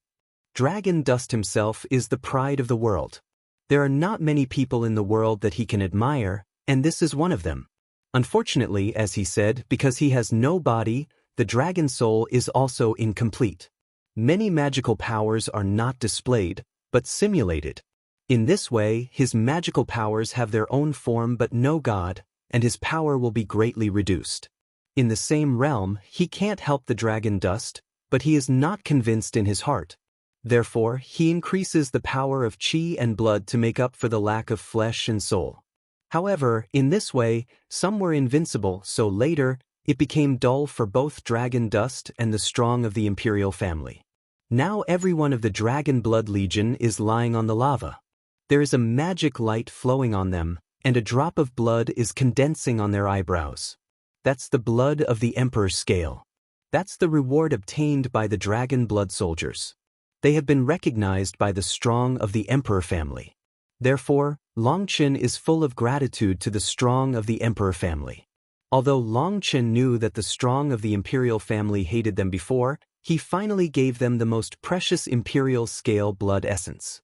Dragon Dust himself is the pride of the world. There are not many people in the world that he can admire, and this is one of them. Unfortunately, as he said, because he has no body, the dragon soul is also incomplete. Many magical powers are not displayed, but simulated. In this way, his magical powers have their own form but no god, and his power will be greatly reduced. In the same realm, he can't help the dragon dust, but he is not convinced in his heart. Therefore, he increases the power of chi and blood to make up for the lack of flesh and soul. However, in this way, some were invincible, so later, it became dull for both Dragon Dust and the strong of the imperial family. Now everyone of the Dragon Blood Legion is lying on the lava. There is a magic light flowing on them, and a drop of blood is condensing on their eyebrows. That's the blood of the Emperor's scale. That's the reward obtained by the Dragon Blood soldiers. They have been recognized by the strong of the Emperor family. Therefore, Long Chen is full of gratitude to the strong of the Emperor family. Although Long Chen knew that the strong of the imperial family hated them before, he finally gave them the most precious imperial scale blood essence.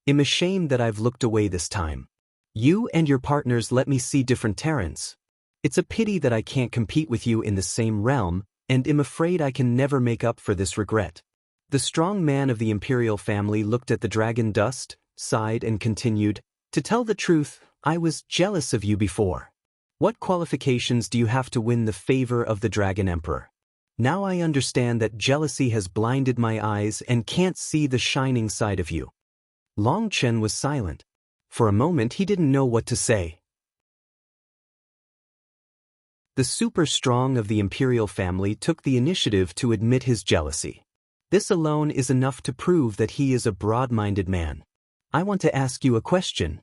"I'm ashamed that I've looked away this time. You and your partners let me see different Terrans. It's a pity that I can't compete with you in the same realm, and I'm afraid I can never make up for this regret." The strong man of the imperial family looked at the Dragon Dust, sighed and continued, "To tell the truth, I was jealous of you before. What qualifications do you have to win the favor of the Dragon Emperor? Now I understand that jealousy has blinded my eyes and can't see the shining side of you." Long Chen was silent. For a moment he didn't know what to say. The super strong of the imperial family took the initiative to admit his jealousy. This alone is enough to prove that he is a broad-minded man. "I want to ask you a question,"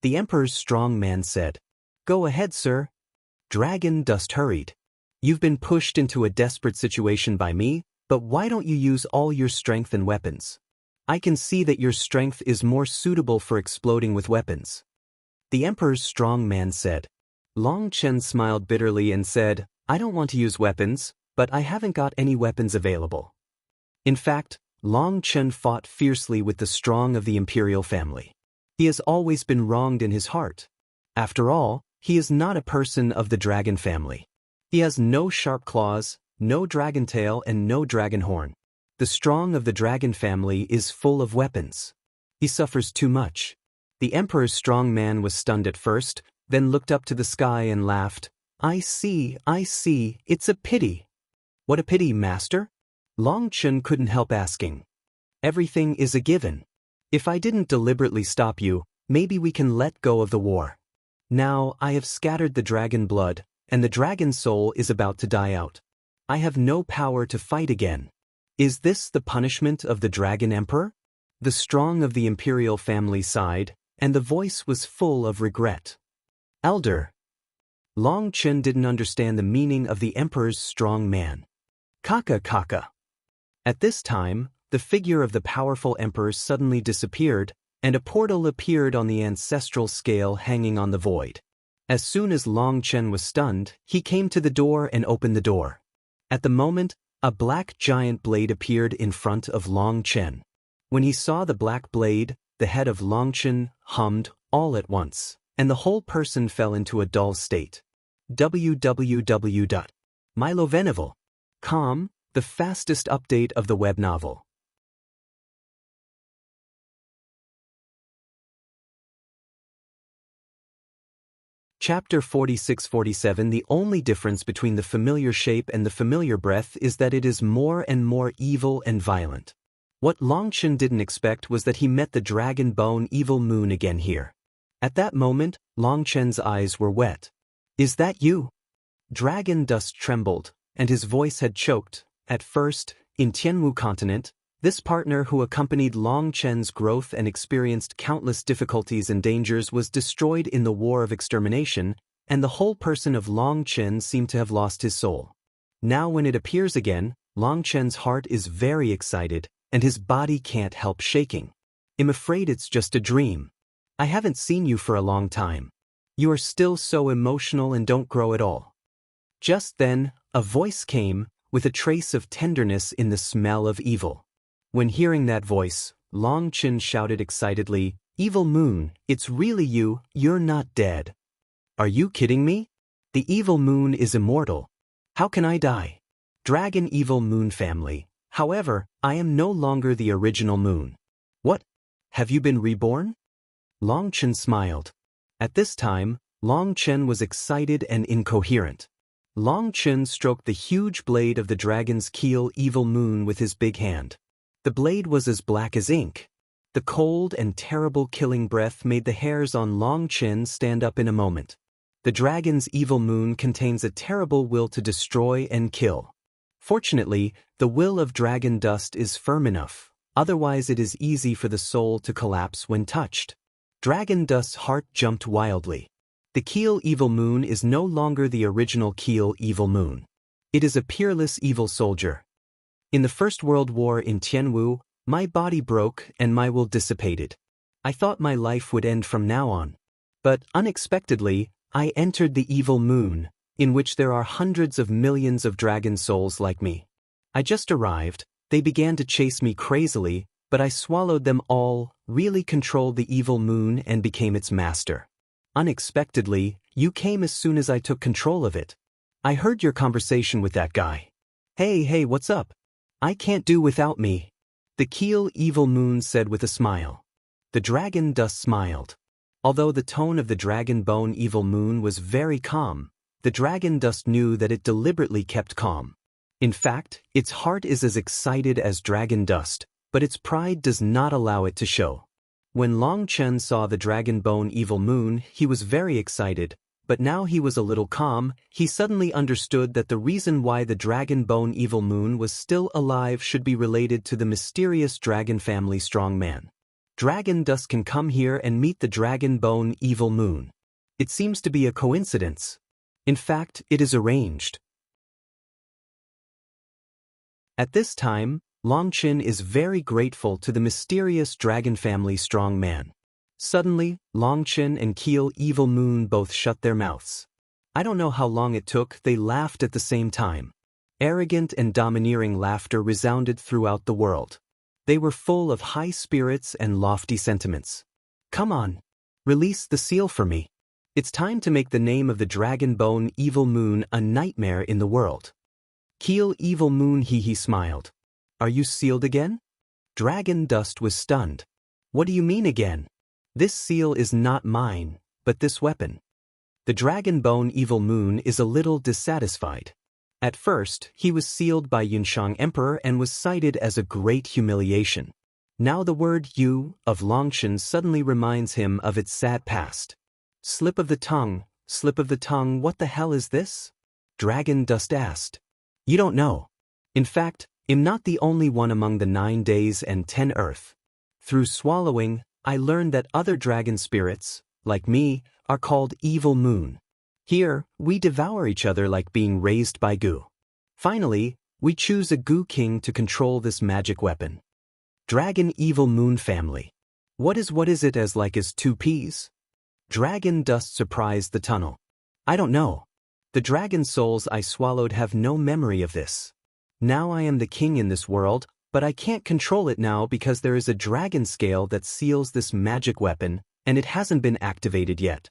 the Emperor's strong man said. "Go ahead, sir." Dragon Dust hurried. "You've been pushed into a desperate situation by me, but why don't you use all your strength and weapons? I can see that your strength is more suitable for exploding with weapons." The Emperor's strong man said. Long Chen smiled bitterly and said, I don't want to use weapons, but I haven't got any weapons available. In fact, Long Chen fought fiercely with the strong of the imperial family. He has always been wronged in his heart. After all, he is not a person of the dragon family. He has no sharp claws, no dragon tail and no dragon horn. The strong of the dragon family is full of weapons. He suffers too much. The emperor's strong man was stunned at first, then looked up to the sky and laughed. I see, it's a pity. What a pity, master? Long Chen couldn't help asking. Everything is a given. If I didn't deliberately stop you, maybe we can let go of the war. Now I have scattered the dragon blood, and the dragon soul is about to die out. I have no power to fight again. Is this the punishment of the dragon emperor? The strong of the imperial family sighed, and the voice was full of regret. Elder. Long Chen didn't understand the meaning of the emperor's strong man. Kaka. At this time, the figure of the powerful emperor suddenly disappeared, and a portal appeared on the ancestral scale hanging on the void. As soon as Long Chen was stunned, he came to the door and opened the door. At the moment, a black giant blade appeared in front of Long Chen. When he saw the black blade, the head of Long Chen hummed all at once, and the whole person fell into a dull state. www.milovenival.com, the fastest update of the web novel. Chapter 46-47. The only difference between the familiar shape and the familiar breath is that it is more and more evil and violent. What Long Chen didn't expect was that he met the dragon bone evil moon again here. At that moment, Long Chen's eyes were wet. Is that you? Dragon dust trembled, and his voice had choked. At first, in Tianwu continent, this partner who accompanied Long Chen's growth and experienced countless difficulties and dangers was destroyed in the war of extermination, and the whole person of Long Chen seemed to have lost his soul. Now when it appears again, Long Chen's heart is very excited, and his body can't help shaking. I'm afraid it's just a dream. I haven't seen you for a long time. You are still so emotional and don't grow at all. Just then, a voice came, with a trace of tenderness in the smell of evil. When hearing that voice, Long Chen shouted excitedly, Evil Moon, it's really you, you're not dead. Are you kidding me? The Evil Moon is immortal. How can I die? Dragon Evil Moon family. However, I am no longer the original moon. What? Have you been reborn? Long Chen smiled. At this time, Long Chen was excited and incoherent. Long Chen stroked the huge blade of the dragon's keel Evil Moon with his big hand. The blade was as black as ink. The cold and terrible killing breath made the hairs on Long Chen stand up in a moment. The dragon's Evil Moon contains a terrible will to destroy and kill. Fortunately, the will of dragon dust is firm enough, otherwise it is easy for the soul to collapse when touched. Dragon Dust's heart jumped wildly. The Keel Evil Moon is no longer the original Keel Evil Moon. It is a peerless evil soldier. In the First World War in Tianwu, my body broke and my will dissipated. I thought my life would end from now on. But unexpectedly, I entered the Evil Moon, in which there are hundreds of millions of dragon souls like me. I just arrived, they began to chase me crazily, but I swallowed them all, really controlled the Evil Moon and became its master. Unexpectedly, you came as soon as I took control of it. I heard your conversation with that guy. Hey, what's up? I can't do without me. The Keel Evil Moon said with a smile. The Dragon Dust smiled. Although the tone of the Dragon Bone Evil Moon was very calm, the Dragon Dust knew that it deliberately kept calm. In fact, its heart is as excited as Dragon Dust, but its pride does not allow it to show. When Long Chen saw the Dragon Bone Evil Moon, he was very excited, but now he was a little calm. He suddenly understood that the reason why the Dragon Bone Evil Moon was still alive should be related to the mysterious dragon family strong man. Dragon Dust can come here and meet the Dragon Bone Evil Moon. It seems to be a coincidence. In fact, it is arranged. At this time, Long Chen is very grateful to the mysterious dragon family strong man. Suddenly, Long Chen and Keel Evil Moon both shut their mouths. I don't know how long it took, they laughed at the same time. Arrogant and domineering laughter resounded throughout the world. They were full of high spirits and lofty sentiments. Come on. Release the seal for me. It's time to make the name of the dragon bone Evil Moon a nightmare in the world. Keel Evil Moon he smiled. Are you sealed again? Dragon Dust was stunned. What do you mean again? This seal is not mine, but this weapon. The dragon bone Evil Moon is a little dissatisfied. At first, he was sealed by Yunshang Emperor and was cited as a great humiliation. Now the word Yu of Longshan suddenly reminds him of its sad past. Slip of the tongue, what the hell is this? Dragon Dust asked. You don't know. In fact, I'm not the only one among the 9 days and 10 earth. Through swallowing, I learned that other dragon spirits, like me, are called Evil Moon. Here, we devour each other like being raised by goo. Finally, we choose a goo king to control this magic weapon. Dragon Evil Moon family. What is it as like as 2 peas? Dragon Dust surprised the tunnel. I don't know. The dragon souls I swallowed have no memory of this. Now I am the king in this world, but I can't control it now because there is a dragon scale that seals this magic weapon, and it hasn't been activated yet.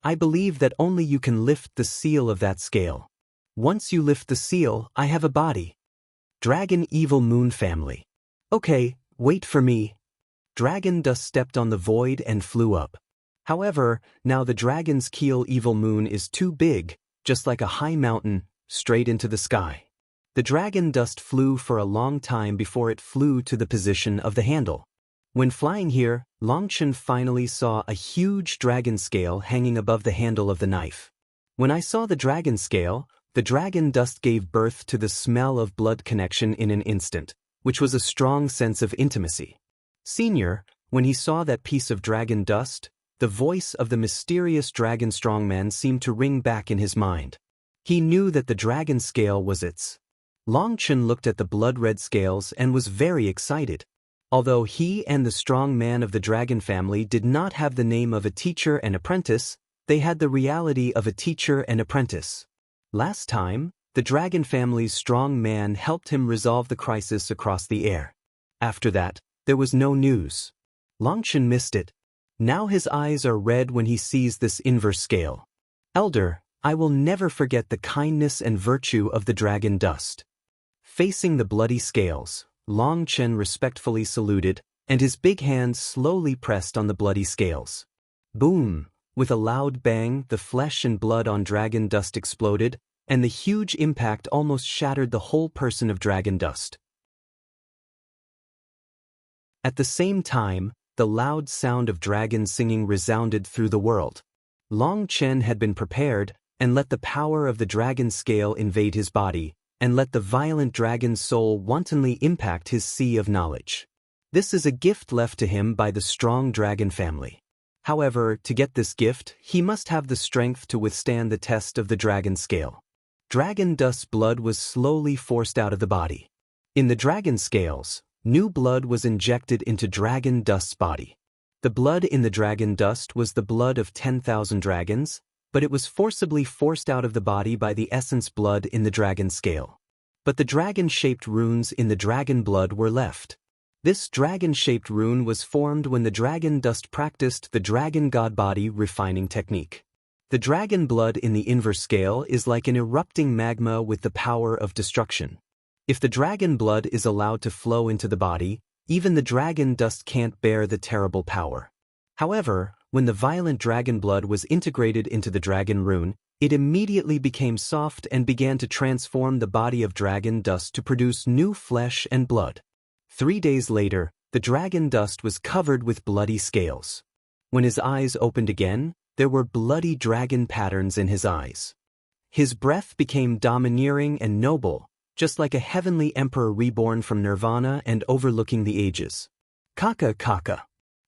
I believe that only you can lift the seal of that scale. Once you lift the seal, I have a body. Dragon Evil Moon family. Okay, wait for me. Dragon Dust stepped on the void and flew up. However, now the dragon's keel Evil Moon is too big, just like a high mountain, straight into the sky. The dragon dust flew for a long time before it flew to the position of the handle. When flying here, Longshan finally saw a huge dragon scale hanging above the handle of the knife. When I saw the dragon scale, the dragon dust gave birth to the smell of blood connection in an instant, which was a strong sense of intimacy. Senior, when he saw that piece of dragon dust, the voice of the mysterious dragon strongman seemed to ring back in his mind. He knew that the dragon scale was its. Longshan looked at the blood-red scales and was very excited. Although he and the strong man of the dragon family did not have the name of a teacher and apprentice, they had the reality of a teacher and apprentice. Last time, the dragon family's strong man helped him resolve the crisis across the air. After that, there was no news. Longshan missed it. Now his eyes are red when he sees this inverse scale. Elder, I will never forget the kindness and virtue of the dragon dust. Facing the bloody scales, Longshan respectfully saluted, and his big hand slowly pressed on the bloody scales. Boom! With a loud bang, the flesh and blood on dragon dust exploded, and the huge impact almost shattered the whole person of dragon dust. At the same time, the loud sound of dragon singing resounded through the world. Longshan had been prepared, and let the power of the dragon scale invade his body, and let the violent dragon's soul wantonly impact his sea of knowledge. This is a gift left to him by the strong dragon family. However, to get this gift, he must have the strength to withstand the test of the dragon scale. Dragon dust's blood was slowly forced out of the body. In the dragon scales, new blood was injected into dragon dust's body. The blood in the dragon dust was the blood of 10,000 dragons, but it was forcibly forced out of the body by the essence blood in the dragon scale. But the dragon-shaped runes in the dragon blood were left. This dragon-shaped rune was formed when the dragon dust practiced the dragon god body refining technique. The dragon blood in the inverse scale is like an erupting magma with the power of destruction. If the dragon blood is allowed to flow into the body, even the dragon dust can't bear the terrible power. However, when the violent dragon blood was integrated into the dragon rune, it immediately became soft and began to transform the body of dragon dust to produce new flesh and blood. 3 days later, the dragon dust was covered with bloody scales. When his eyes opened again, there were bloody dragon patterns in his eyes. His breath became domineering and noble, just like a heavenly emperor reborn from nirvana and overlooking the ages. Kaka.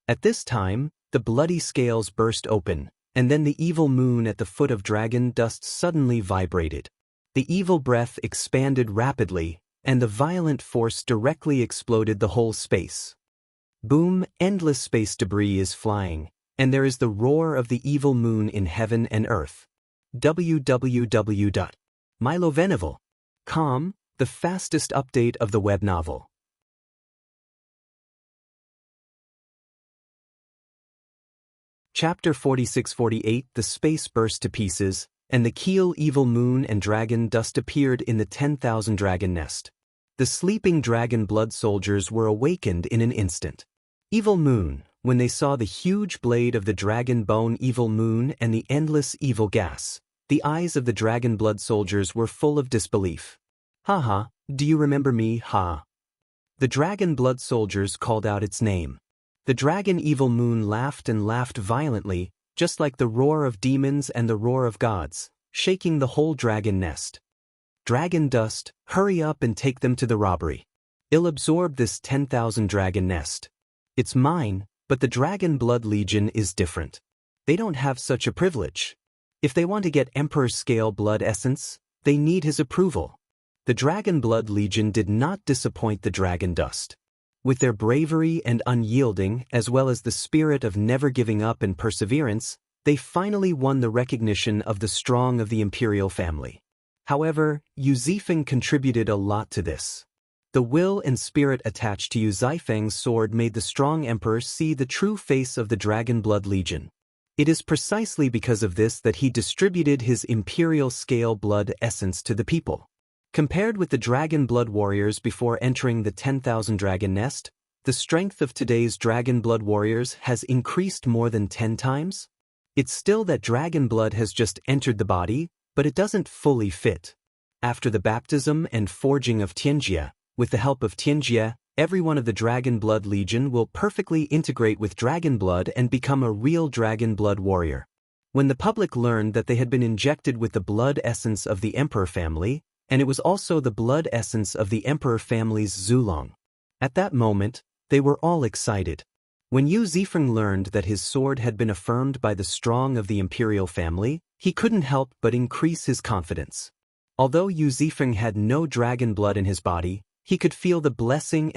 At this time, the bloody scales burst open, and then the evil moon at the foot of dragon dust suddenly vibrated. The evil breath expanded rapidly, and the violent force directly exploded the whole space. Boom! Endless space debris is flying, and there is the roar of the evil moon in heaven and earth. www.mylovenival.com, the fastest update of the web novel. Chapter 46-48 The space burst to pieces, and the keel evil moon and dragon dust appeared in the 10,000 dragon nest. The sleeping dragon blood soldiers were awakened in an instant. Evil moon, when they saw the huge blade of the dragon bone evil moon and the endless evil gas, the eyes of the dragon blood soldiers were full of disbelief. "Haha, do you remember me, ha?" The dragon blood soldiers called out its name. The dragon evil moon laughed and laughed violently, just like the roar of demons and the roar of gods, shaking the whole dragon nest. "Dragon dust, hurry up and take them to the robbery. I'll absorb this 10,000 dragon nest. It's mine, but the Dragon Blood Legion is different. They don't have such a privilege. If they want to get Emperor-scale blood essence, they need his approval." The Dragon Blood Legion did not disappoint the dragon dust. With their bravery and unyielding, as well as the spirit of never giving up and perseverance, they finally won the recognition of the strong of the imperial family. However, Yu Zifeng contributed a lot to this. The will and spirit attached to Yu Zifeng's sword made the strong emperor see the true face of the Dragon Blood Legion. It is precisely because of this that he distributed his imperial-scale blood essence to the people. Compared with the Dragon Blood Warriors before entering the 10,000 Dragon Nest, the strength of today's Dragon Blood Warriors has increased more than 10 times. It's still that Dragon Blood has just entered the body, but it doesn't fully fit. After the baptism and forging of Tianjie, with the help of Tianjie, every one of the Dragon Blood Legion will perfectly integrate with Dragon Blood and become a real Dragon Blood Warrior. When the public learned that they had been injected with the blood essence of the Emperor family, and it was also the blood essence of the Emperor family's Zulong. At that moment, they were all excited. When Yu Zifeng learned that his sword had been affirmed by the strong of the imperial family, he couldn't help but increase his confidence. Although Yu Zifeng had no dragon blood in his body, he could feel the blessing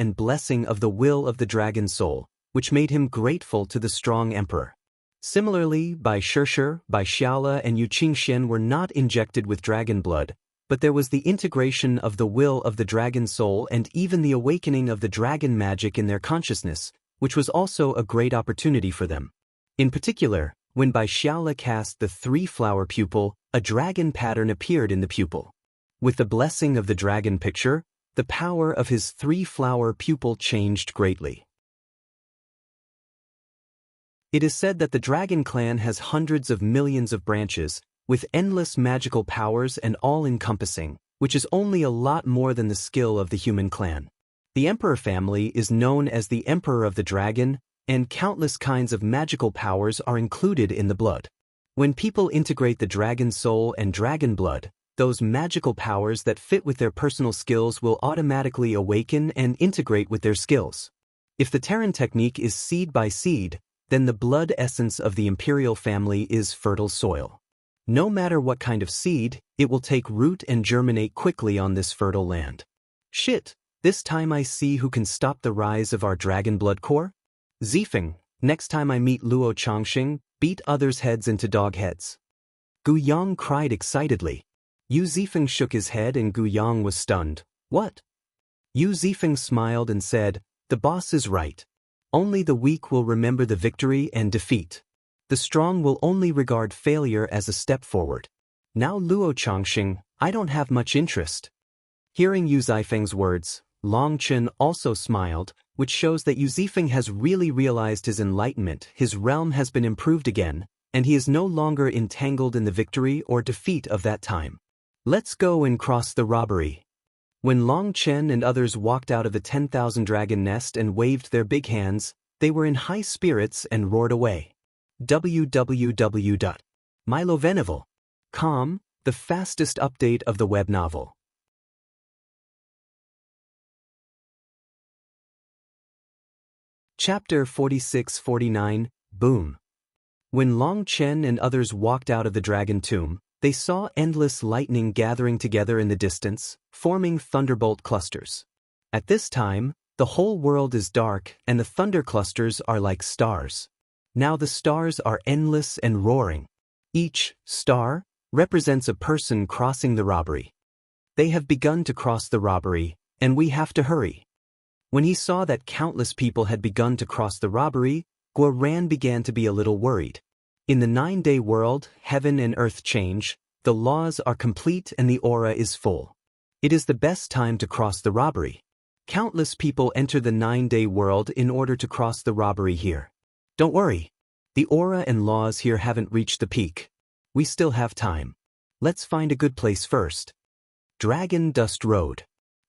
of the will of the dragon soul, which made him grateful to the strong emperor. Similarly, Bai Shishir, Bai Xiaola, and Yu Qingxian were not injected with dragon blood, but there was the integration of the will of the dragon soul and even the awakening of the dragon magic in their consciousness, which was also a great opportunity for them. In particular, when Bai Xiaola cast the three-flower pupil, a dragon pattern appeared in the pupil. With the blessing of the dragon picture, the power of his three-flower pupil changed greatly. It is said that the Dragon Clan has hundreds of millions of branches, with endless magical powers and all-encompassing, which is only a lot more than the skill of the human clan. The Emperor family is known as the Emperor of the Dragon, and countless kinds of magical powers are included in the blood. When people integrate the dragon soul and dragon blood, those magical powers that fit with their personal skills will automatically awaken and integrate with their skills. If the Terran technique is seed by seed, then the blood essence of the imperial family is fertile soil. No matter what kind of seed, it will take root and germinate quickly on this fertile land. Shit, this time I see who can stop the rise of our dragon blood core? Zifeng, next time I meet Luo Changxing, beat others' heads into dog heads. Gu Yang cried excitedly. Yu Zifeng shook his head and Gu Yang was stunned. What? Yu Zifeng smiled and said, "The boss is right. Only the weak will remember the victory and defeat. The strong will only regard failure as a step forward. Now Luo Changxing, I don't have much interest." Hearing Yu Zifeng's words, Long Chen also smiled, which shows that Yu Zifeng has really realized his enlightenment, his realm has been improved again, and he is no longer entangled in the victory or defeat of that time. Let's go and cross the robbery. When Long Chen and others walked out of the 10,000 dragon nest and waved their big hands, they were in high spirits and roared away. www.mylovenival.com, the fastest update of the web novel. Chapter 46-49, Boom. When Long Chen and others walked out of the dragon tomb, they saw endless lightning gathering together in the distance, forming thunderbolt clusters. At this time, the whole world is dark and the thunder clusters are like stars. Now the stars are endless and roaring. Each star, represents a person crossing the robbery. They have begun to cross the robbery, and we have to hurry. When he saw that countless people had begun to cross the robbery, Guoran began to be a little worried. In the 9-day world, heaven and earth change, the laws are complete and the aura is full. It is the best time to cross the robbery. Countless people enter the 9-day world in order to cross the robbery here. Don't worry. The aura and laws here haven't reached the peak. We still have time. Let's find a good place first. Dragon Dust Road.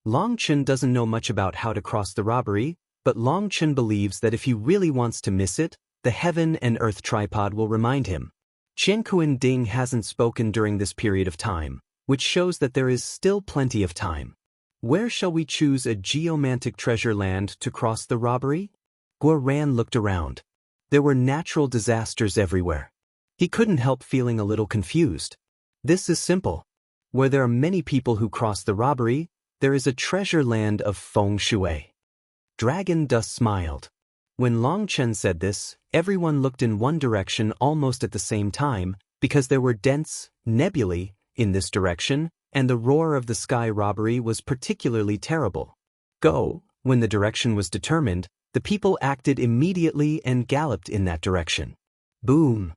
Long Chen doesn't know much about how to cross the robbery, but Long Chen believes that if he really wants to miss it, the heaven and earth tripod will remind him. Qianquan Ding hasn't spoken during this period of time, which shows that there is still plenty of time. Where shall we choose a geomantic treasure land to cross the robbery? Guoran looked around. There were natural disasters everywhere. He couldn't help feeling a little confused. This is simple. Where there are many people who cross the robbery, there is a treasure land of feng shui. Dragon Dust smiled. When Long Chen said this, everyone looked in one direction almost at the same time, because there were dense nebulae in this direction, and the roar of the sky robbery was particularly terrible. Go, when the direction was determined, the people acted immediately and galloped in that direction. Boom!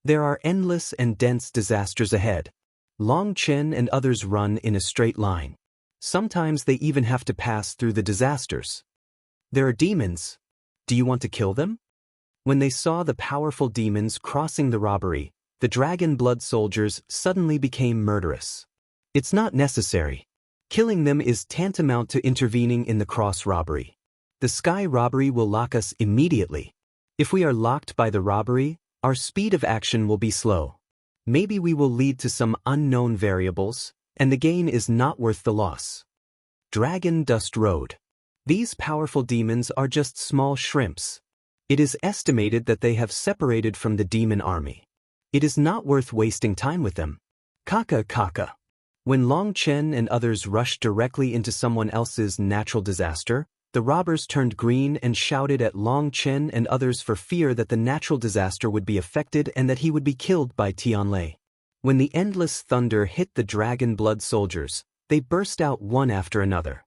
There are endless and dense disasters ahead. Long Chen and others run in a straight line. Sometimes they even have to pass through the disasters. There are demons. Do you want to kill them? When they saw the powerful demons crossing the robbery, the dragon blood soldiers suddenly became murderous. It's not necessary. Killing them is tantamount to intervening in the cross robbery. The sky robbery will lock us immediately. If we are locked by the robbery, our speed of action will be slow. Maybe we will lead to some unknown variables, and the gain is not worth the loss. Dragon Dust Road. These powerful demons are just small shrimps. It is estimated that they have separated from the demon army. It is not worth wasting time with them. Kaka. When Long Chen and others rushed directly into someone else's natural disaster, the robbers turned green and shouted at Long Chen and others for fear that the natural disaster would be affected and that he would be killed by Tianlei. When the endless thunder hit the dragon blood soldiers, they burst out one after another.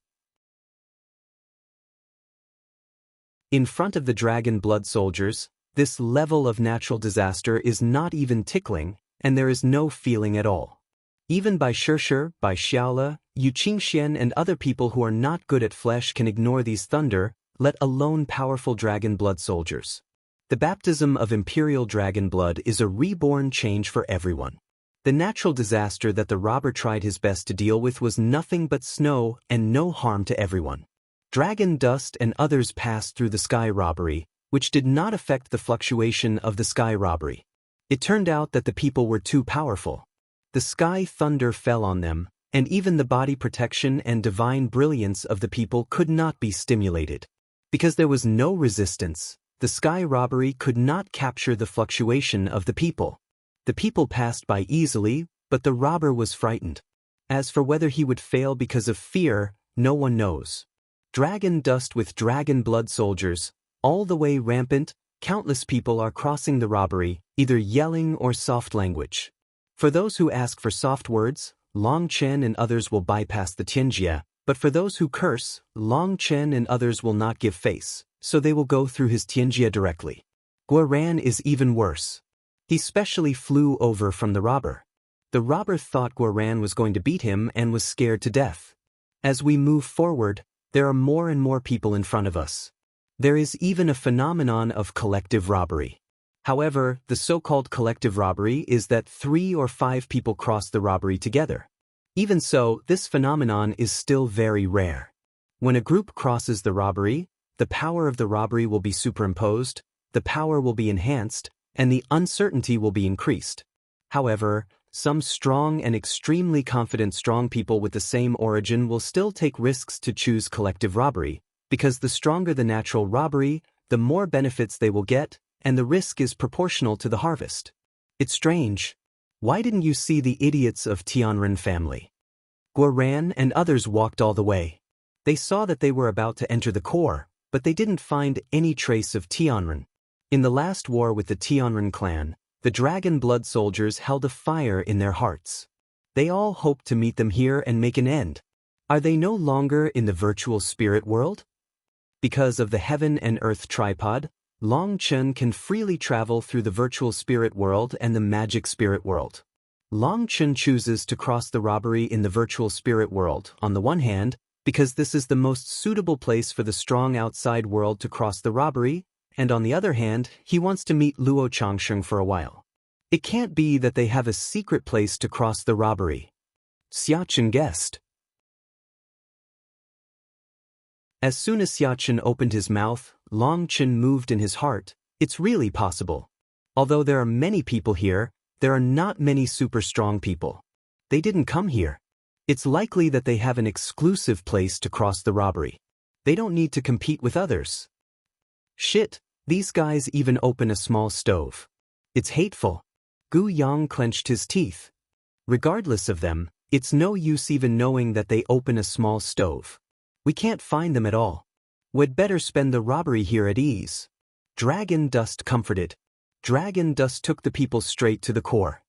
In front of the dragon blood soldiers, this level of natural disaster is not even tickling, and there is no feeling at all. Even Bai Shishir, Bai Xiaole, Yu Qingxian and other people who are not good at flesh can ignore these thunder, let alone powerful dragon blood soldiers. The baptism of imperial dragon blood is a reborn change for everyone. The natural disaster that the robber tried his best to deal with was nothing but snow and no harm to everyone. Dragon Dust and others passed through the sky robbery, which did not affect the fluctuation of the sky robbery. It turned out that the people were too powerful. The sky thunder fell on them, and even the body protection and divine brilliance of the people could not be stimulated. Because there was no resistance, the sky robbery could not capture the fluctuation of the people. The people passed by easily, but the robber was frightened. As for whether he would fail because of fear, no one knows. Dragon Dust with dragon blood soldiers, all the way rampant, countless people are crossing the robbery, either yelling or soft language. For those who ask for soft words, Long Chen and others will bypass the Tianjia, but for those who curse, Long Chen and others will not give face, so they will go through his Tianjia directly. Guoran is even worse. He specially flew over from the robber. The robber thought Guoran was going to beat him and was scared to death. As we move forward, there are more and more people in front of us. There is even a phenomenon of collective robbery. However, the so-called collective robbery is that 3 or 5 people cross the robbery together. Even so, this phenomenon is still very rare. When a group crosses the robbery, the power of the robbery will be superimposed, the power will be enhanced, and the uncertainty will be increased. However, some strong and extremely confident strong people with the same origin will still take risks to choose collective robbery, because the stronger the natural robbery, the more benefits they will get, and the risk is proportional to the harvest. It's strange. Why didn't you see the idiots of Tianren family? Guoran and others walked all the way. They saw that they were about to enter the core, but they didn't find any trace of Tianren. In the last war with the Tianren clan, The dragon blood soldiers held a fire in their hearts. They all hoped to meet them here and make an end. Are they no longer in the virtual spirit world? Because of the heaven and earth tripod, Long Chen can freely travel through the virtual spirit world and the magic spirit world. Long Chen chooses to cross the robbery in the virtual spirit world, on the one hand, because this is the most suitable place for the strong outside world to cross the robbery, and on the other hand, he wants to meet Luo Changsheng for a while. It can't be that they have a secret place to cross the robbery. Xiachen guessed. As soon as Xiachen opened his mouth, Long Chen moved in his heart. It's really possible. Although there are many people here, there are not many super strong people. They didn't come here. It's likely that they have an exclusive place to cross the robbery. They don't need to compete with others. Shit, these guys even open a small stove. It's hateful. Gu Yang clenched his teeth. Regardless of them, it's no use even knowing that they open a small stove. We can't find them at all. We'd better spend the robbery here at ease. Dragon Dust comforted. Dragon Dust took the people straight to the core.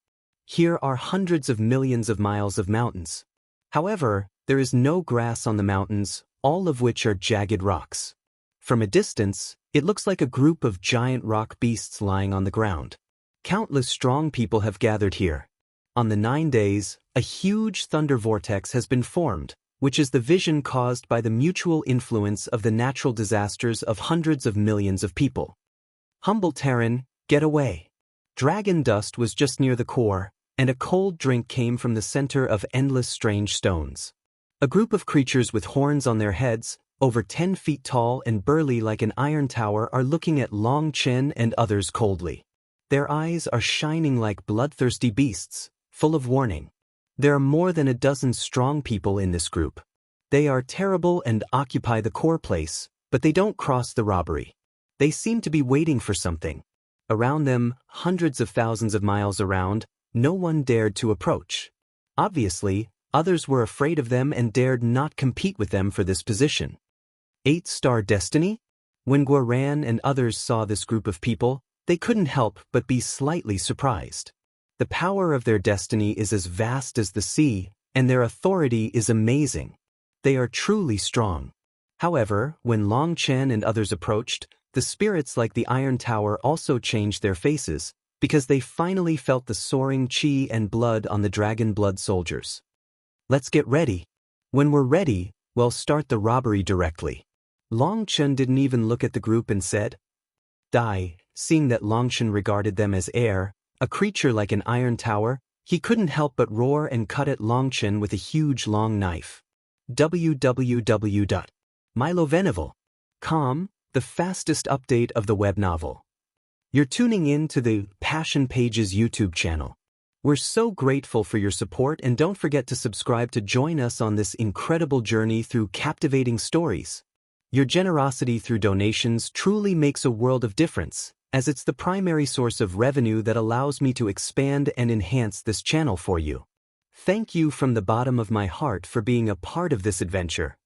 Here are hundreds of millions of miles of mountains. However, there is no grass on the mountains, all of which are jagged rocks. From a distance, it looks like a group of giant rock beasts lying on the ground. Countless strong people have gathered here. On the 9 days, a huge thunder vortex has been formed, which is the vision caused by the mutual influence of the natural disasters of hundreds of millions of people. Humble Terran, get away. Dragon Dust was just near the core, and a cold drink came from the center of endless strange stones. A group of creatures with horns on their heads, over 10 feet tall and burly like an iron tower, are looking at Long Chen and others coldly. Their eyes are shining like bloodthirsty beasts, full of warning. There are more than a dozen strong people in this group. They are terrible and occupy the core place, but they don't cross the robbery. They seem to be waiting for something. Around them, hundreds of thousands of miles around, no one dared to approach. Obviously, others were afraid of them and dared not compete with them for this position. 8-star destiny? When Guoran and others saw this group of people, they couldn't help but be slightly surprised. The power of their destiny is as vast as the sea, and their authority is amazing. They are truly strong. However, when Long Chen and others approached, the spirits like the Iron Tower also changed their faces, because they finally felt the soaring qi and blood on the dragon blood soldiers. Let's get ready. When we're ready, we'll start the robbery directly. Long Chen didn't even look at the group and said, Die. Seeing that Long Chen regarded them as air, a creature like an iron tower, he couldn't help but roar and cut at Long Chen with a huge long knife. www.milovenival.com, the fastest update of the web novel. You're tuning in to the Passion Pages YouTube channel. We're so grateful for your support, and don't forget to subscribe to join us on this incredible journey through captivating stories. Your generosity through donations truly makes a world of difference, as it's the primary source of revenue that allows me to expand and enhance this channel for you. Thank you from the bottom of my heart for being a part of this adventure.